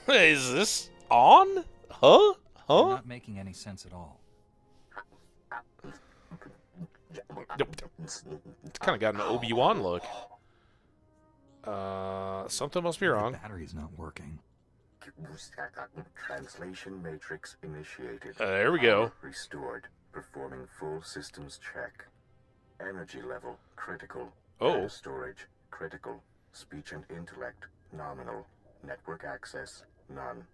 Is this on? Huh? You're not making any sense at all. It's kind of got an Obi-Wan look. Something must be wrong. The battery's not working. Translation matrix initiated. There we go. Restored. Performing full systems check. Energy level critical. Oh. Data storage critical. Speech and intellect nominal. Network access none.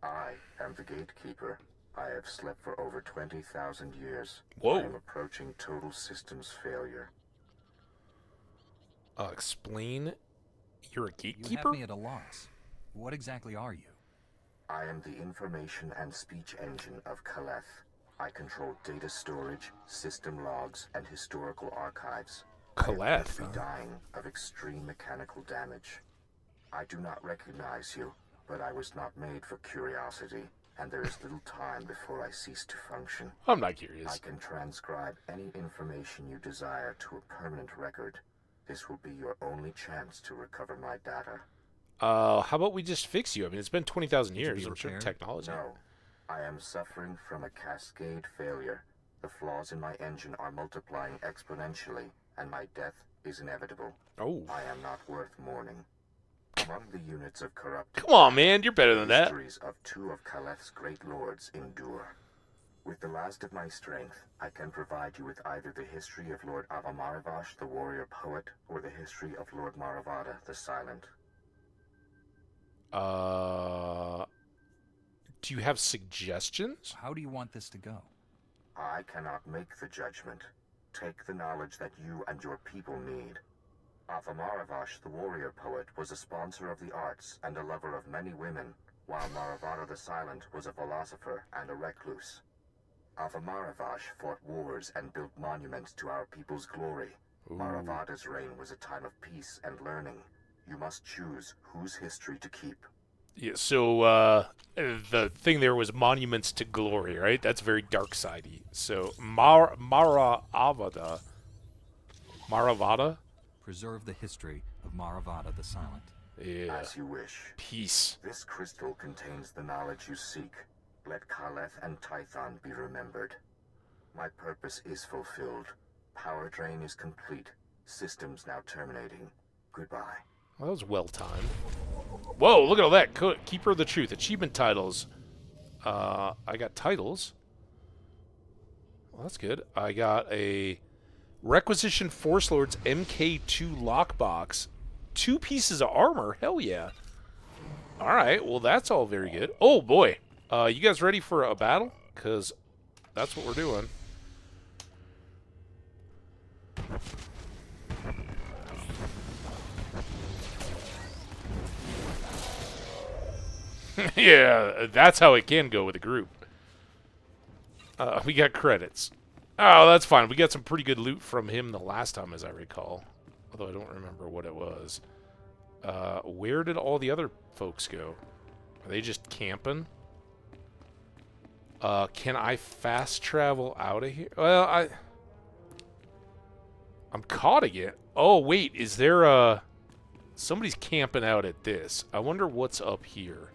I am the gatekeeper. I have slept for over 20,000 years. Whoa. I am approaching total systems failure. Explain. You're a gatekeeper? You have me at a loss. What exactly are you? I am the information and speech engine of Kaleth. I control data storage, system logs, and historical archives. Kaleth, I am dying of extreme mechanical damage. I do not recognize you, but I was not made for curiosity, and there is little time before I cease to function. I'm not curious. I can transcribe any information you desire to a permanent record. This will be your only chance to recover my data. How about we just fix you? I mean, it's been 20,000 years. I'm sure technology. No. I am suffering from a cascade failure. The flaws in my engine are multiplying exponentially, and my death is inevitable. Oh. I am not worth mourning. Among the units of corrupted... Come on, man. You're better than that. The histories of two of Kaleth's great lords endure. With the last of my strength, I can provide you with either the history of Lord Avamaravash, the warrior poet, or the history of Lord Maravada, the silent. Do you have suggestions? How do you want this to go? I cannot make the judgment. Take the knowledge that you and your people need. Avamaravash, the warrior poet, was a sponsor of the arts and a lover of many women, while Maravada the Silent was a philosopher and a recluse. Avamaravash fought wars and built monuments to our people's glory. Ooh. Maravada's reign was a time of peace and learning. You must choose whose history to keep. Yeah, so the thing there was monuments to glory, right? That's very dark-sidey. So Maravada. Preserve the history of Maravada the Silent. Yeah. As you wish. Peace. This crystal contains the knowledge you seek. Let Kaleth and Tython be remembered. My purpose is fulfilled. Powertrain is complete. Systems now terminating. Goodbye. Well, that was well timed. Whoa, look at all that. Keeper of the Truth. Achievement titles. I got titles. Well, that's good. I got a Requisition Force Lords MK2 lockbox. 2 pieces of armor. Hell yeah. Alright, well that's all very good. Oh boy. You guys ready for a battle? Because that's what we're doing. Yeah, that's how it can go with a group. We got credits. Oh, that's fine. We got some pretty good loot from him the last time, as I recall. Although I don't remember what it was. Where did all the other folks go? Are they just camping? Can I fast travel out of here? Well, I'm caught again. Oh, wait. Is there a... Somebody's camping out at this. I wonder what's up here.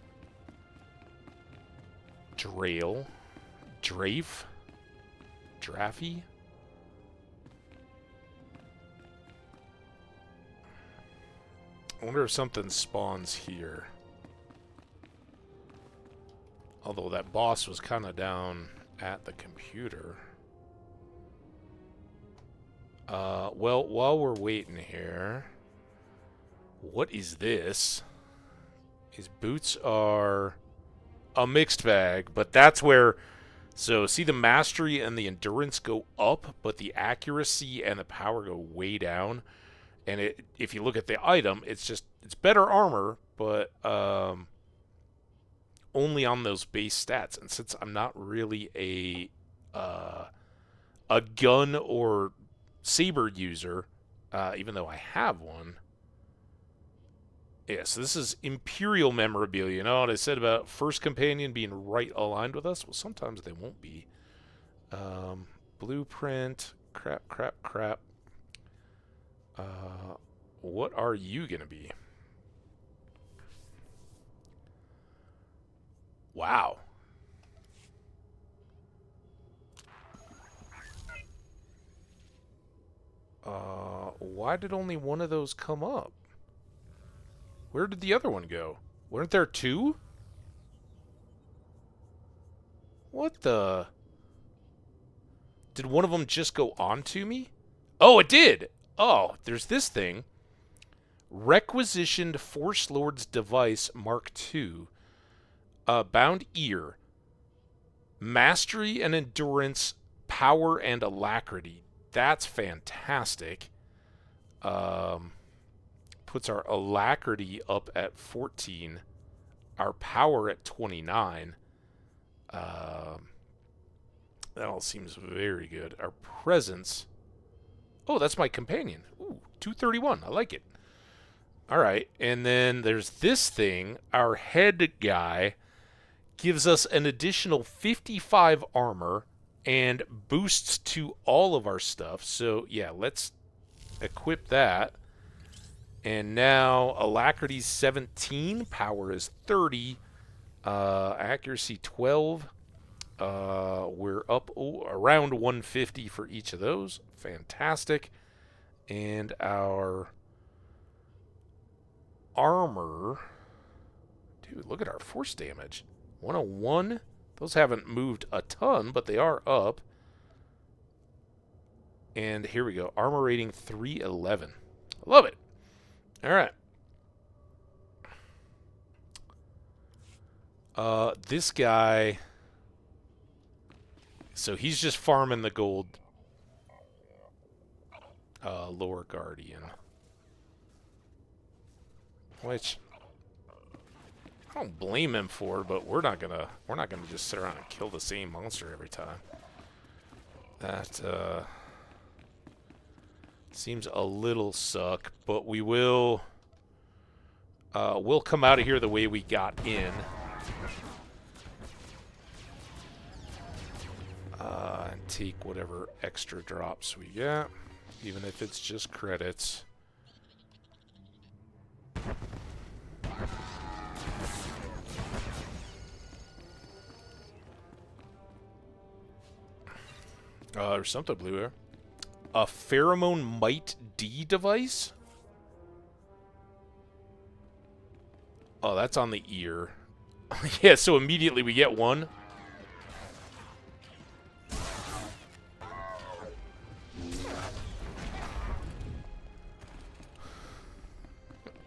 Drail. Drafe. Draffy. I wonder if something spawns here. Although that boss was kind of down at the computer. Well, while we're waiting here, what is this? His boots are a mixed bag, but that's where... So, see the mastery and the endurance go up, but the accuracy and the power go way down. And if you look at the item, it's better armor, but only on those base stats. And since I'm not really a gun or saber user, even though I have one. Yeah, so this is Imperial memorabilia. You know what I said about first companion being right aligned with us? Well, sometimes they won't be. Blueprint. Crap. What are you going to be? Wow. Why did only one of those come up? Where did the other one go? Weren't there 2? What the... Did one of them just go onto me? Oh, it did! Oh, there's this thing. Requisitioned Force Lord's Device Mark II. Bound Ear. Mastery and Endurance, Power and Alacrity. That's fantastic. Puts our Alacrity up at 14. Our Power at 29. That all seems very good. Our Presence... Oh, that's my companion. Ooh, 231. I like it. All right, and then there's this thing. Our head guy gives us an additional 55 armor and boosts to all of our stuff. So, yeah, let's equip that. And now Alacrity's 17, Power is 30, Accuracy 12. We're up around 150 for each of those. Fantastic. And our armor... Dude, look at our force damage. 101. Those haven't moved a ton, but they are up. And here we go. Armor rating 311. I love it. All right. This guy... So he's just farming the gold. Lower Guardian. Which... I don't blame him for, but we're not gonna just sit around and kill the same monster every time. That seems a little suck, but we will we'll come out of here the way we got in. And take whatever extra drops we get, even if it's just credits. There's something blue here. A pheromone mite D device? Oh, that's on the ear. Yeah, so immediately we get one.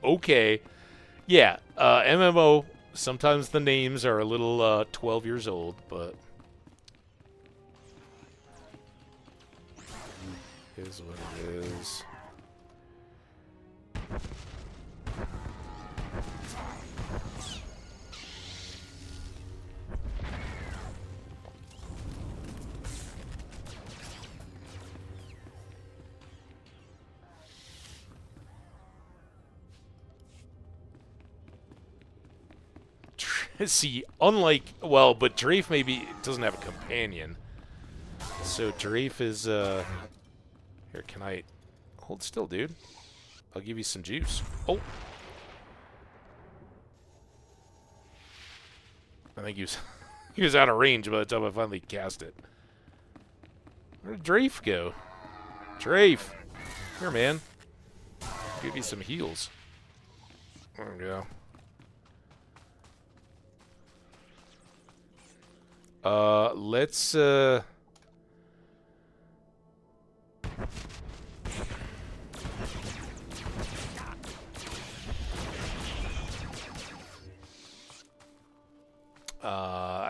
Okay. Yeah, MMO, sometimes the names are a little 12 years old, but is what it is. See, unlike, well, but Drafe maybe doesn't have a companion. So Drafe is, here, can I hold still, dude? I'll give you some juice. Oh. I think he was out of range by the time I finally cast it. Where did Drafe go? Drafe! Here, man. I'll give you some heals. There we go. Let's, I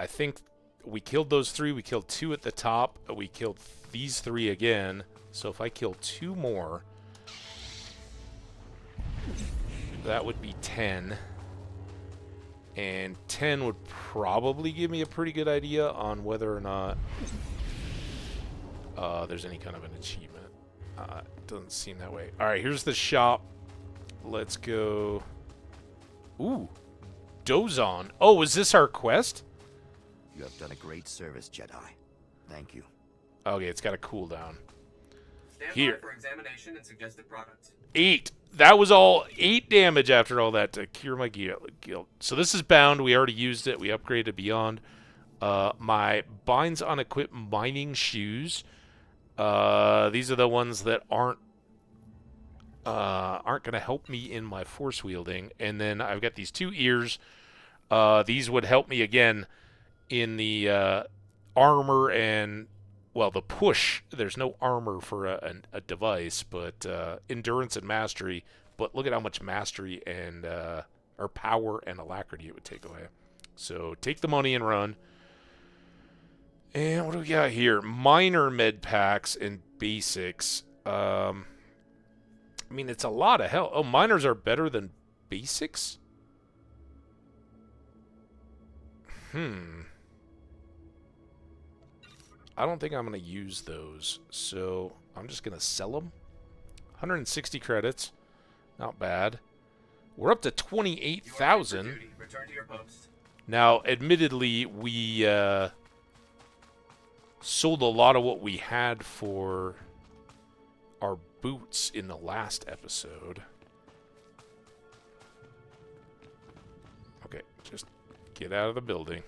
think we killed those three. We killed two at the top. We killed these three again. So if I kill two more, that would be 10. And 10 would probably give me a pretty good idea on whether or not there's any kind of an achievement. Doesn't seem that way. Alright, here's the shop. Let's go. Ooh. Dozon. Oh, is this our quest? You have done a great service, Jedi. Thank you. Okay, it's got a cooldown. Stand Here. by for examination and suggested products. 8. That was all 8 damage after all that to cure my guilt. So this is bound. We already used it. We upgraded beyond. My binds unequipped mining shoes. These are the ones that aren't going to help me in my force wielding. And then I've got these 2 ears. These would help me again in the armor and, well, the push. There's no armor for a device, but endurance and mastery. But look at how much mastery and or power and alacrity it would take away. So take the money and run. And what do we got here? Minor med packs and basics. I mean, it's a lot of hell. Oh, minors are better than basics? I don't think I'm going to use those, so I'm just going to sell them. 160 credits. Not bad. We're up to 28,000. Return to your post. Now, admittedly, we sold a lot of what we had for our boots in the last episode. Okay, just get out of the building.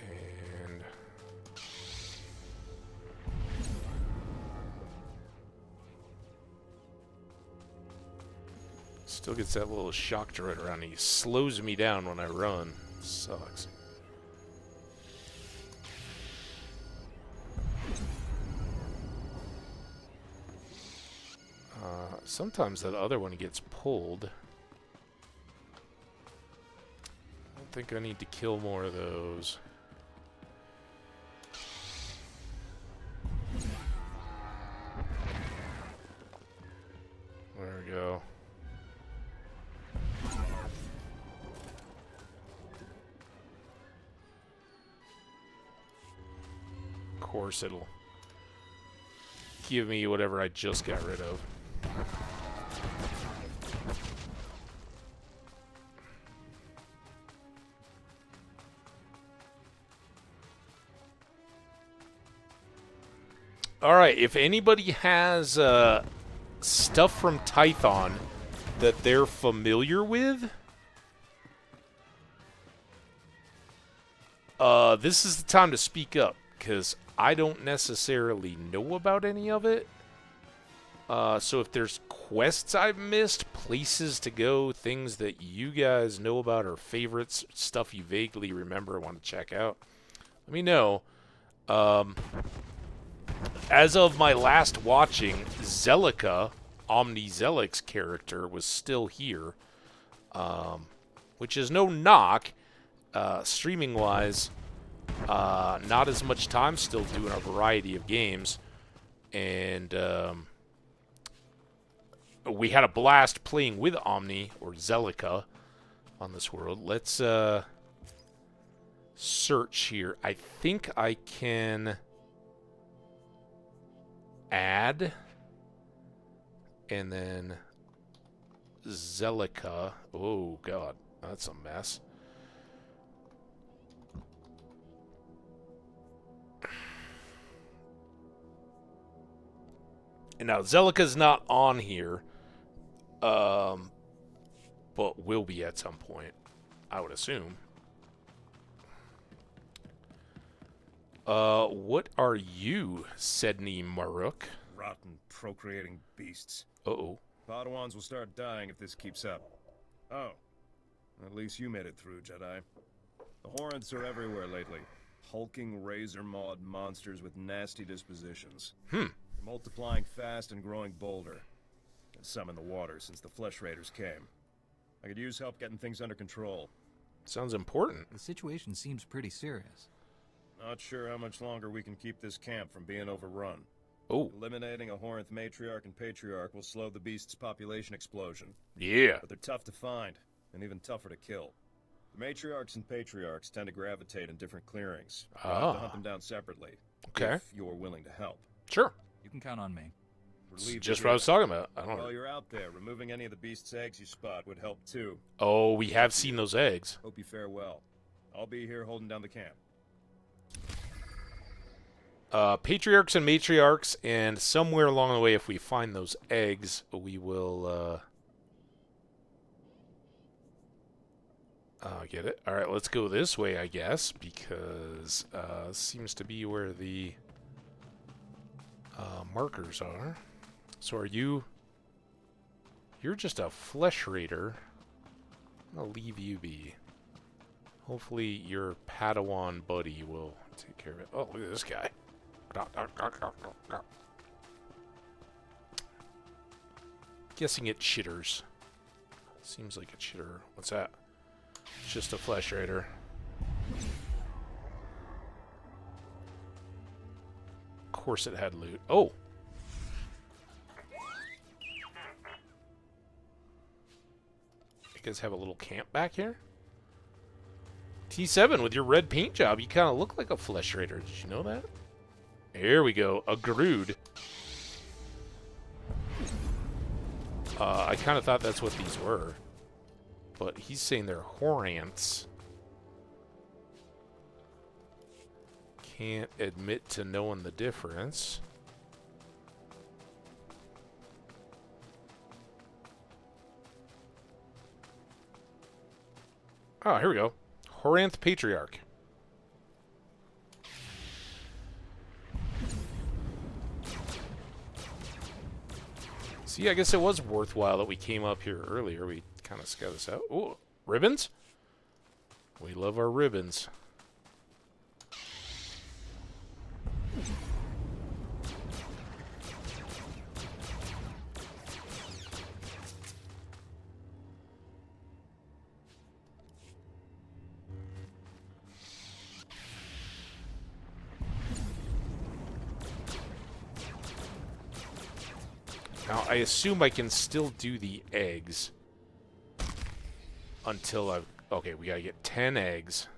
And still gets that little shock droid around. He slows me down when I run. Sucks. Sometimes that other one gets pulled. I don't think I need to kill more of those. There we go. Of course it'll give me whatever I just got rid of. Alright, if anybody has stuff from Tython that they're familiar with, this is the time to speak up, because I don't necessarily know about any of it. So if there's quests I've missed, places to go, things that you guys know about or favorites, stuff you vaguely remember or want to check out, let me know. As of my last watching, Zelica, Omni Zelic's character, was still here, which is no knock. Streaming-wise, not as much time, still doing a variety of games, and we had a blast playing with Omni, or Zelica, on this world. Let's search here. I think I can add, and then Zelica. Oh, God, that's a mess. And now Zelica's not on here, but will be at some point, I would assume. What are you, Sedney Maruk? Rotten, procreating beasts. Uh-oh. Padawans will start dying if this keeps up. Oh. At least you made it through, Jedi. The Horrants are everywhere lately. Hulking, razor-mawed monsters with nasty dispositions. They're multiplying fast and growing bolder. And some in the water since the Flesh Raiders came. I could use help getting things under control. Sounds important. The situation seems pretty serious. Not sure how much longer we can keep this camp from being overrun. Oh. Eliminating a Horinth matriarch and patriarch will slow the beast's population explosion. Yeah. But they're tough to find, and even tougher to kill. The matriarchs and patriarchs tend to gravitate in different clearings. You'll have to hunt them down separately. Okay. If you're willing to help. Sure. You can count on me. Just what I was talking about. I don't know. While you're out there, removing any of the beast's eggs you spot would help too. Oh, we have seen those eggs. Hope you fare well. I'll be here holding down the camp. Patriarchs and matriarchs, and somewhere along the way, if we find those eggs, we will get it. All right, let's go this way, I guess, because seems to be where the markers are. So are you... You're just a flesh raider. I'm going to leave you be. Hopefully your Padawan buddy will take care of it. Oh, look at this guy. Guessing it chitters. Seems like a chitter. What's that? It's just a flesh raider. Of course it had loot. Oh! You guys have a little camp back here? T7, with your red paint job, you kind of look like a flesh raider. Did you know that? Here we go. A Grood. I kind of thought that's what these were. But he's saying they're Horants. Can't admit to knowing the difference. Oh, here we go. Horanth Patriarch. See, I guess it was worthwhile that we came up here earlier. We kind of scouted this out. Oh, ribbons? We love our ribbons. Now, I assume I can still do the eggs until I've... Okay, we gotta get 10 eggs.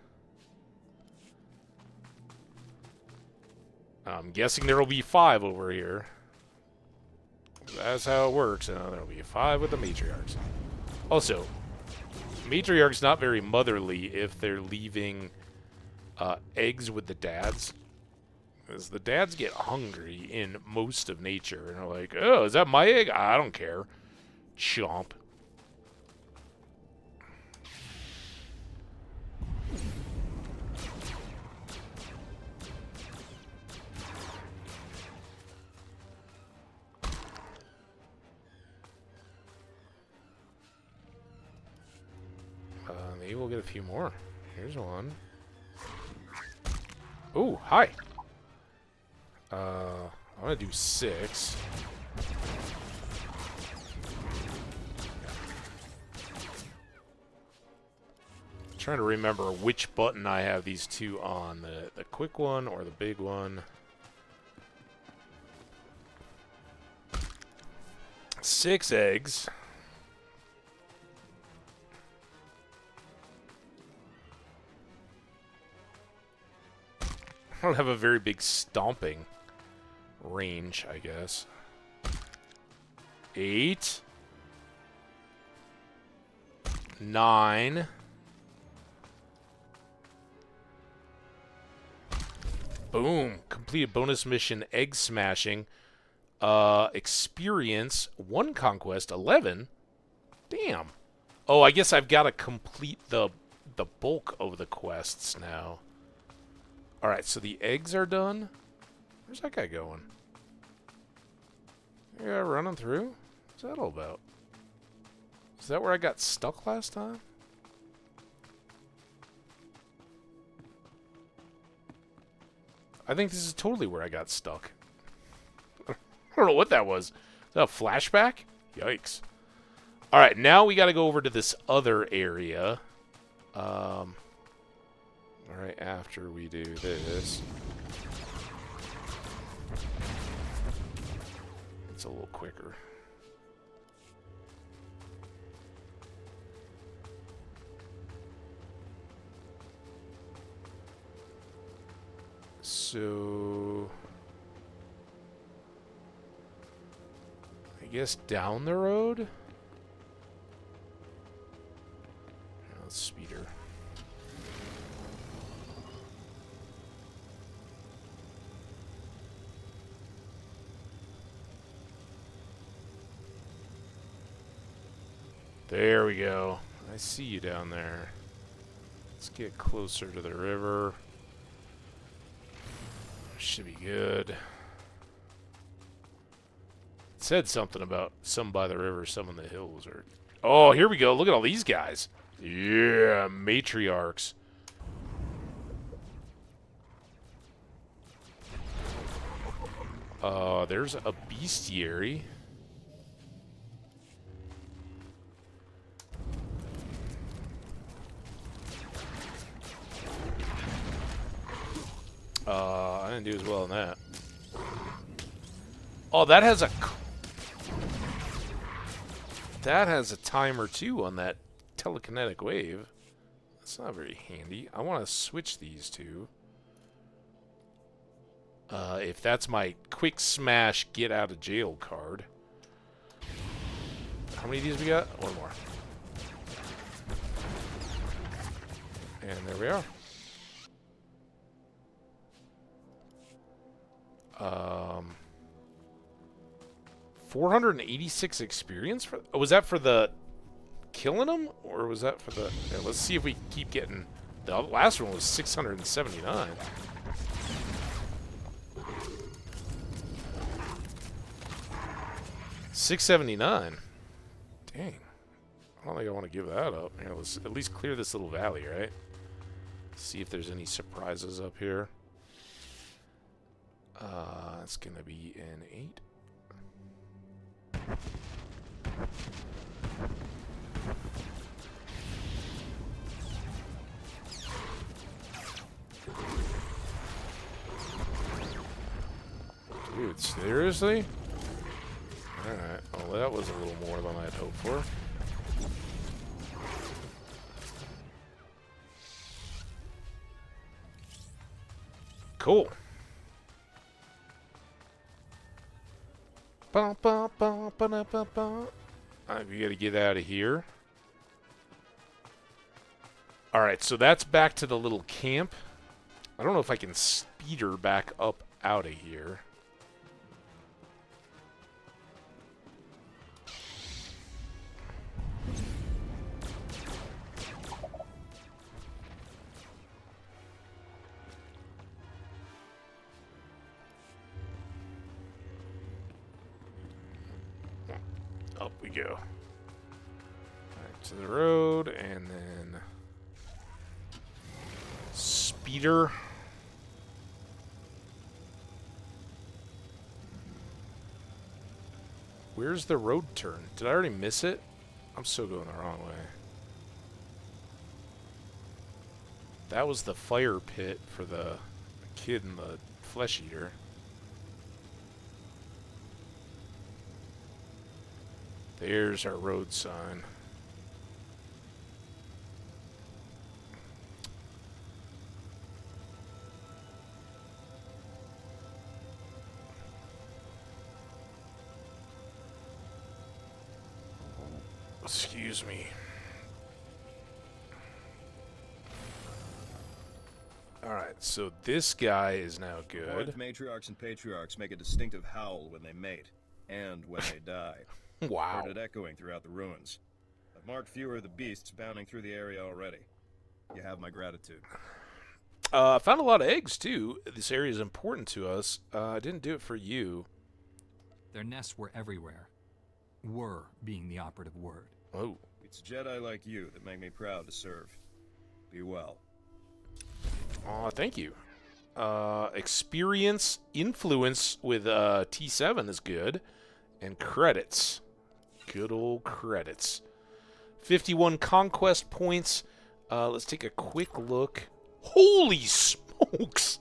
I'm guessing there will be 5 over here. That's how it works. There'll be 5 with the matriarchs. Also, matriarchs not very motherly if they're leaving eggs with the dads. Because the dads get hungry in most of nature. And they're like, oh, is that my egg? I don't care. Chomp. maybe we'll get a few more. Here's one. Ooh, hi. I'm gonna do 6. Trying to remember which button I have these two on, the quick one or the big one. 6 eggs. I don't have a very big stomping range, I guess. 8. 9. Boom. Completed bonus mission, egg smashing. Experience, 1 conquest, 11. Damn. Oh, I guess I've got to complete the bulk of the quests now. Alright, so the eggs are done. Where's that guy going? Yeah, running through? What's that all about? Is that where I got stuck last time? I think this is totally where I got stuck. I don't know what that was. Is that a flashback? Yikes. Alright, now we gotta go over to this other area. Alright, after we do this. It's a little quicker. So I guess down the road? Yeah, let's speed her. There we go. I see you down there. Let's get closer to the river. Should be good. It said something about some by the river, some in the hills. Or oh, here we go. Look at all these guys. Yeah, matriarchs. There's a bestiary. I didn't do as well on that. Oh, that has a timer too on that telekinetic wave. That's not very handy. I want to switch these two. If that's my quick smash get out of jail card. How many of these we got? One more. And there we are. 486 experience for. Oh, was that for the killing them, or was that for the? Yeah, let's see if we keep getting. The last one was 679. $679. Dang. I don't think I want to give that up. Here, let's at least clear this little valley, right? See if there's any surprises up here. It's gonna be an 8. Dude, seriously? Alright, well that was a little more than I had hoped for. Cool. We gotta get out of here. Alright, so that's back to the little camp. I don't know if I can speed her back up out of here. Up we go. Back to the road, and then speeder. Where's the road turn? Did I already miss it? I'm still going the wrong way. That was the fire pit for the kid and the flesh eater. There's our road sign. Excuse me. Alright, so this guy is now good. Both matriarchs and patriarchs make a distinctive howl when they mate, and when they die. Wow. Heard it echoing throughout the ruins. I've marked fewer of the beasts bounding through the area already. You have my gratitude. I found a lot of eggs, too. This area is important to us. I didn't do it for you. Their nests were everywhere. Were being the operative word. Oh. It's Jedi like you that make me proud to serve. Be well. Aw, thank you. Experience, influence with T7 is good. And credits. Good old credits. 51 conquest points. Let's take a quick look. Holy smokes!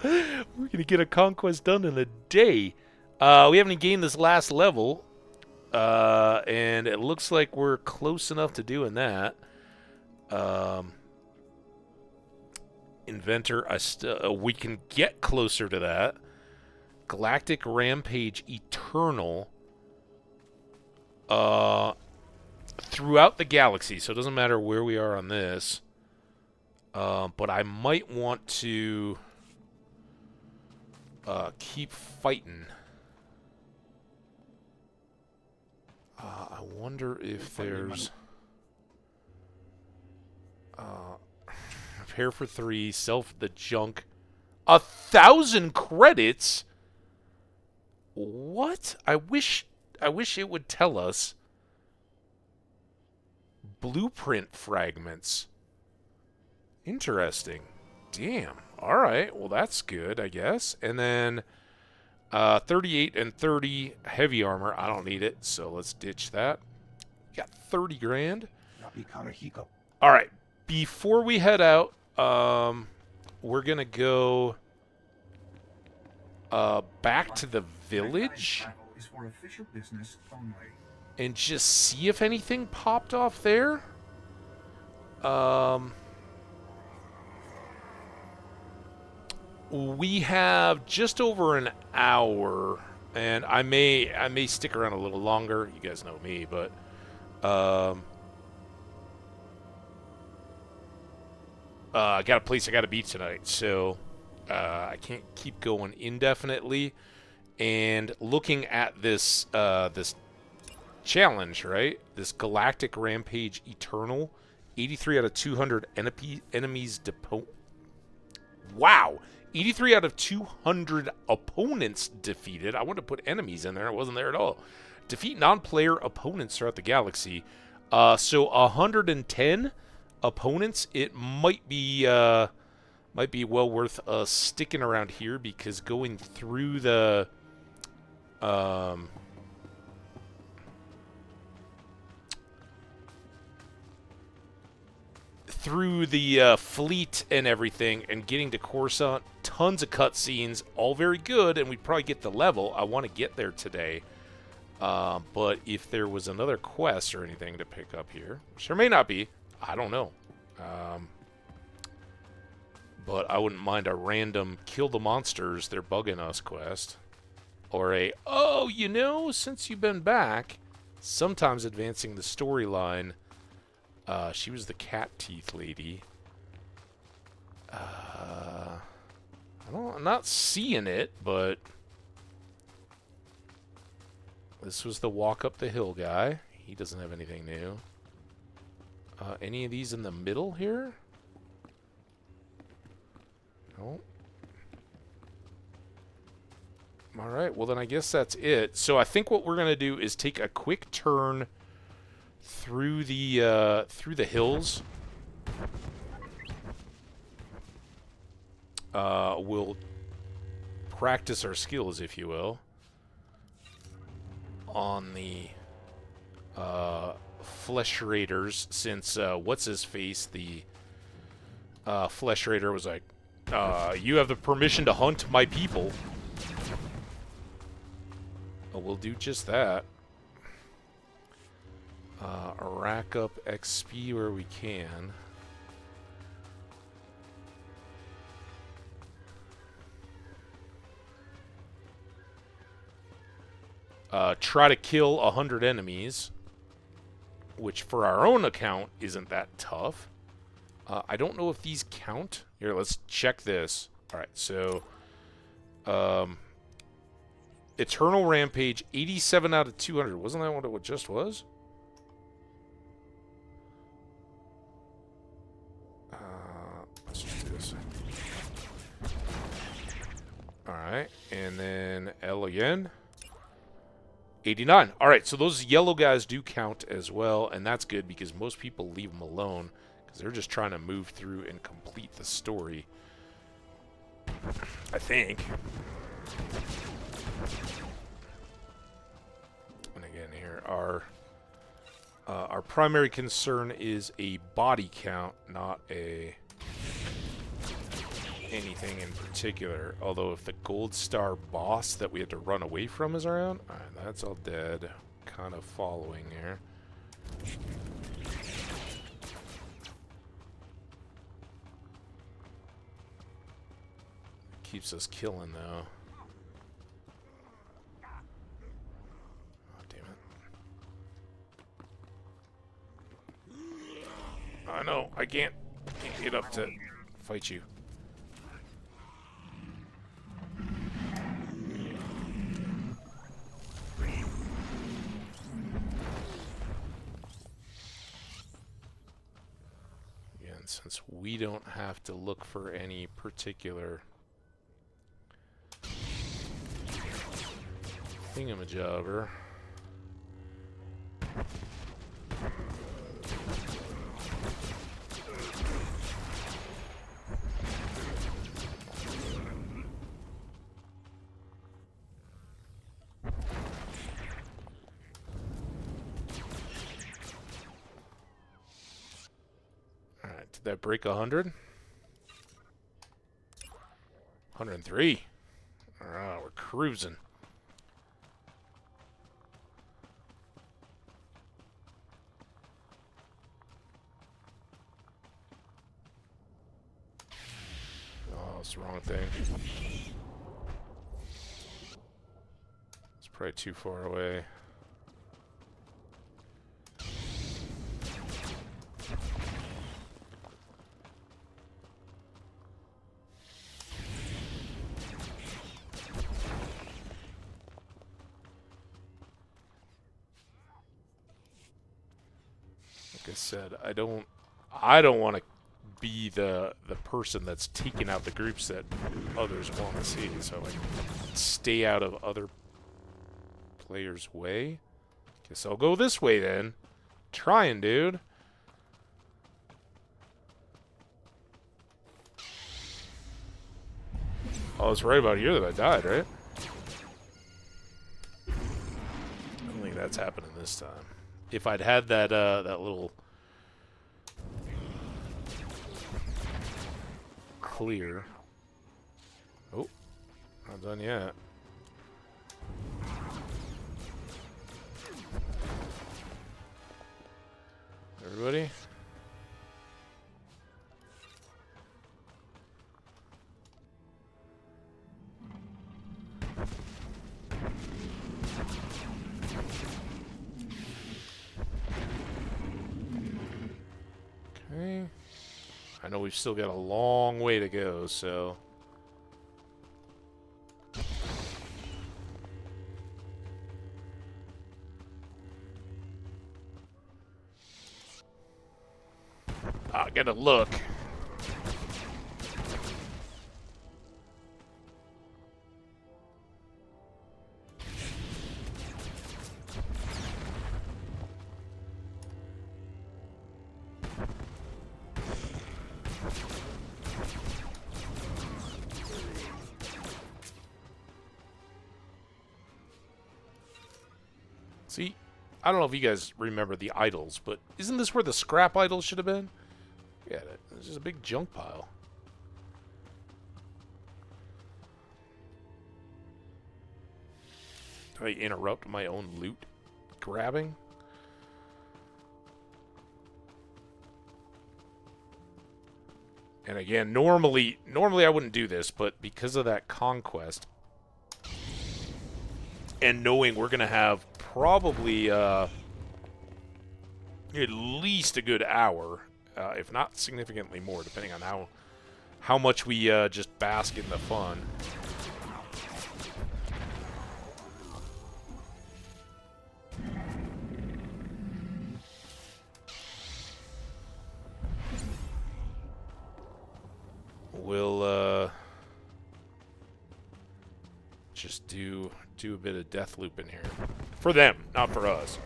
We're going to get a conquest done in a day. We haven't gained this last level. And it looks like we're close enough to doing that. Inventor, we can get closer to that. Galactic Rampage Eternal. Throughout the galaxy, so it doesn't matter where we are on this. But I might want to keep fighting. I wonder if there's prepare for 3, sell the junk. 1,000 credits? What? I wish it would tell us. Blueprint fragments. Interesting. Damn. All right. Well, that's good, I guess. And then 38 and 30 heavy armor. I don't need it, so let's ditch that. Got 30 grand. All right. Before we head out, we're going to go back to the village Is for official business only. and just see if anything popped off there. We have just over an hour, and I may stick around a little longer. You guys know me, but I got a place I got to be tonight, so I can't keep going indefinitely. And looking at this this challenge, right? This Galactic Rampage Eternal, 83 out of 200 enemies Wow. 83 out of 200 opponents defeated. I wanted to put enemies in there. It wasn't there at all. Defeat non-player opponents throughout the galaxy. So 110 opponents. It might be well worth sticking around here, because going through the fleet and everything, and getting to Coruscant, tons of cutscenes, all very good, and we'd probably get the level. I want to get there today. But if there was another quest or anything to pick up here, which there may not be, I don't know. But I wouldn't mind a random kill the monsters, they're bugging us quest. Or a, oh, you know, since you've been back, sometimes advancing the storyline. She was the cat teeth lady. I'm not seeing it, but this was the walk up the hill guy. He doesn't have anything new. Any of these in the middle here? No. Alright, well then I guess that's it. So I think what we're going to do is take a quick turn through the hills. we'll practice our skills, if you will, on the Flesh Raiders, since what's-his-face, the Flesh Raider was like, you have the permission to hunt my people. Well, we'll do just that. Rack up XP where we can. Try to kill 100 enemies, which for our own account isn't that tough. I don't know if these count. Here, let's check this. Alright, so Eternal Rampage, 87 out of 200. Wasn't that what it just was? Let's just do this. Alright, and then L again. 89. Alright, so those yellow guys do count as well, and that's good because most people leave them alone because they're just trying to move through and complete the story. I think. And again here, our primary concern is a body count, not anything in particular. Although if the gold star boss that we had to run away from is around, alright, that's all dead. Kind of following here. Keeps us killing though. Oh, damn it. I know, I can't get up to fight you. Since we don't have to look for any particular thingamajobber. Did that break 100? 103. Alright, we're cruising. Oh, it's the wrong thing. It's probably too far away. Like I said, I don't want to be the person that's taking out the groups that others want to see, so I stay out of other players' way. Guess I'll go this way then. Trying, dude. Oh, it's right about here that I died, right? I don't think that's happening this time. If I'd had that that little clear. Oh, not done yet. Everybody? Okay. I know we've still got a long way to go, so... I gotta look. See, I don't know if you guys remember the idols, but isn't this where the scrap idols should have been? Yeah, there's just a big junk pile. Do I interrupt my own loot grabbing? And again, normally I wouldn't do this, but because of that conquest, and knowing we're going to have probably at least a good hour, if not significantly more, depending on how much we just bask in the fun. We'll just do a bit of death loop in here. For them, not for us.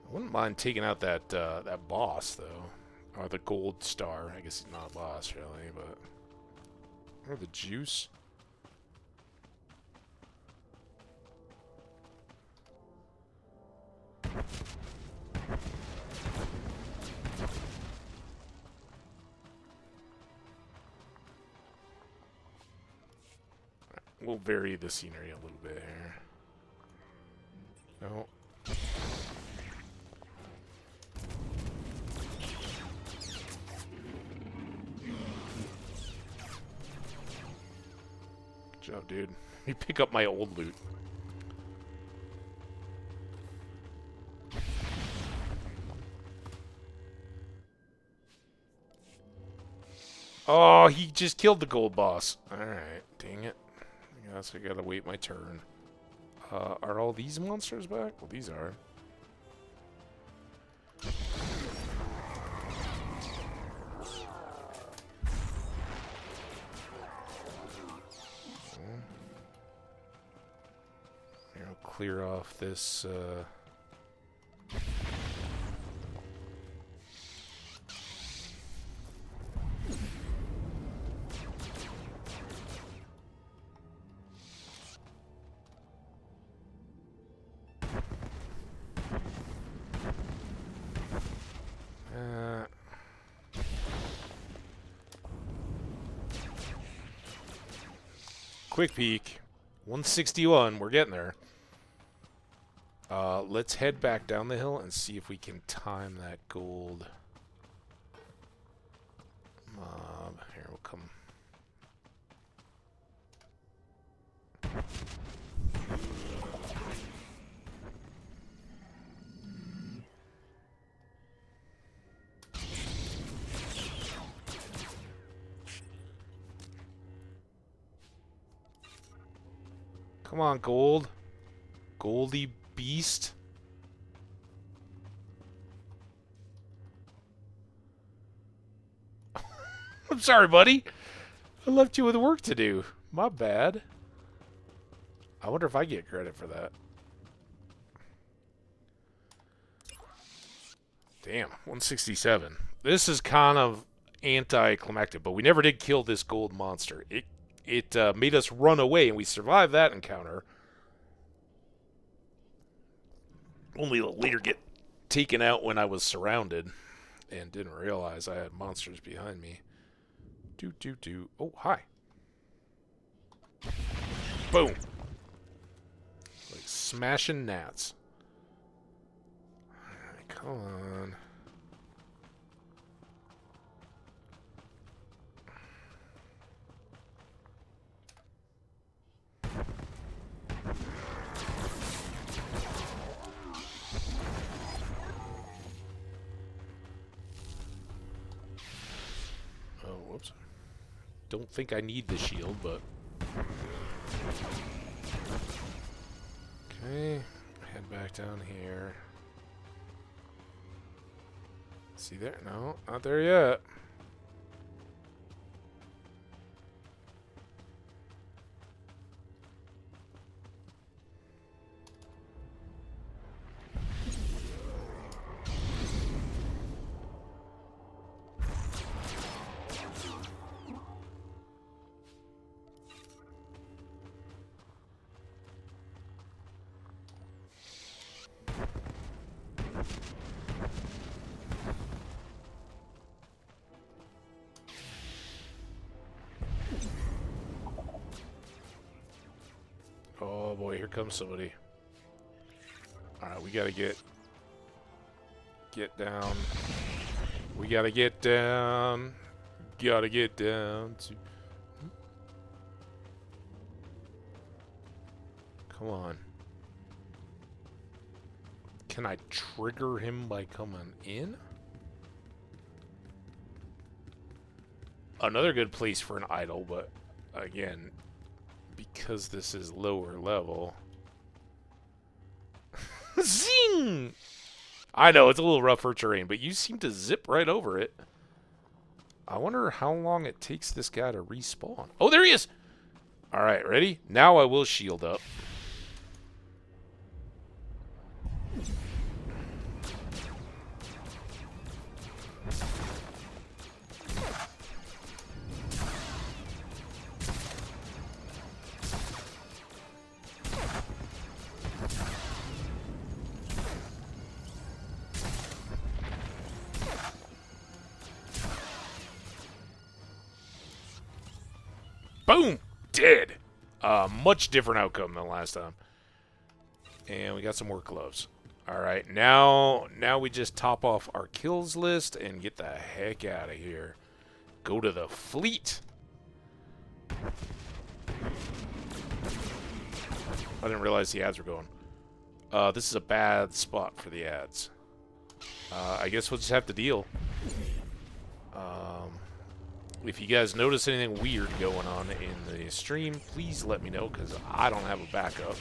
I wouldn't mind taking out that that boss though, or the gold star. I guess he's not a boss really, but or the juice. We'll vary the scenery a little bit here. No. Good job, dude. Let me pick up my old loot. Oh, he just killed the gold boss. Alright, dang it. I guess I gotta wait my turn. Are all these monsters back? Well, these are. Here, I'll clear off this, quick peek. 161, we're getting there. Let's head back down the hill and see if we can time that gold mob. Here, we'll come. Come on, gold. Goldie beast. I'm sorry, buddy. I left you with work to do. My bad. I wonder if I get credit for that. Damn, 167. This is kind of anticlimactic, but we never did kill this gold monster. It made us run away, and we survived that encounter. Only to later get taken out when I was surrounded and didn't realize I had monsters behind me. Oh, hi. Boom. Like smashing gnats. Alright, come on. Whoops. Don't think I need the shield, but... Okay. Head back down here. See there? No, not there yet. Oh boy, here comes somebody. Alright, we gotta get down. We gotta get down. Gotta get down to... Come on. Can I trigger him by coming in? Another good place for an idol, but again, because this is lower level... Zing! I know, it's a little rougher terrain, but you seem to zip right over it. I wonder how long it takes this guy to respawn. Oh, there he is! Alright, ready? Now I will shield up. Boom! Dead! Much different outcome than last time. And we got some more gloves. Alright, now we just top off our kills list and get the heck out of here. Go to the fleet! I didn't realize the ads were going. This is a bad spot for the ads. I guess we'll just have to deal. If you guys notice anything weird going on in the stream, please let me know, because I don't have a backup.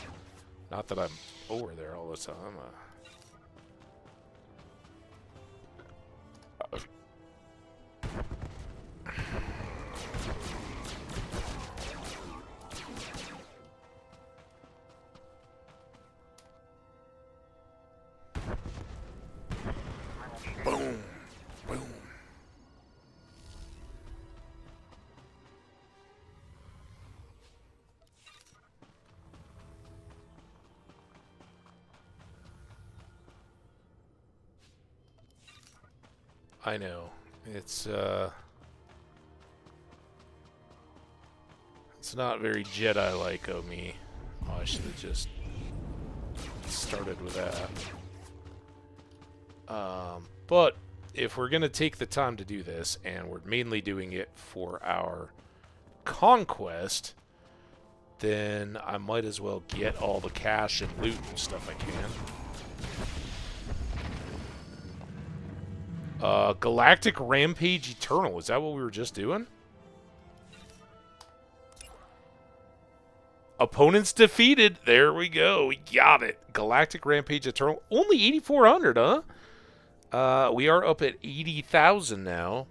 Not that I'm over there all the time. Boom. Boom. I know. It's not very Jedi-like of me. Oh, I should have just started with that. But if we're going to take the time to do this, and we're mainly doing it for our conquest, then I might as well get all the cash and loot and stuff I can. Galactic Rampage Eternal. Is that what we were just doing? Opponents defeated. There we go. We got it. Galactic Rampage Eternal. Only 8,400, huh? We are up at 80,000 now.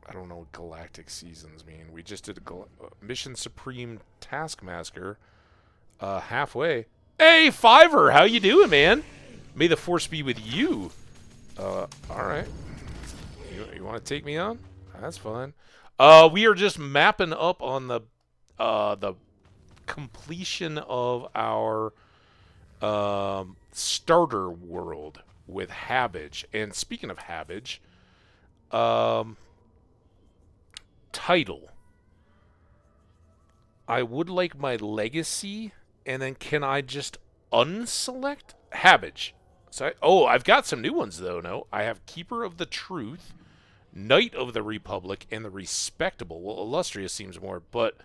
I don't know what Galactic Seasons mean. We just did a Mission Supreme Taskmaster. Halfway. Hey, Fiverr! How you doing, man? May the force be with you. Alright. You want to take me on? That's fine. We are just mapping up on the completion of our starter world with Hambbage. And speaking of Hambbage, title. I would like my legacy, and then can I just unselect Hambbage? So I've got some new ones, though, no? I have Keeper of the Truth, Knight of the Republic, and the Respectable. Well, Illustrious seems more, but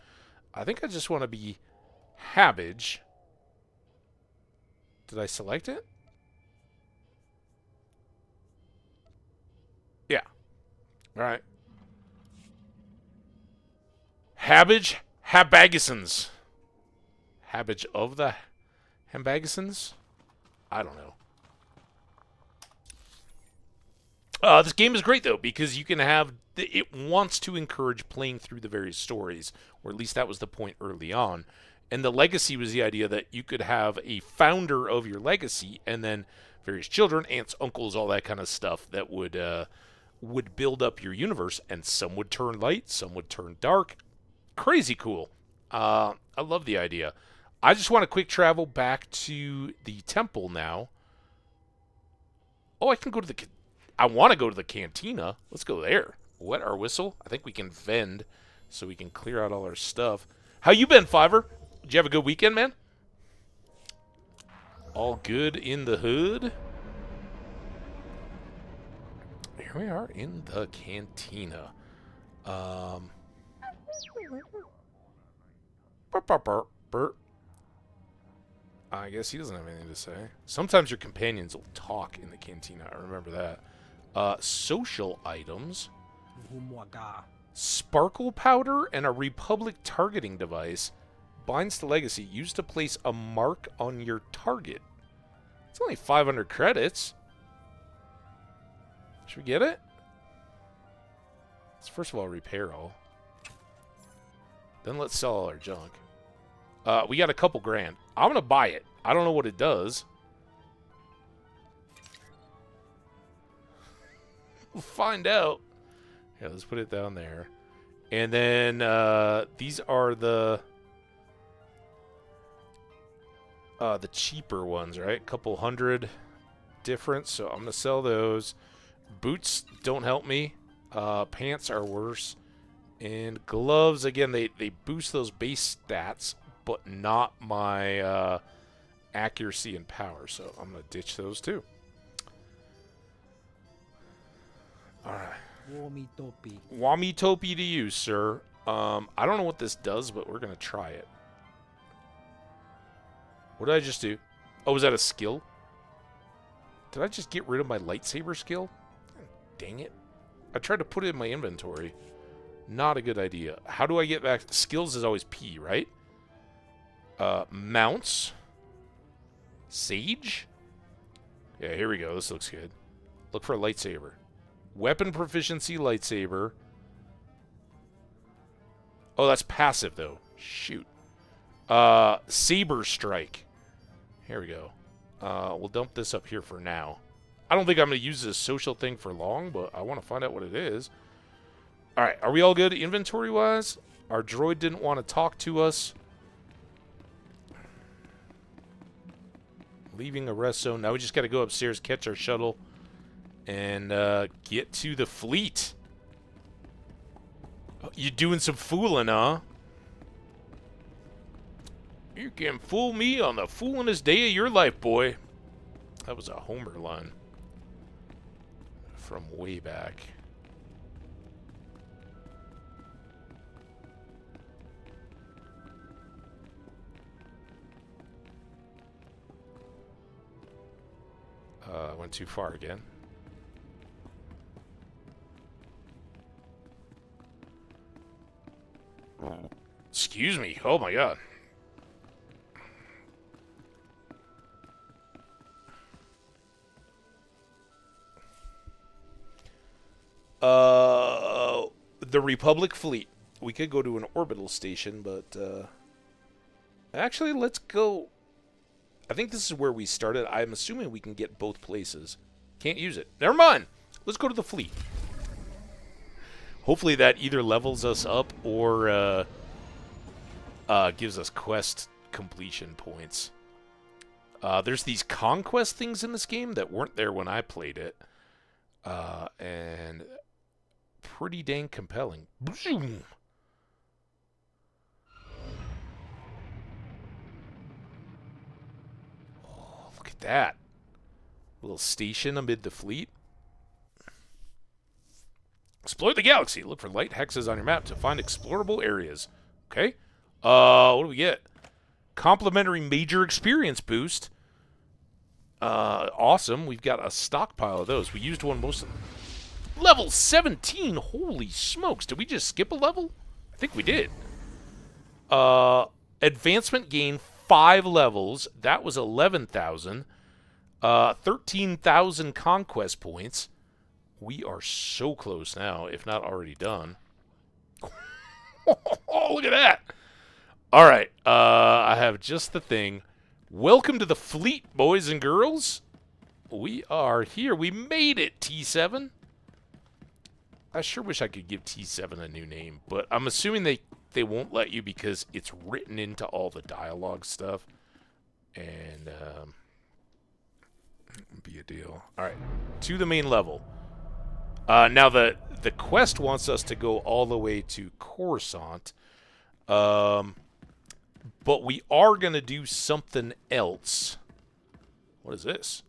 I think I just want to be Hambbage. Did I select it? Yeah. All right. Hambbage Hambagisons. Hambbage of the Hambagisons? I don't know. This game is great, though, because you can have... It wants to encourage playing through the various stories, or at least that was the point early on. And the legacy was the idea that you could have a founder of your legacy, and then various children, aunts, uncles, all that kind of stuff that would build up your universe, and some would turn light, some would turn dark. Crazy cool. I love the idea. I just want to quick travel back to the temple now. Oh, I can go to the... I want to go to the cantina. Let's go there. Wet our whistle. I think we can vend so we can clear out all our stuff. How you been, Fiverr? Did you have a good weekend, man? All good in the hood? Here we are in the cantina. I guess he doesn't have anything to say. Sometimes your companions will talk in the cantina. I remember that. Social items. Sparkle powder and a Republic targeting device. Binds to legacy. Used to place a mark on your target. It's only 500 credits. Should we get it? Let's first of all repair all. Then let's sell all our junk. We got a couple grand. I'm going to buy it. I don't know what it does. We'll find out. Yeah, let's put it down there. And then these are the cheaper ones, right? Couple hundred difference. So I'm going to sell those. Boots don't help me. Pants are worse. And gloves, again, they boost those base stats, but not my accuracy and power. So I'm going to ditch those too. All right. Wamitopi to you, sir. I don't know what this does, but we're going to try it. What did I just do? Oh, was that a skill? Did I just get rid of my lightsaber skill? Dang it. I tried to put it in my inventory. Not a good idea. How do I get back? Skills is always P, right? Mounts. Sage? Yeah, here we go. This looks good. Look for a lightsaber. Weapon proficiency, lightsaber. Oh, that's passive, though. Shoot. Saber strike. Here we go. We'll dump this up here for now. I don't think I'm going to use this social thing for long, but I want to find out what it is. All right, are we all good inventory-wise? Our droid didn't want to talk to us. Leaving a rest zone. Now we just got to go upstairs, catch our shuttle, and get to the fleet. You doing some fooling, huh? You can fool me on the foolingest day of your life, boy. That was a Homer line from way back. Went too far again. Excuse me. Oh my god. The Republic fleet. We could go to an orbital station, but actually, let's go. I think this is where we started. I'm assuming we can get both places. Can't use it. Never mind. Let's go to the fleet. Hopefully that either levels us up or gives us quest completion points. There's these conquest things in this game that weren't there when I played it. And pretty dang compelling. Boom. Oh, look at that. A little station amid the fleet. Explore the galaxy. Look for light hexes on your map to find explorable areas. Okay. What do we get? Complimentary major experience boost. Awesome. We've got a stockpile of those. We used one most of them. Level 17. Holy smokes. Did we just skip a level? I think we did. Advancement gain 5 levels. That was 11,000. 13,000 conquest points. We are so close now, if not already done. Oh, look at that. All right. I have just the thing. Welcome to the fleet, boys and girls. We are here. We made it, T7. I sure wish I could give T7 a new name, but I'm assuming they won't let you because it's written into all the dialogue stuff. And Be a deal. All right, to the main level. Now the quest wants us to go all the way to Coruscant, but we are gonna do something else. What is this?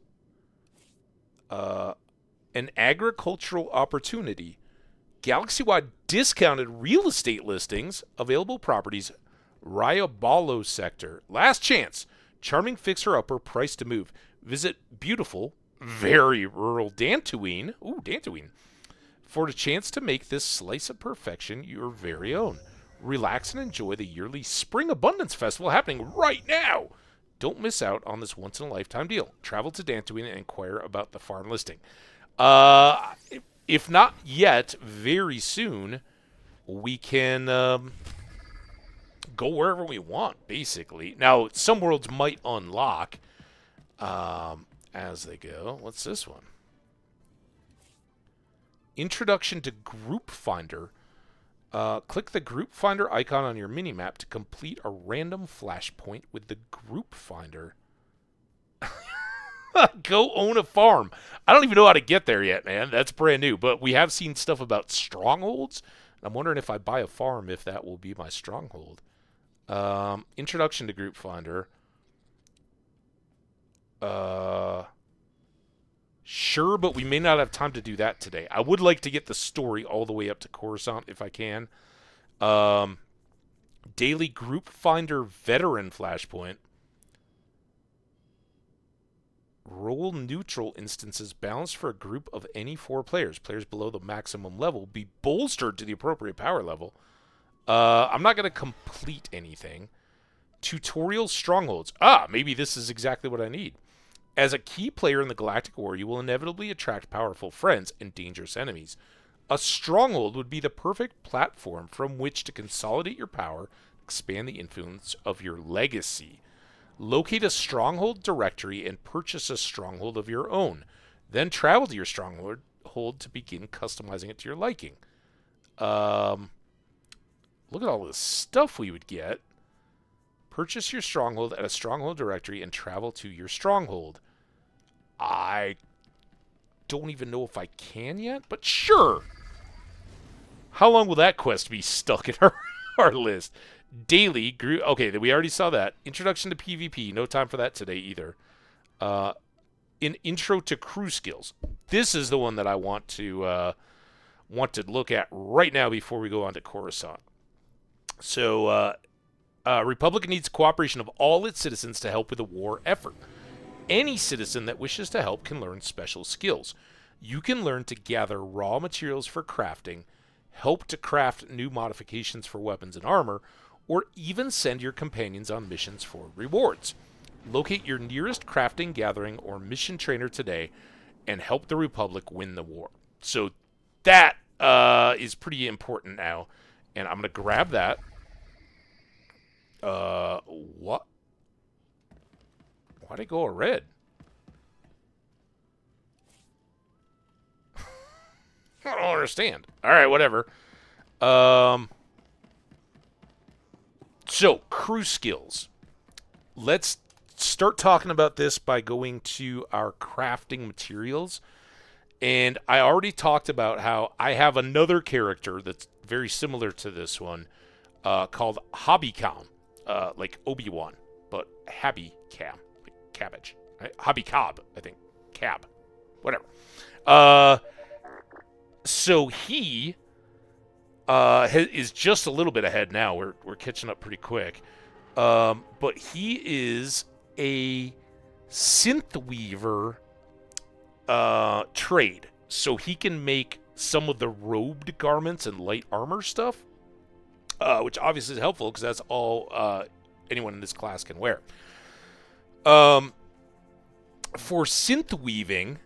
An agricultural opportunity. Galaxy-wide discounted real estate listings, available properties, Riobalo sector. Last chance. Charming fixer-upper, price to move. Visit beautiful, very rural Dantooine. Ooh, Dantooine. For the chance to make this slice of perfection your very own. Relax and enjoy the yearly Spring Abundance Festival happening right now. Don't miss out on this once-in-a-lifetime deal. Travel to Dantooine and inquire about the farm listing. If not yet, very soon, we can go wherever we want, basically. Now, some worlds might unlock as they go. What's this one? Introduction to Group Finder. Click the Group Finder icon on your minimap to complete a random flashpoint with the Group Finder. Go own a farm. I don't even know how to get there yet, man. That's brand new. But we have seen stuff about strongholds. I'm wondering if I buy a farm, if that will be my stronghold. Introduction to Group Finder. Sure, but we may not have time to do that today. I would like to get the story all the way up to Coruscant if I can. Daily Group Finder Veteran Flashpoint. Roll neutral instances balanced for a group of any 4 players. Players below the maximum level be bolstered to the appropriate power level. I'm not going to complete anything. Tutorial Strongholds. Maybe this is exactly what I need. As a key player in the Galactic War, you will inevitably attract powerful friends and dangerous enemies. A stronghold would be the perfect platform from which to consolidate your power, expand the influence of your legacy. Locate a stronghold directory and purchase a stronghold of your own. Then travel to your stronghold to begin customizing it to your liking. Look at all this stuff we would get. Purchase your stronghold at a stronghold directory and travel to your stronghold. I don't even know if I can yet, but sure. How long will that quest be stuck in our list? Daily group. Okay, we already saw that. Introduction to PvP. No time for that today either. An intro to crew skills. This is the one that I want to look at right now before we go on to Coruscant. So, Republic needs cooperation of all its citizens to help with the war effort. Any citizen that wishes to help can learn special skills. You can learn to gather raw materials for crafting, help to craft new modifications for weapons and armor, or even send your companions on missions for rewards. Locate your nearest crafting gathering or mission trainer today and help the Republic win the war. So that is pretty important now. And I'm going to grab that. What? Why'd I go a red? I don't understand. All right, whatever. So, crew skills. Let's start talking about this by going to our crafting materials. And I already talked about how I have another character that's very similar to this one called Hobbycam. Like Obi-Wan, but Hobbycam. Like cabbage. Right? Hobbycob, I think. Cab. Whatever. So he is just a little bit ahead now. We're catching up pretty quick. But he is a synth weaver trade. So he can make some of the robed garments and light armor stuff, which obviously is helpful because that's all anyone in this class can wear. For synth weaving,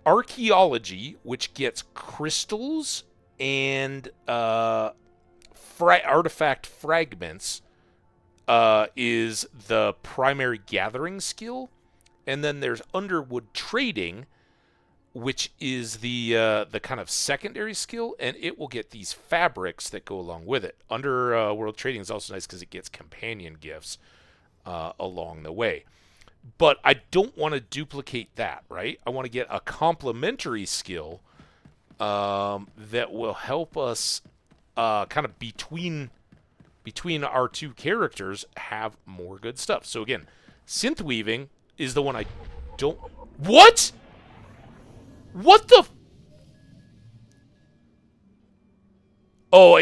archaeology, which gets crystals and artifact fragments, is the primary gathering skill. And then there's Underwood trading, which is the kind of secondary skill, and it will get these fabrics that go along with it. Underworld trading is also nice because it gets companion gifts along the way. But I don't want to duplicate that, right? I want to get a complementary skill that will help us kind of between our two characters have more good stuff. So again, synth weaving is the one I don't... What? What the... Oh,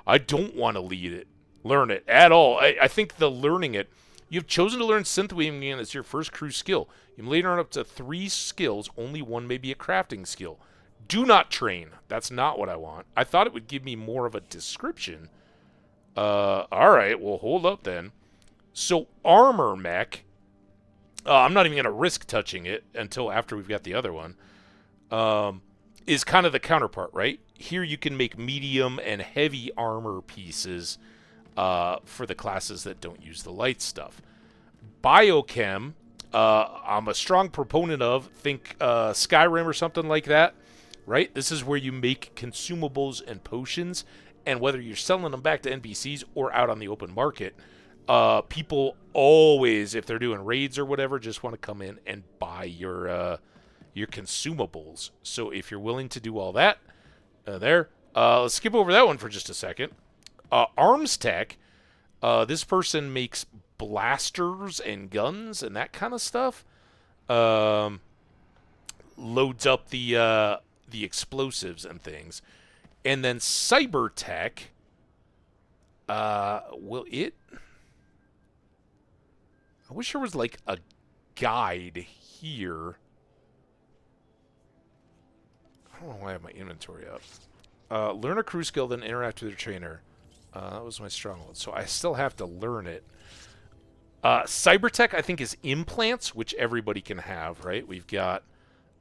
I don't want to learn it at all. I think the learning it... You've chosen to learn synth weaving as your first crew skill. You may learn up to 3 skills. Only one may be a crafting skill. Do not train. That's not what I want. I thought it would give me more of a description. Alright, well, hold up then. So, armor mech. I'm not even going to risk touching it until after we've got the other one. Is kind of the counterpart, right? Here you can make medium and heavy armor pieces for the classes that don't use the light stuff. Biochem, I'm a strong proponent of. Think Skyrim or something like that, right? This is where you make consumables and potions, and whether you're selling them back to NPCs or out on the open market, people always, if they're doing raids or whatever, just want to come in and buy your consumables. So if you're willing to do all that, let's skip over that one for just a second. Arms tech, this person makes blasters and guns and that kind of stuff. Loads up the explosives and things. And then cyber tech, will it... I wish there was like a guide here. I don't know why I have my inventory up. Learn a crew skill, then interact with your trainer. That was my stronghold, so I still have to learn it. Cybertech, I think, is implants, which everybody can have, right? We've got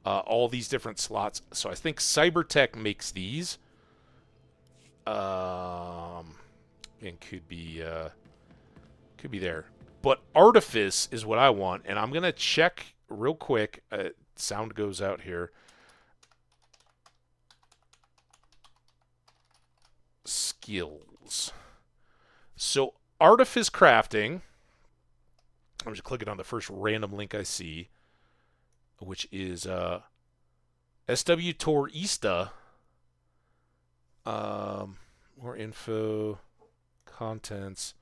all these different slots, so I think Cybertech makes these. And could be there. But Artifice is what I want, and I'm going to check real quick. Sound goes out here. Skills. So, Artifice crafting. I'm just clicking on the first random link I see, which is SWTOR ISTA. More info, contents.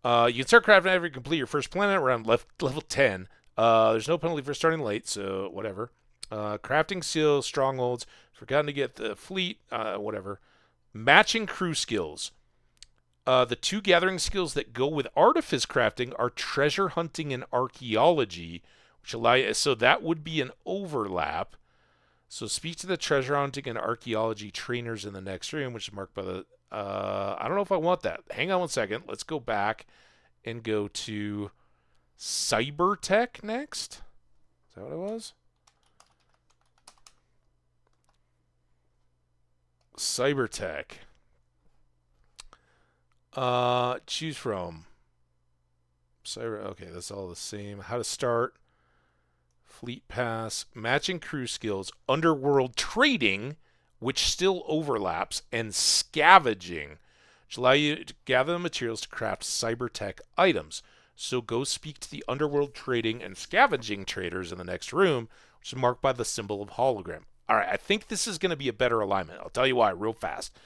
You can start crafting after you complete your first planet around level 10. There's no penalty for starting late, so whatever. Crafting skills, strongholds, forgotten to get the fleet, whatever. Matching crew skills. The 2 gathering skills that go with artifice crafting are treasure hunting and archaeology, which allow you, so that would be an overlap. So speak to the treasure hunting and archaeology trainers in the next room, which is marked by the... I don't know if I want that. Hang on one second. Let's go back and go to Cybertech next. Is that what it was? Cybertech. Choose from. Okay, that's all the same. How to start. Fleet pass. Matching crew skills. Underworld trading, which still overlaps, and scavenging, which allow you to gather the materials to craft cybertech items. So go speak to the underworld trading and scavenging traders in the next room, which is marked by the symbol of hologram. All right, I think this is going to be a better alignment. I'll tell you why real fast.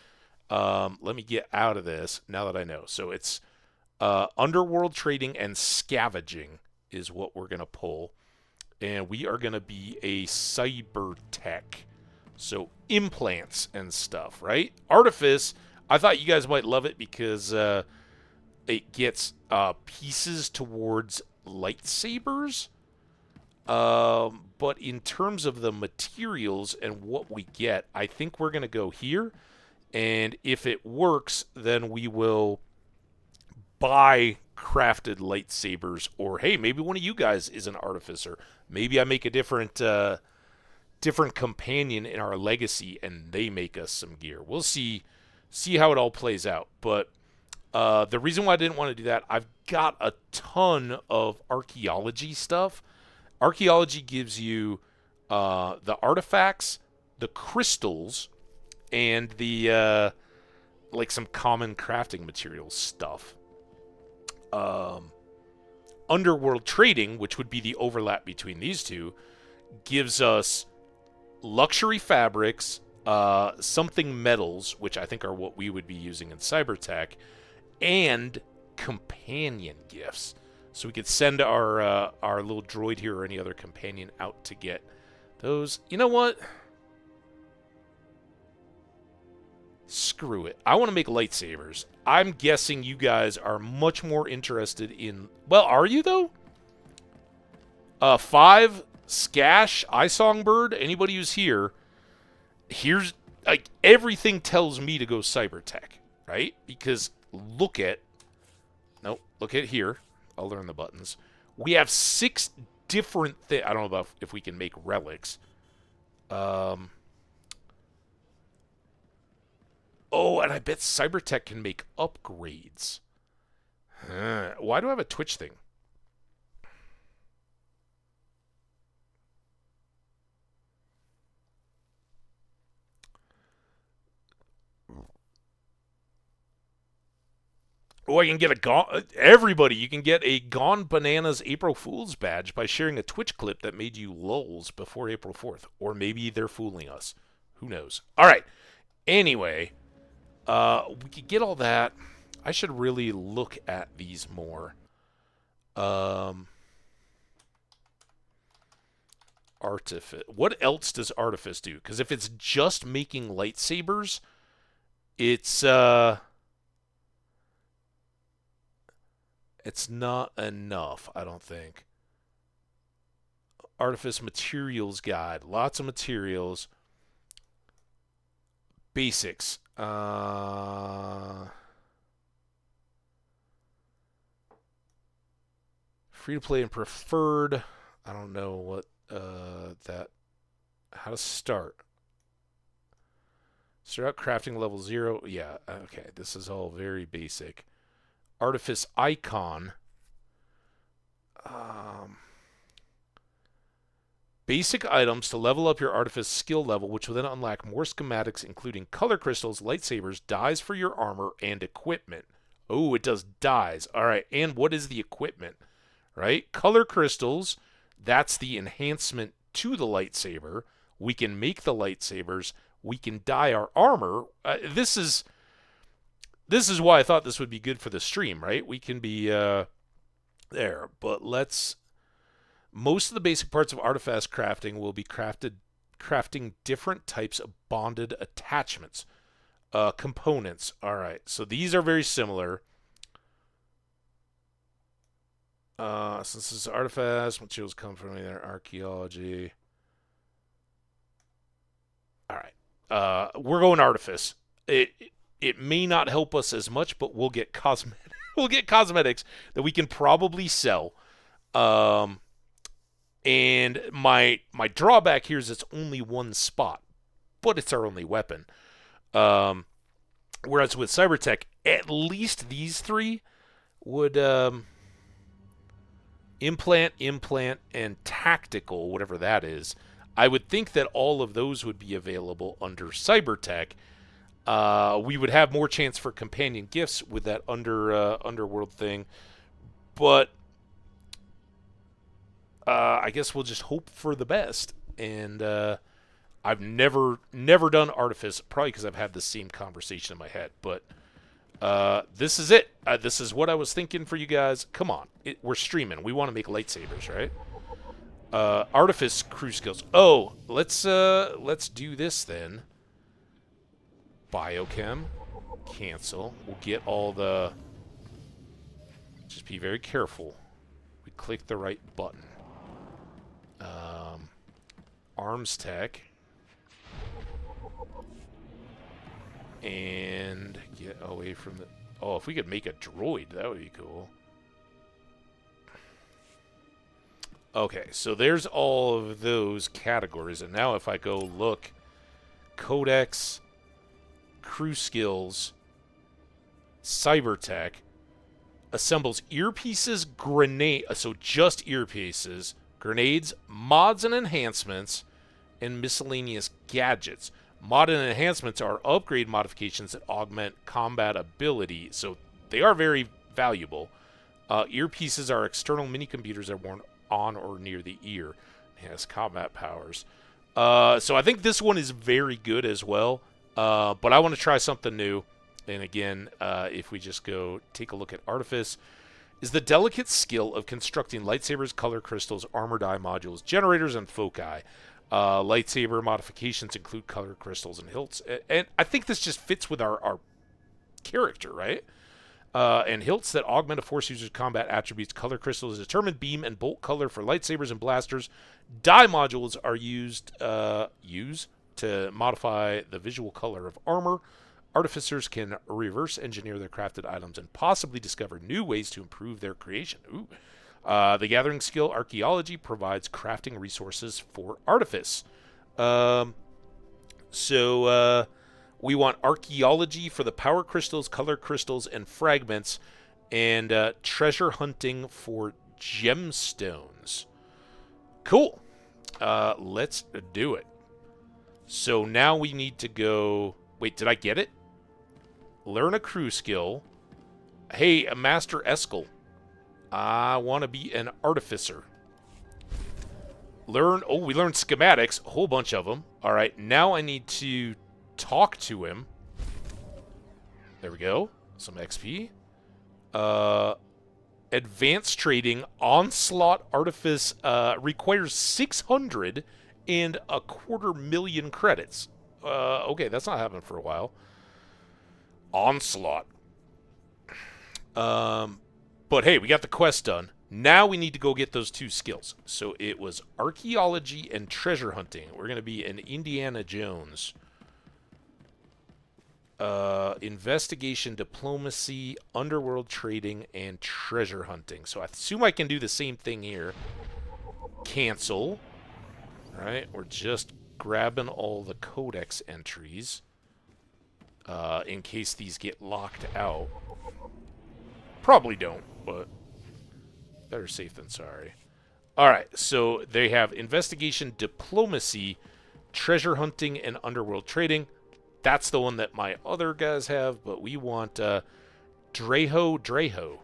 Let me get out of this now that I know. So it's underworld trading and scavenging is what we're going to pull. And we are going to be a cybertech. So implants and stuff, right? Artifice, I thought you guys might love it because it gets pieces towards lightsabers. But in terms of the materials and what we get, I think we're going to go here. And if it works, then we will buy crafted lightsabers. Or, hey, maybe one of you guys is an artificer. Maybe I make a different companion in our legacy and they make us some gear. We'll see how it all plays out. But the reason why I didn't want to do that, I've got a ton of archaeology stuff. Archaeology gives you the artifacts, the crystals, and the like some common crafting materials stuff. Underworld Trading, which would be the overlap between these two, gives us luxury fabrics, something metals, which I think are what we would be using in Cybertech, and companion gifts. So we could send our little droid here or any other companion out to get those. You know what? Screw it. I want to make lightsabers. I'm guessing you guys are much more interested in... Well, are you, though? 5, Skash, Songbird, anybody who's here, here's... Like, everything tells me to go Cybertech, right? Because look at... Nope, look at here. I'll learn the buttons. We have 6 different things. I don't know about if we can make relics. Oh, and I bet Cybertech can make upgrades. Why do I have a Twitch thing? Oh, I can get a everybody, you can get a Gone Bananas April Fool's badge by sharing a Twitch clip that made you lulz before April 4th. Or maybe they're fooling us. Who knows? All right. Anyway, we could get all that. I should really look at these more. Artifice. What else does Artifice do? Because if it's just making lightsabers, it's not enough, I don't think. Artifice Materials Guide. Lots of materials. Basics. Free to play and preferred. I don't know what that. How to start. Start out crafting level 0. Yeah, okay. This is all very basic. Artifice Icon. Basic items to level up your Artifice skill level, which will then unlock more schematics, including color crystals, lightsabers, dyes for your armor, and equipment. Oh, it does dyes. All right, and what is the equipment? Right? Color crystals, that's the enhancement to the lightsaber. We can make the lightsabers. We can dye our armor. This is why I thought this would be good for the stream, right? We can be there, but let's... Most of the basic parts of artifact crafting will be crafting different types of bonded attachments. Components. All right, so these are very similar. Since this is artifacts, materials come from either archaeology. All right, we're going artifice. It may not help us as much, but we'll get cosmetics that we can probably sell. And my drawback here is it's only one spot, but it's our only weapon. Whereas with Cybertech, at least these 3 would implant, and tactical, whatever that is. I would think that all of those would be available under Cybertech. We would have more chance for companion gifts with that underworld thing, but I guess we'll just hope for the best. And I've never done Artifice, probably because I've had the same conversation in my head. But this is it. This is what I was thinking for you guys. Come on, we're streaming. We want to make lightsabers, right? Artifice crew skills. Oh, let's do this then. Biochem. Cancel. We'll get all the... Just be very careful. We click the right button. Arms tech. And get away from the... Oh, if we could make a droid, that would be cool. Okay, so there's all of those categories. And now if I go look, Codex, crew skills, Cybertech, assembles earpieces, so just earpieces, grenades, mods and enhancements, and miscellaneous gadgets. Mod and enhancements are upgrade modifications that augment combat ability, so they are very valuable. Earpieces are external mini-computers that are worn on or near the ear. It has combat powers. So I think this one is very good as well. But I want to try something new. And again, if we just go take a look at Artifice, is the delicate skill of constructing lightsabers, color crystals, armor die modules, generators, and foci. Lightsaber modifications include color crystals and hilts. And I think this just fits with our character, right? And hilts that augment a Force user's combat attributes. Color crystals determine beam and bolt color for lightsabers and blasters. Die modules are used to modify the visual color of armor. Artificers can reverse engineer their crafted items and possibly discover new ways to improve their creation. Ooh. The gathering skill archaeology provides crafting resources for Artifice. So we want archaeology for the power crystals, color crystals, and fragments, and treasure hunting for gemstones. Cool. Let's do it. So now we need to go... Wait, did I get it? Learn a crew skill. Hey, Master Eskel. I want to be an artificer. Learn... Oh, we learned schematics. A whole bunch of them. All right, now I need to talk to him. There we go. Some XP. Advanced trading. Onslaught Artifice requires 600 and 250,000 credits. Okay, that's not happening for a while. Onslaught. But hey, we got the quest done. Now we need to go get those 2 skills. So it was archaeology and treasure hunting. We're going to be an Indiana Jones. Investigation, diplomacy, underworld trading, and treasure hunting. So I assume I can do the same thing here. Cancel. All right, we're just grabbing all the codex entries in case these get locked out. Probably don't, but better safe than sorry. All right, so they have investigation, diplomacy, treasure hunting, and underworld trading. That's the one that my other guys have, but we want Dreho.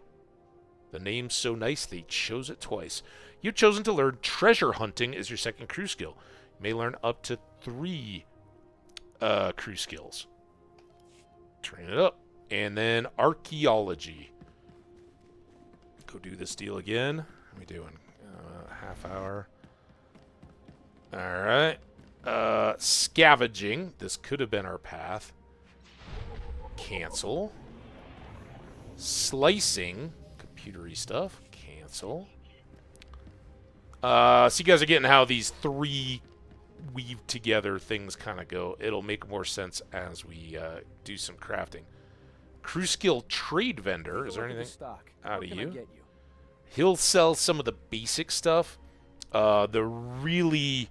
The name's so nice they chose it twice. You've chosen to learn treasure hunting as your second crew skill. You may learn up to 3 crew skills. Train it up. And then archaeology. Go do this deal again. How are we doing? Half hour. Alright. Scavenging. This could have been our path. Cancel. Slicing. Computery stuff. Cancel. So you guys are getting how these 3 weave together things kind of go. It'll make more sense as we do some crafting. Crew skill trade vendor. Is there anything out of you? He'll sell some of the basic stuff. The really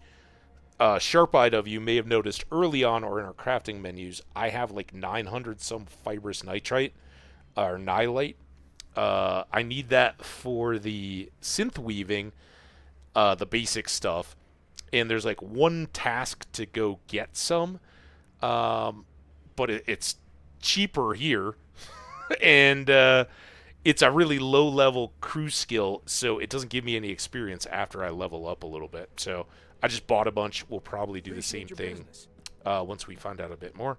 sharp-eyed of you may have noticed early on or in our crafting menus, I have like 900 some fibrous nitrite or nylite. I need that for the synth weaving, the basic stuff. And there's like 1 task to go get some. But it's cheaper here. And it's a really low-level crew skill, so it doesn't give me any experience after I level up a little bit. So I just bought a bunch. We'll probably do the same thing once we find out a bit more.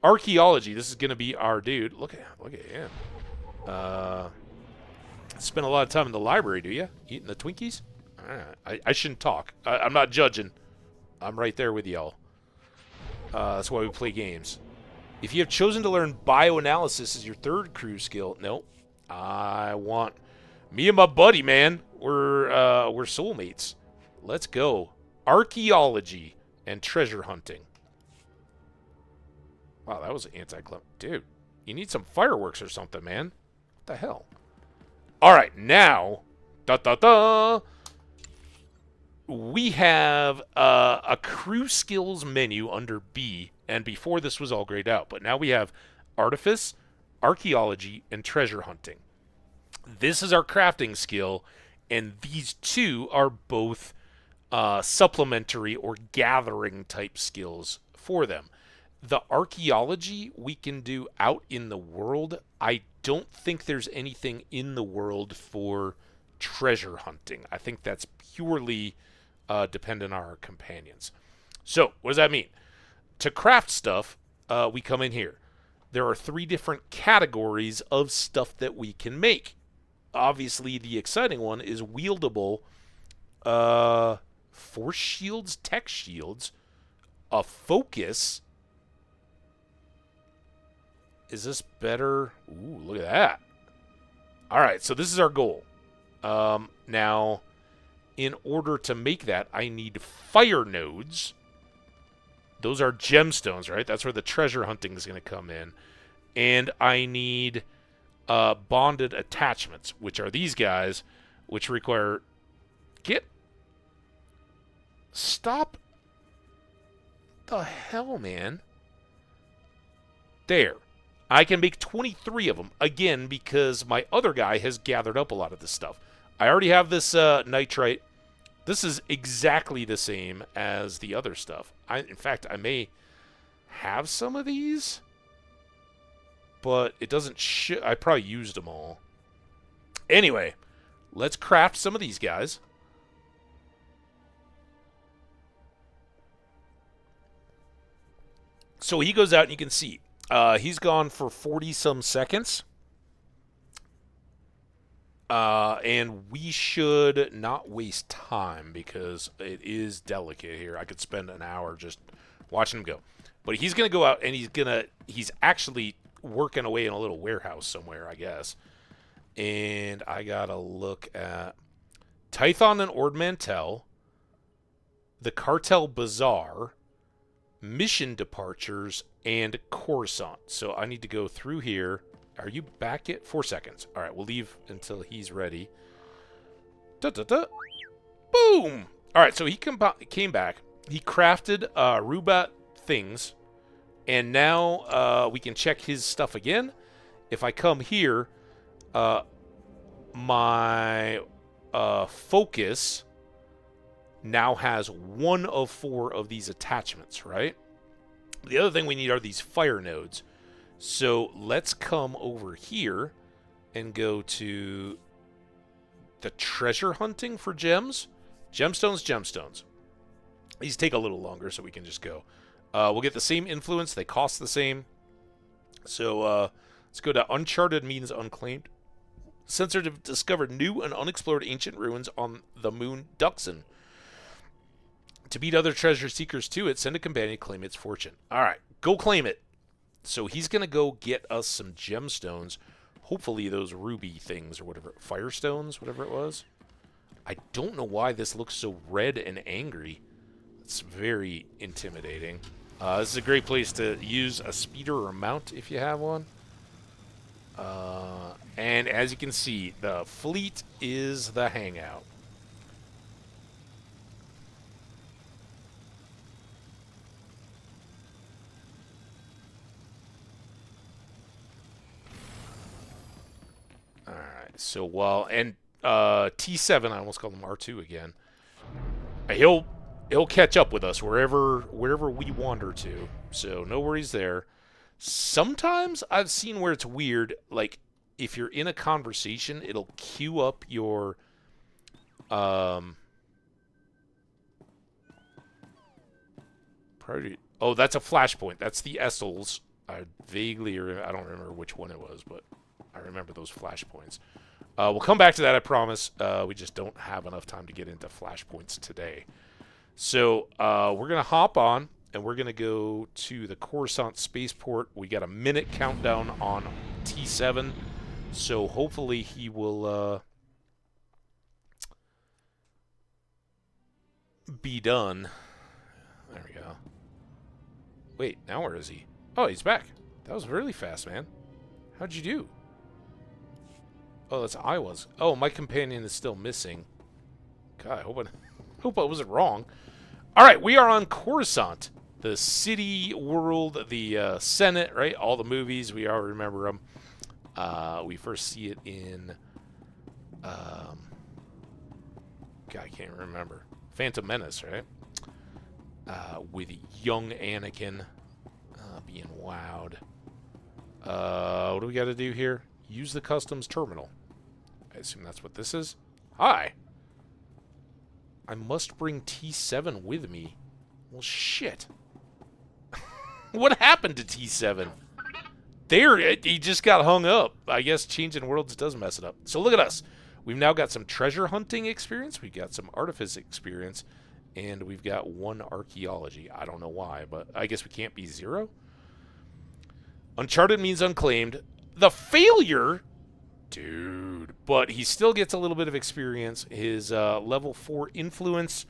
Archaeology. This is going to be our dude. Look at him. Spend a lot of time in the library, do you? Eating the Twinkies? I shouldn't talk. I'm not judging. I'm right there with y'all. That's why we play games. If you have chosen to learn bioanalysis as your 3rd crew skill, nope. I want me and my buddy, man. We're soulmates. Let's go. Archaeology and treasure hunting. Wow, that was anti-climb. Dude, you need some fireworks or something, man. What the hell? All right, now, we have a crew skills menu under B, and before this was all grayed out, but now we have artifice, archaeology, and treasure hunting. This is our crafting skill, and these 2 are both supplementary or gathering type skills for them. The archaeology we can do out in the world. I don't think there's anything in the world for treasure hunting. I think that's purely dependent on our companions. So, what does that mean? To craft stuff, we come in here. There are 3 different categories of stuff that we can make. Obviously, the exciting one is wieldable force shields, tech shields, a focus. Is this better? Ooh, look at that. All right, so this is our goal. Now, in order to make that, I need fire nodes. Those are gemstones, right? That's where the treasure hunting is going to come in. And I need bonded attachments, which are these guys, which require... Stop. The hell, man? There. I can make 23 of them, again, because my other guy has gathered up a lot of this stuff. I already have this nitrite. This is exactly the same as the other stuff. In fact, I may have some of these, but it doesn't I probably used them all. Anyway, let's craft some of these guys. So he goes out and you can see he's gone for 40-some seconds. And we should not waste time because it is delicate here. I could spend an hour just watching him go. But he's going to go out and he's actually working away in a little warehouse somewhere, I guess. And I got to look at Tython and Ord Mantell, the Cartel Bazaar, mission departures, and Coruscant. So I need to go through here. Are you back yet? 4 seconds. All right, we'll leave until he's ready. Da-da-da. Boom! All right, so he came back. He crafted Rubat things, and now we can check his stuff again. If I come here, my focus now has 1 of 4 of these attachments, right? The other thing we need are these fire nodes. So let's come over here and go to the treasure hunting for gems. Gemstones. These take a little longer, so we can just go. We'll get the same influence. They cost the same. So let's go to Uncharted means unclaimed. Sensor discovered new and unexplored ancient ruins on the moon Duxon. To beat other treasure seekers to it, send a companion to claim its fortune. All right, go claim it. So he's going to go get us some gemstones. Hopefully those ruby things or whatever. Firestones, whatever it was. I don't know why this looks so red and angry. It's very intimidating. This is a great place to use a speeder or a mount if you have one. And as you can see, the fleet is the hangout. So while T7, I almost called him R2 again. He'll catch up with us wherever we wander to. So no worries there. Sometimes I've seen where it's weird, like if you're in a conversation, it'll queue up your priority. Oh, that's a flashpoint. That's the Essels. I don't remember which one it was, but I remember those flashpoints. We'll come back to that, I promise. We just don't have enough time to get into flashpoints today. So we're going to hop on, and we're going to go to the Coruscant spaceport. We got a minute countdown on T7, so hopefully he will be done. There we go. Wait, now where is he? Oh, he's back. That was really fast, man. How'd you do? Oh, that's I was. Oh, my companion is still missing. God, I hope I wasn't wrong. All right, we are on Coruscant, the city, world, the Senate, right? All the movies, we all remember them. We first see it in, God, I can't remember. Phantom Menace, right? With young Anakin being wowed. What do we got to do here? Use the customs terminal. I assume that's what this is. Hi. I must bring T7 with me. Well, shit. What happened to T7? There, he just got hung up. I guess changing worlds does mess it up. So look at us. We've now got some treasure hunting experience. We've got some artifice experience. And we've got 1 archaeology. I don't know why, but I guess we can't be 0. Uncharted means unclaimed. The failure... Dude. But he still gets a little bit of experience. His level 4 influence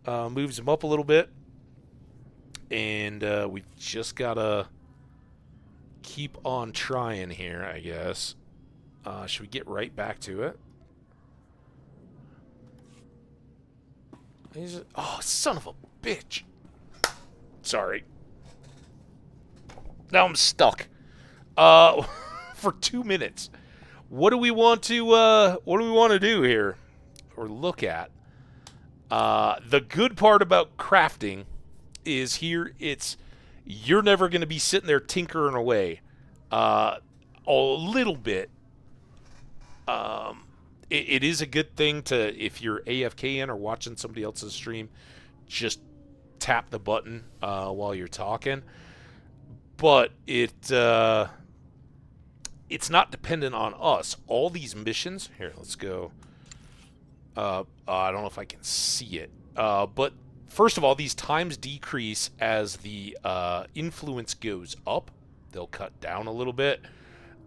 moves him up a little bit. And we just got to keep on trying here, I guess. Should we get right back to it? Oh, son of a bitch. Sorry. Now I'm stuck. For 2 minutes. What do we want to do here? Or look at? The good part about crafting is here you're never going to be sitting there tinkering away. A little bit. It is a good thing to, if you're AFK in or watching somebody else's stream, just tap the button while you're talking. But it's not dependent on us. All these missions... Here, let's go. I don't know if I can see it. But first of all, these times decrease as the influence goes up. They'll cut down a little bit.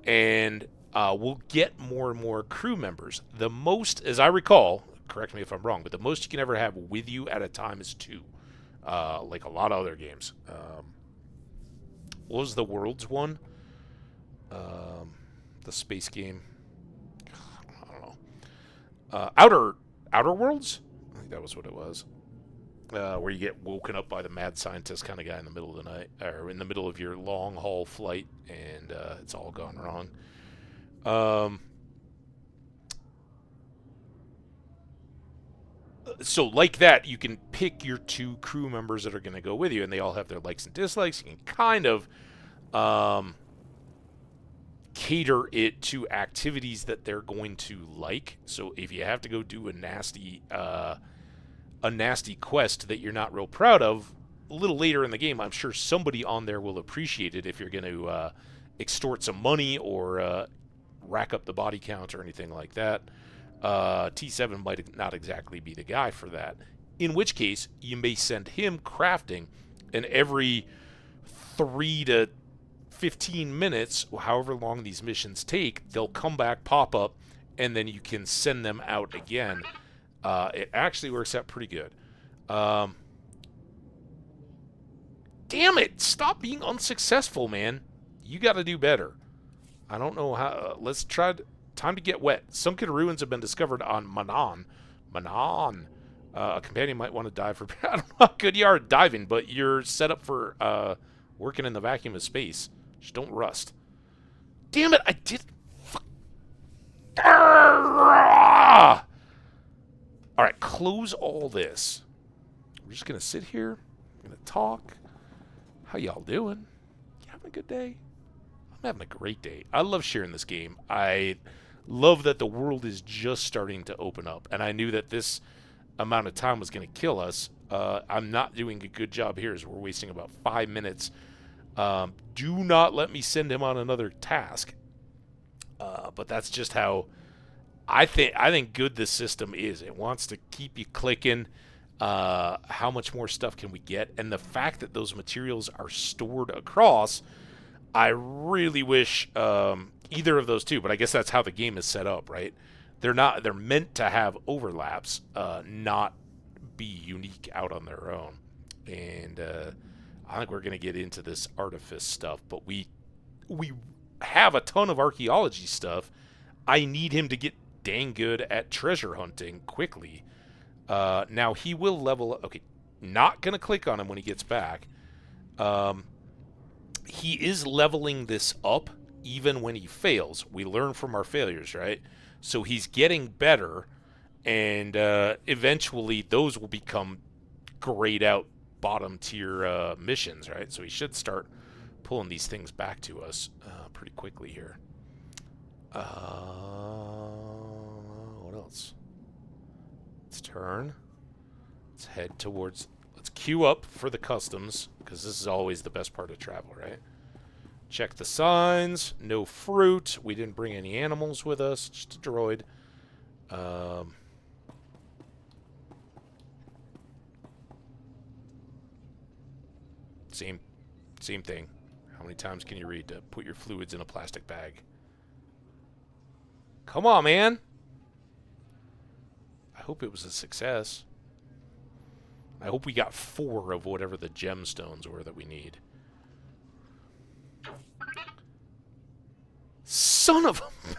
And we'll get more and more crew members. The most, as I recall, correct me if I'm wrong, but the most you can ever have with you at a time is 2. Like a lot of other games. What was the Worlds one? The space game. I don't know. Outer Worlds? I think that was what it was. Where you get woken up by the mad scientist kind of guy in the middle of the night, or in the middle of your long haul flight, and it's all gone wrong. So like that, you can pick your 2 crew members that are going to go with you, and they all have their likes and dislikes. You can kind of cater it to activities that they're going to like. So if you have to go do a nasty quest that you're not real proud of, a little later in the game, I'm sure somebody on there will appreciate it if you're going to extort some money or rack up the body count or anything like that. T7 might not exactly be the guy for that. In which case, you may send him crafting, and every 3 to 15 minutes, however long these missions take, they'll come back, pop up, and then you can send them out again. It actually works out pretty good. Damn it! Stop being unsuccessful, man. You got to do better. I don't know how... let's try... Time to get wet. Sunken ruins have been discovered on Manon. Manon. A companion might want to dive for... I don't know how good you are at diving, but you're set up for working in the vacuum of space. Just don't rust. Damn it! I did... Alright, close all this. We're just going to sit here. I'm going to talk. How y'all doing? You having a good day? I'm having a great day. I love sharing this game. I love that the world is just starting to open up. And I knew that this amount of time was going to kill us. I'm not doing a good job here as we're wasting about 5 minutes. Do not let me send him on another task. But that's just how I think good this system is. It wants to keep you clicking. How much more stuff can we get? And the fact that those materials are stored across, I really wish either of those two, but I guess that's how the game is set up, right? They're meant to have overlaps, not be unique out on their own. And I think we're going to get into this artifice stuff, but we have a ton of archaeology stuff. I need him to get dang good at treasure hunting quickly. Now he will level up. Okay, not going to click on him when he gets back. He is leveling this up even when he fails. We learn from our failures, right? So he's getting better, and eventually those will become grayed out bottom tier missions, right? So he should start pulling these things back to us pretty quickly here. What else? Let's turn. Let's head towards... Let's queue up for the customs, because this is always the best part of travel, right? Check the signs. No fruit. We didn't bring any animals with us. Just a droid. Same thing. How many times can you read to put your fluids in a plastic bag? Come on, man. I hope it was a success. I hope we got 4 of whatever the gemstones were that we need. Son of a...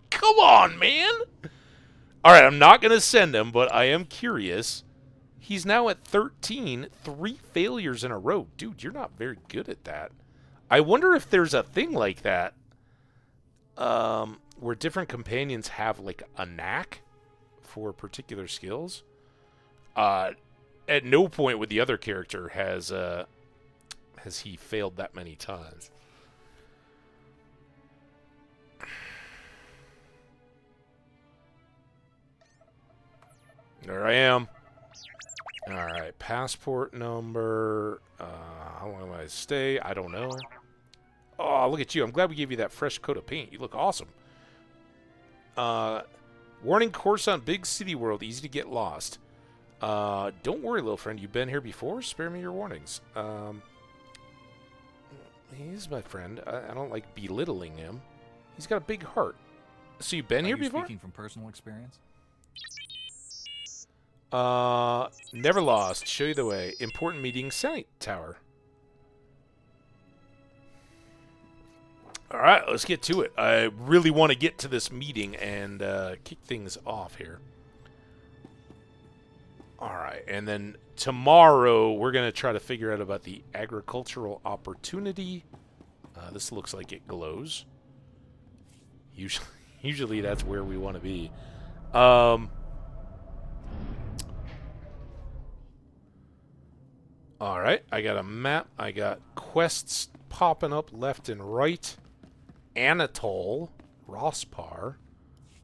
Come on, man! Alright, I'm not going to send him, but I am curious. He's now at 13. 3 failures in a row. Dude, you're not very good at that. I wonder if there's a thing like that. Where different companions have, like, a knack for particular skills. At no point with the other character has he failed that many times. There I am. Alright, passport number. How long am I to stay? I don't know. Oh, look at you. I'm glad we gave you that fresh coat of paint. You look awesome. Warning, Coruscant, big city world, easy to get lost. Don't worry, little friend. You've been here before? Spare me your warnings. He's my friend. I don't like belittling him. He's got a big heart. So you've been here before? Speaking from personal experience? Never lost. Show you the way. Important meeting, Senate Tower. Alright, let's get to it. I really want to get to this meeting and kick things off here. Alright, and then tomorrow we're going to try to figure out about the agricultural opportunity. This looks like it glows. Usually that's where we want to be. Alright, I got a map. I got quests popping up left and right. Anatole, Rospar.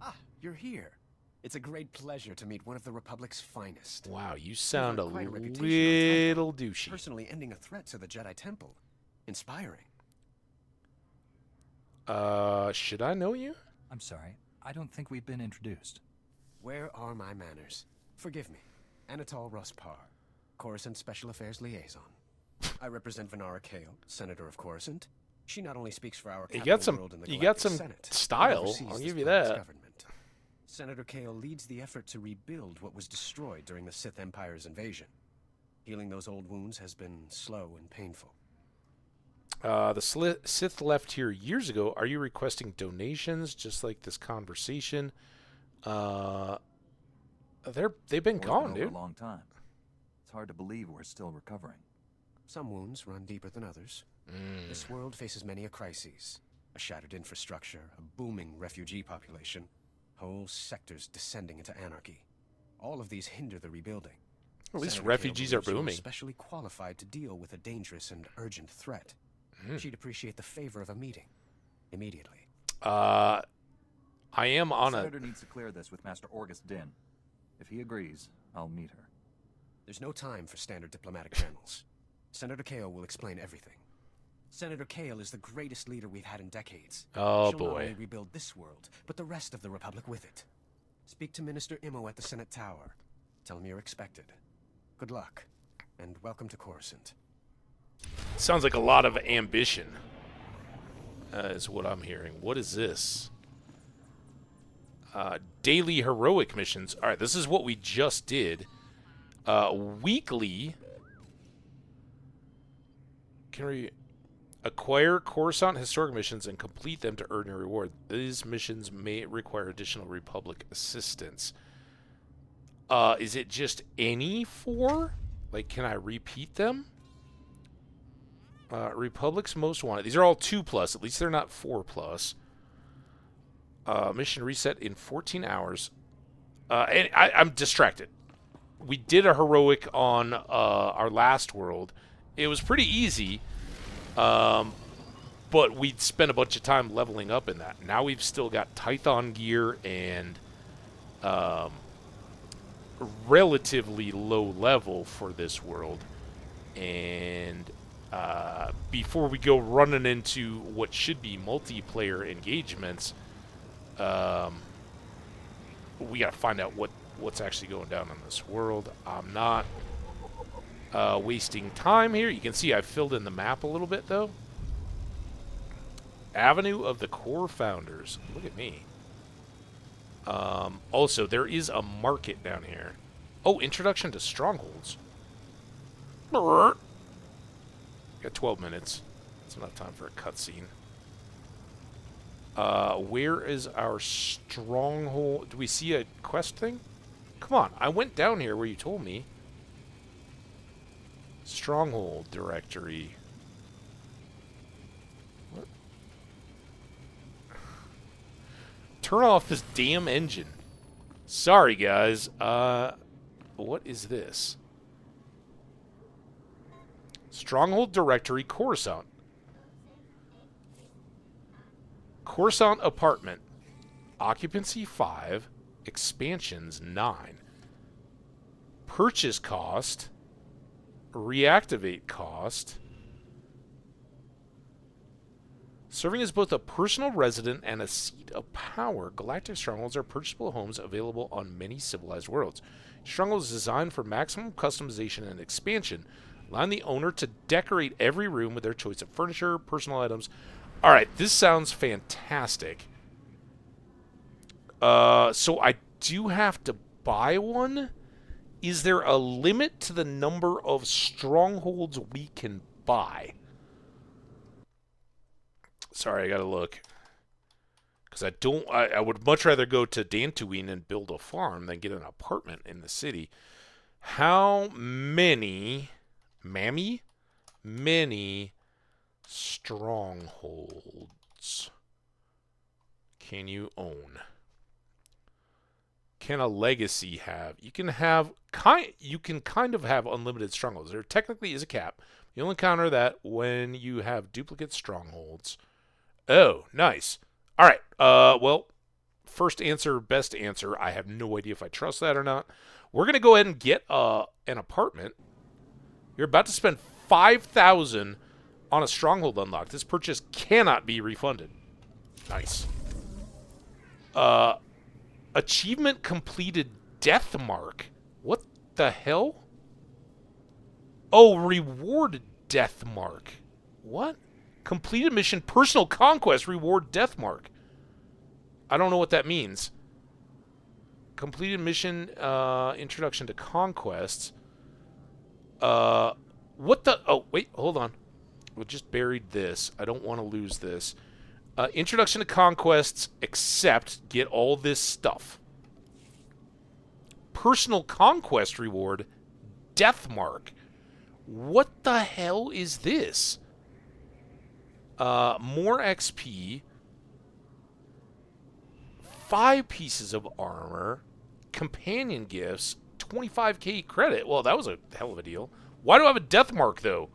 Ah, you're here. It's a great pleasure to meet one of the Republic's finest. Wow, you sound a Quite little douchey. Personally ending a threat to the Jedi Temple. Inspiring. Should I know you? I'm sorry. I don't think we've been introduced. Where are my manners? Forgive me. Anatole Rospar, Coruscant Special Affairs Liaison. I represent Venara Kale, Senator of Coruscant. She not only speaks for our capital world in the Galactic Senate, style. I'll give you that. Government. Senator Kale leads the effort to rebuild what was destroyed during the Sith Empire's invasion. Healing those old wounds has been slow and painful. The Sith left here years ago. Are you requesting donations, just like this conversation? They've been gone, dude. For a long time. It's hard to believe we're still recovering. Some wounds run deeper than others. This world faces many a crisis. A shattered infrastructure, a booming refugee population, whole sectors descending into anarchy. All of these hinder the rebuilding. At least Senator refugees Kale are believes you're booming. Especially qualified to deal with a dangerous and urgent threat. She'd appreciate the favor of a meeting. Immediately. I am on the Senator needs to clear this with Master Orgus Din. If he agrees, I'll meet her. There's no time for standard diplomatic channels. Senator Kale will explain everything. Senator Kale is the greatest leader we've had in decades. Oh, She'll not boy. only rebuild this world, but the rest of the Republic with it. Speak to Minister Immo at the Senate Tower. Tell him you're expected. Good luck, and welcome to Coruscant. Sounds like a lot of ambition, is what I'm hearing. What is this? Daily heroic missions. All right, this is what we just did. Weekly. Can we acquire Coruscant historic missions and complete them to earn a reward? These missions may require additional Republic assistance. Is it just any 4? Like, can I repeat them? Republic's most wanted. These are all 2+. At least they're not 4+. Mission reset in 14 hours. And I'm distracted. We did a heroic on our last world. It was pretty easy. But but we'd spent a bunch of time leveling up in that. Now we've still got Tython gear and relatively low level for this world. And before we go running into what should be multiplayer engagements, we got to find out what's actually going down in this world. I'm not wasting time here. You can see I've filled in the map a little bit, though. Avenue of the Core Founders. Look at me. Also, there is a market down here. Oh, introduction to strongholds. Got 12 minutes. That's enough time for a cutscene. Where is our stronghold? Do we see a quest thing? Come on, I went down here where you told me. Stronghold directory. What? Turn off this damn engine. Sorry, guys. What is this? Stronghold directory, Coruscant. Coruscant apartment. Occupancy 5. Expansions 9. Purchase cost. Reactivate cost. Serving as both a personal resident and a seat of power, galactic strongholds are purchasable homes available on many civilized worlds. Strongholds designed for maximum customization and expansion, allowing the owner to decorate every room with their choice of furniture, personal items. Alright, this sounds fantastic. So I do have to buy one? Is there a limit to the number of strongholds we can buy? Sorry, I gotta look. Because I would much rather go to Dantooine and build a farm than get an apartment in the city. How many strongholds can you own? Can a legacy have? You can kind of have unlimited strongholds. There technically is a cap. You only encounter that when you have duplicate strongholds. Oh, nice. All right. Well, first answer, best answer. I have no idea if I trust that or not. We're gonna go ahead and get an apartment. You're about to spend 5,000 on a stronghold unlock. This purchase cannot be refunded. Nice. Achievement completed death mark. What the hell? Oh, reward death mark. What? Completed mission personal conquest reward death mark. I don't know what that means. Completed mission introduction to conquests. What the? Oh, wait, hold on. We just buried this. I don't want to lose this. Introduction to conquests, except get all this stuff. Personal conquest reward, death mark. What the hell is this? More XP. 5 pieces of armor. Companion gifts. 25k credit. Well, that was a hell of a deal. Why do I have a death mark, though?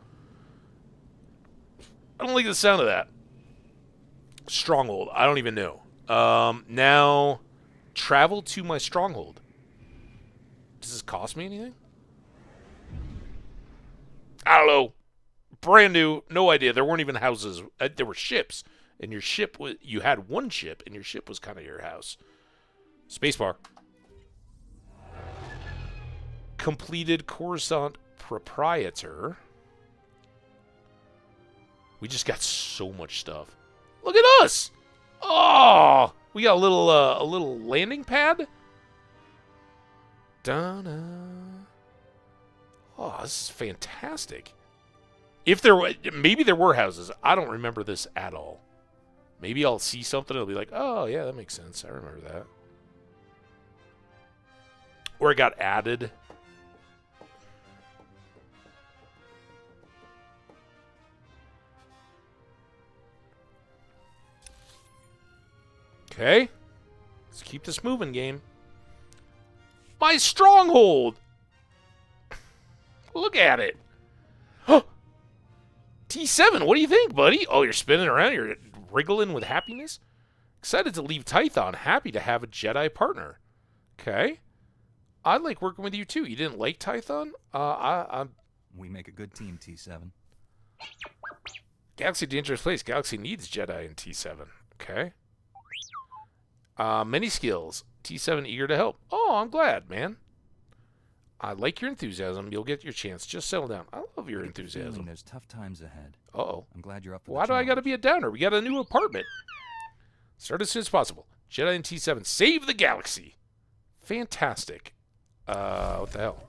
I don't like the sound of that. Stronghold. I don't even know. Now, travel to my stronghold. Does this cost me anything? I don't know. Brand new. No idea. There weren't even houses. There were ships. And your ship was... You had one ship, and your ship was kind of your house. Spacebar. Completed Coruscant Proprietor. We just got so much stuff. Look at us! Oh! We got a little landing pad? Da-da. Oh, this is fantastic. If there were... Maybe there were houses. I don't remember this at all. Maybe I'll see something and I'll be like, oh, yeah, that makes sense. I remember that. Or it got added. Okay. Let's keep this moving, game. My stronghold! Look at it! TR T7, what do you think, buddy? Oh, you're spinning around. You're wriggling with happiness. Excited to leave Tython. Happy to have a Jedi partner. Okay. I like working with you, too. You didn't like Tython? I'm... We make a good team, T7. Galaxy dangerous place. Galaxy needs Jedi in T7. Okay. Many skills. T7 eager to help. Oh, I'm glad, man. I like your enthusiasm. You'll get your chance. Just settle down. I love your enthusiasm. There's tough times ahead. Uh-oh. I'm glad you're up for Why do I got to be a downer? We got a new apartment. Start as soon as possible. Jedi and T7. Save the galaxy. Fantastic. What the hell?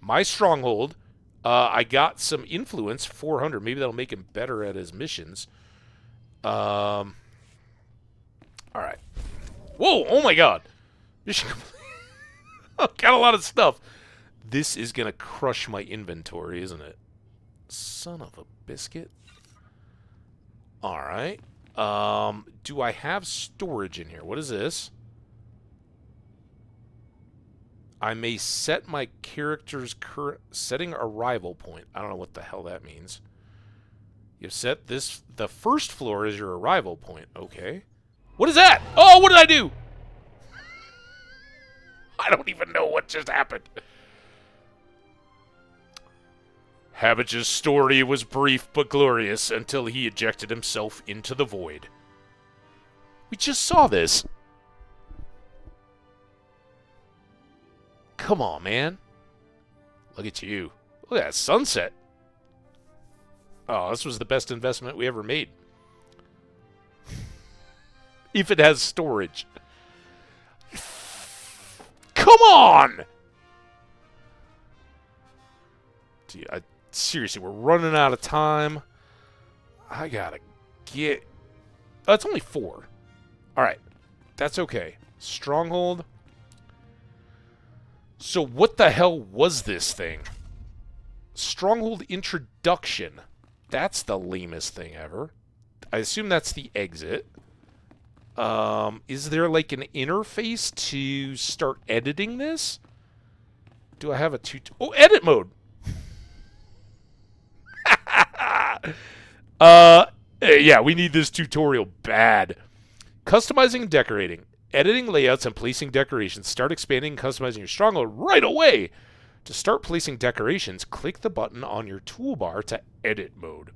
My stronghold. I got some influence. 400. Maybe that'll make him better at his missions. All right. Whoa! Oh my God! Mission complete. Got a lot of stuff. This is gonna crush my inventory, isn't it? Son of a biscuit. All right. Do I have storage in here? What is this? I may set my character's current setting arrival point. I don't know what the hell that means. You've set this. The first floor is your arrival point. Okay. What is that? Oh, what did I do? I don't even know what just happened. Hambage's story was brief but glorious until he ejected himself into the void. We just saw this. Come on, man. Look at you. Look at that sunset. Oh, this was the best investment we ever made. If it has storage. Come on! Dude, seriously, we're running out of time. I gotta get... Oh, it's only 4. Alright. That's okay. Stronghold. So what the hell was this thing? Stronghold introduction. That's the lamest thing ever. I assume that's the exit. Is there like an interface to start editing this? Do I have a Oh, edit mode. Yeah, we need this tutorial bad. Customizing and decorating. Editing layouts and placing decorations. Start expanding and customizing your stronghold right away. To start placing decorations, click the button on your toolbar to edit mode.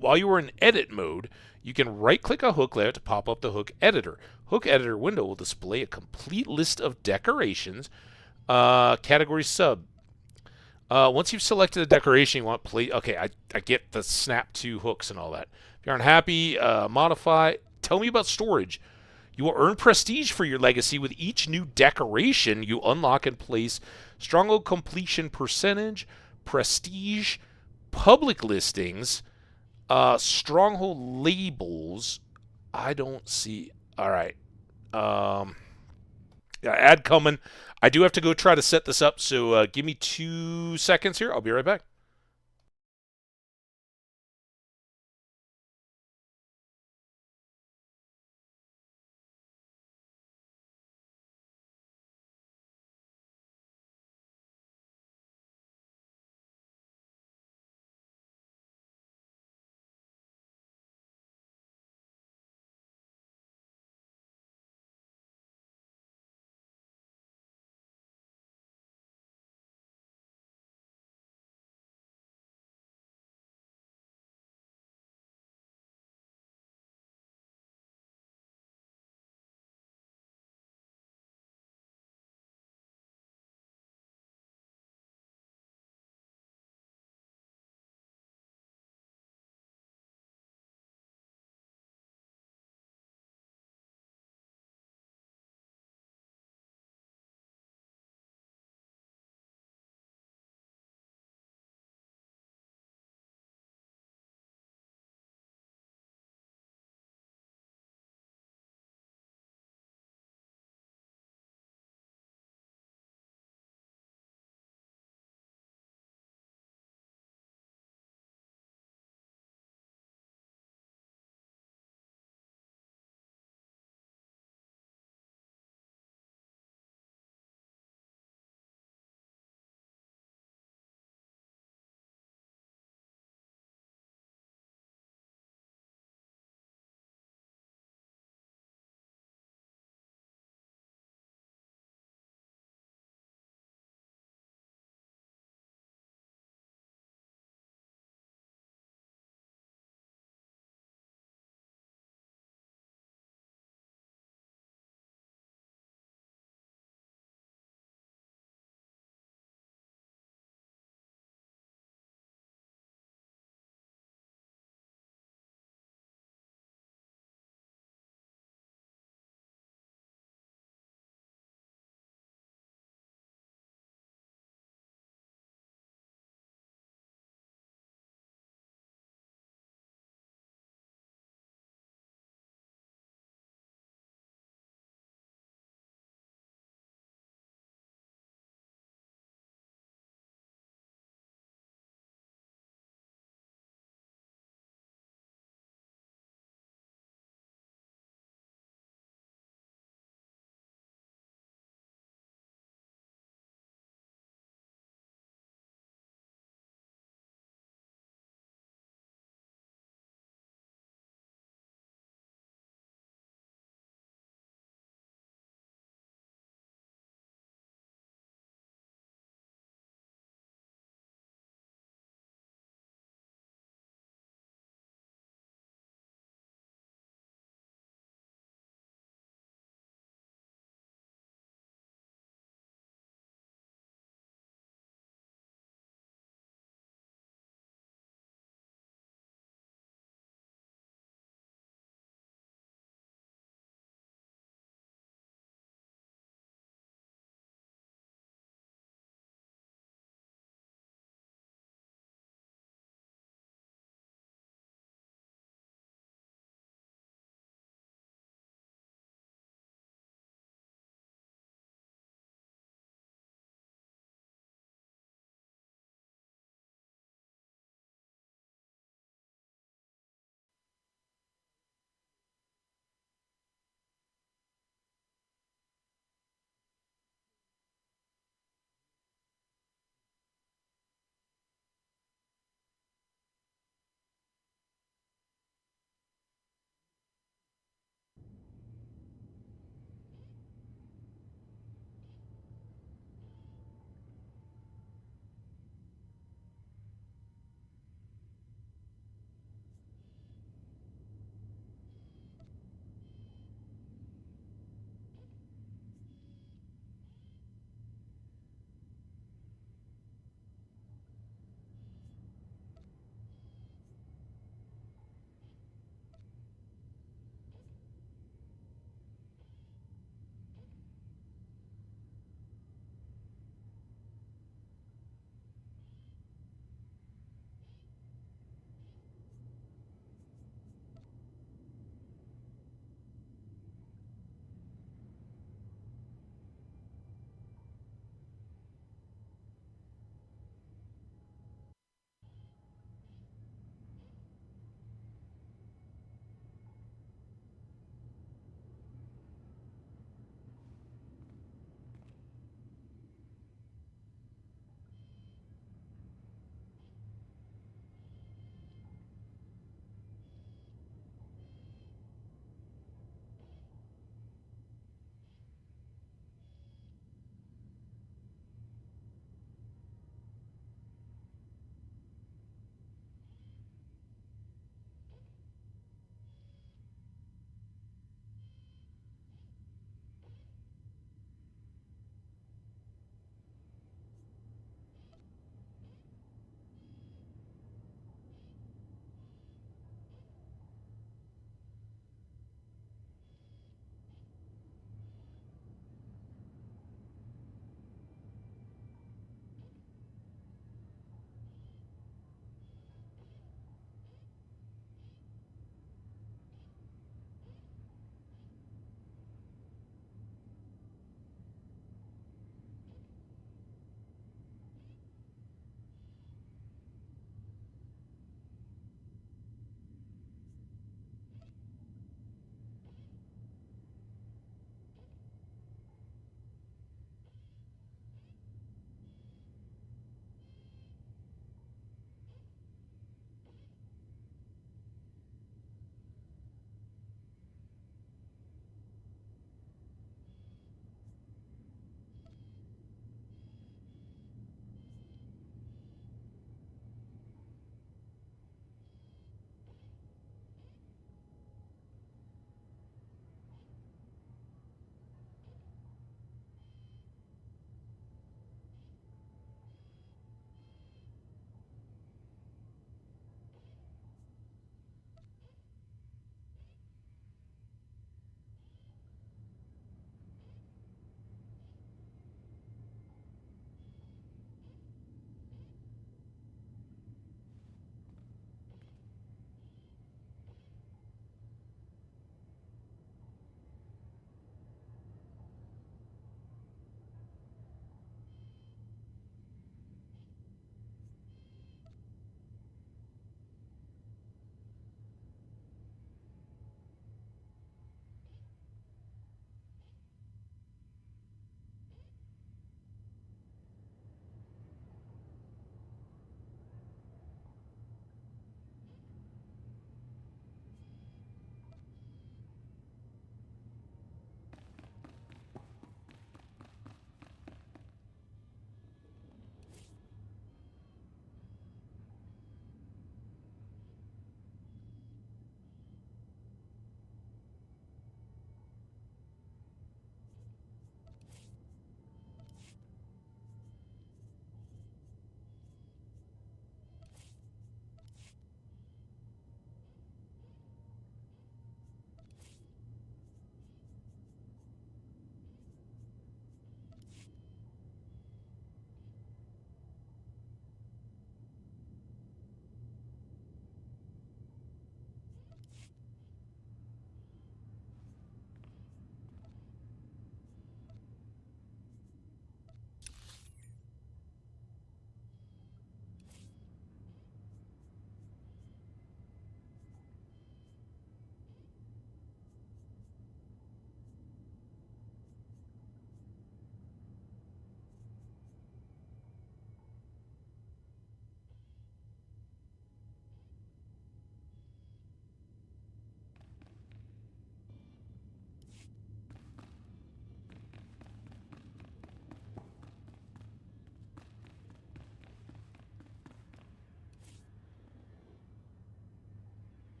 While you are in edit mode, you can right-click a hook layout to pop up the hook editor. Hook editor window will display a complete list of decorations. Category sub. Once you've selected a decoration you want to play... Okay, I get the snap to hooks and all that. If you aren't happy, modify. Tell me about storage. You will earn prestige for your legacy with each new decoration you unlock and place. Stronghold completion percentage, prestige, public listings, stronghold labels. I don't see. All right. Yeah, ad coming. I do have to go try to set this up, so give me 2 seconds here. I'll be right back.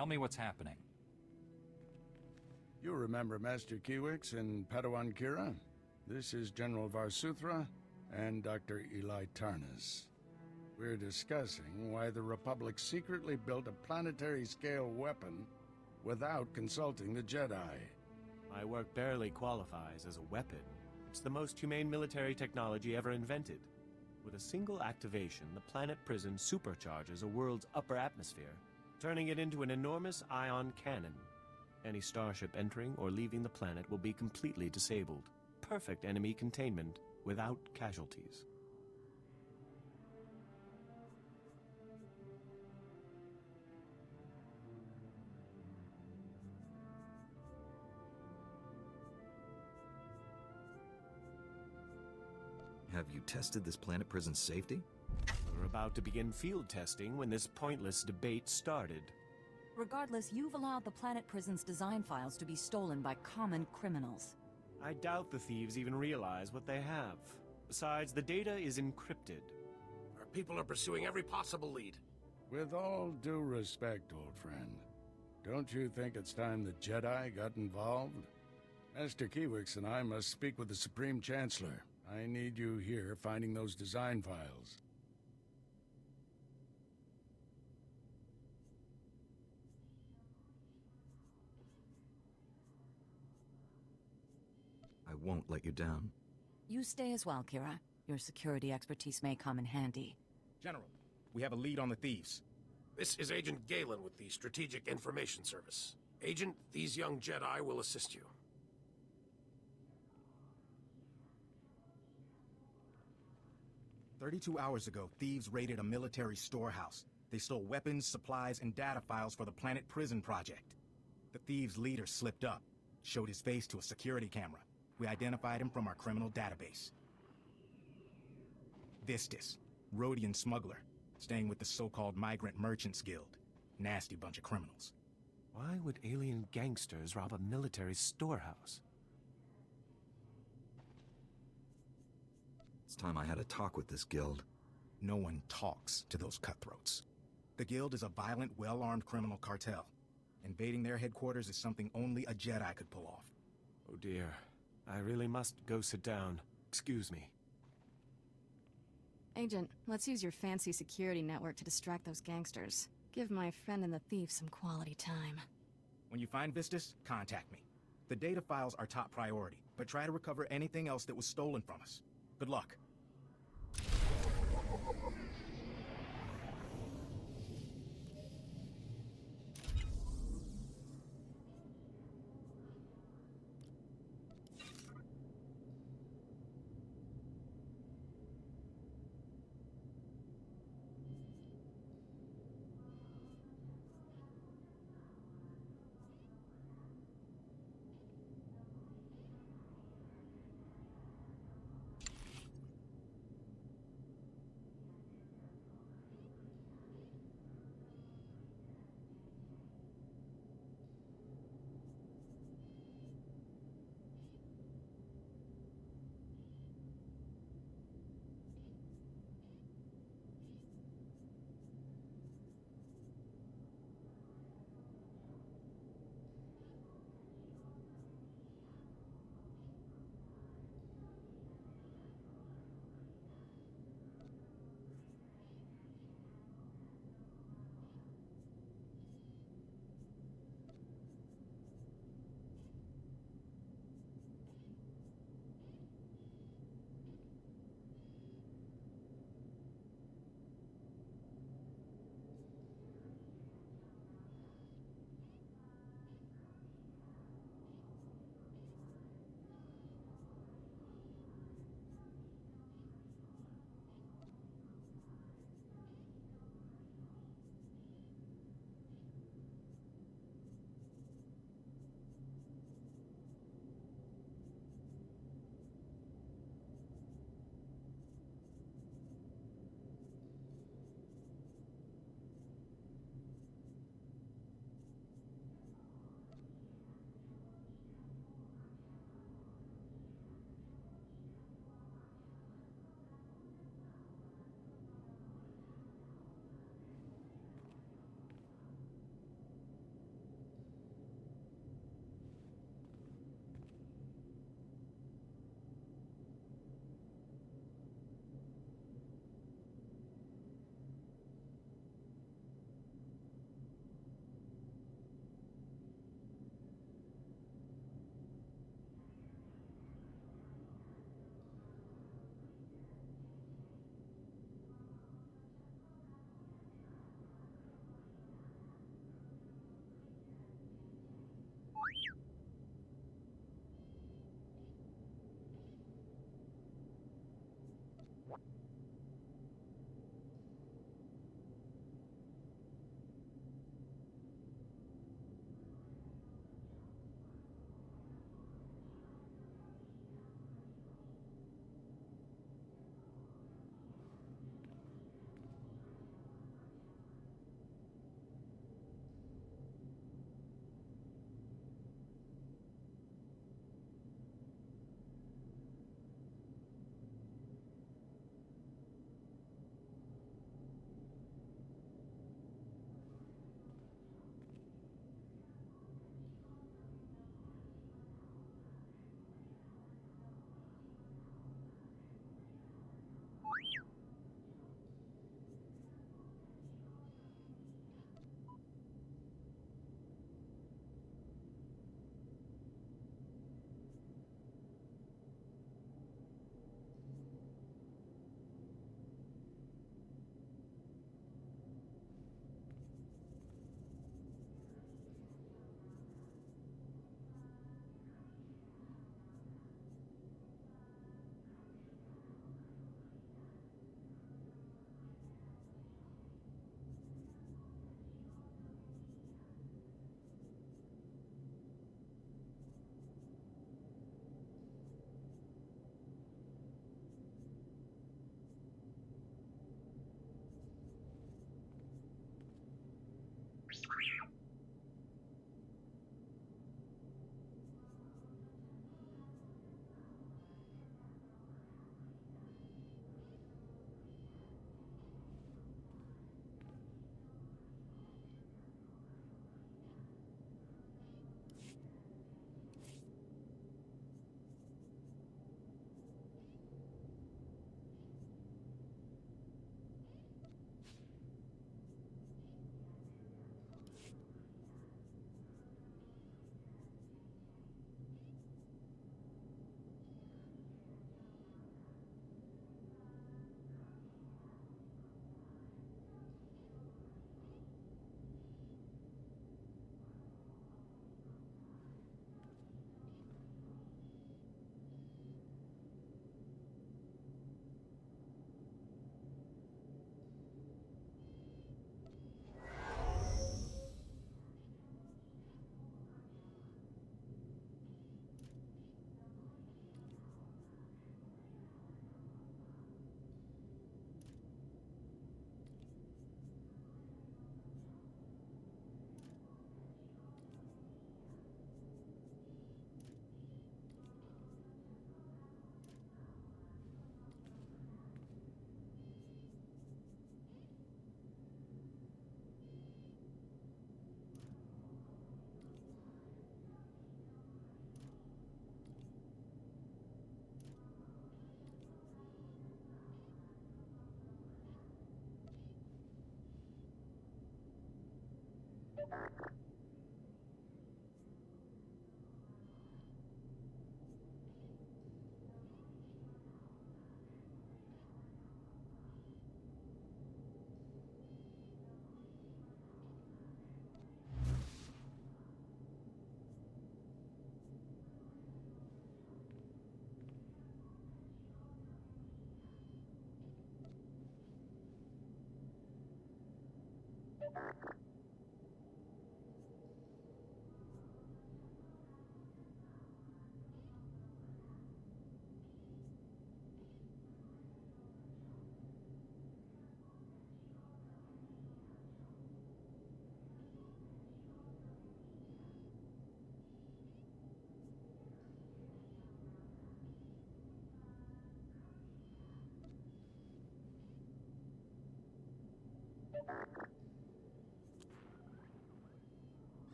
Tell me what's happening. You remember Master Kiwix and Padawan Kira? This is General Varsuthra and Dr. Eli Tarnas. We're discussing why the Republic secretly built a planetary-scale weapon without consulting the Jedi. My work barely qualifies as a weapon. It's the most humane military technology ever invented. With a single activation, the planet prison supercharges a world's upper atmosphere, turning it into an enormous ion cannon. Any starship entering or leaving the planet will be completely disabled. Perfect enemy containment without casualties. Have you tested this planet prison's safety? We were about to begin field testing when this pointless debate started. Regardless, you've allowed the planet prison's design files to be stolen by common criminals. I doubt the thieves even realize what they have. Besides, the data is encrypted. Our people are pursuing every possible lead. With all due respect, old friend, don't you think it's time the Jedi got involved? Master Kiwix and I must speak with the Supreme Chancellor. I need you here finding those design files. I won't let you down. You stay as well, Kira. Your security expertise may come in handy. General, we have a lead on the thieves. This is Agent Galen with the Strategic Information Service. Agent, these young Jedi will assist you. "32 hours ago, thieves raided a military storehouse. They stole weapons, supplies, and data files for the Planet Prison project. The thieves' leader slipped up, showed his face to a security camera. We identified him from our criminal database. Vistus, Rhodian smuggler, staying with the so-called Migrant Merchants Guild. Nasty bunch of criminals. Why would alien gangsters rob a military storehouse? It's time I had a talk with this guild. No one talks to those cutthroats. The guild is a violent, well-armed criminal cartel. Invading their headquarters is something only a Jedi could pull off. Oh dear. I really must go sit down. Excuse me. Agent, let's use your fancy security network to distract those gangsters. Give my friend and the thief some quality time. When you find Vistus, contact me. The data files are top priority, but try to recover anything else that was stolen from us. Good luck.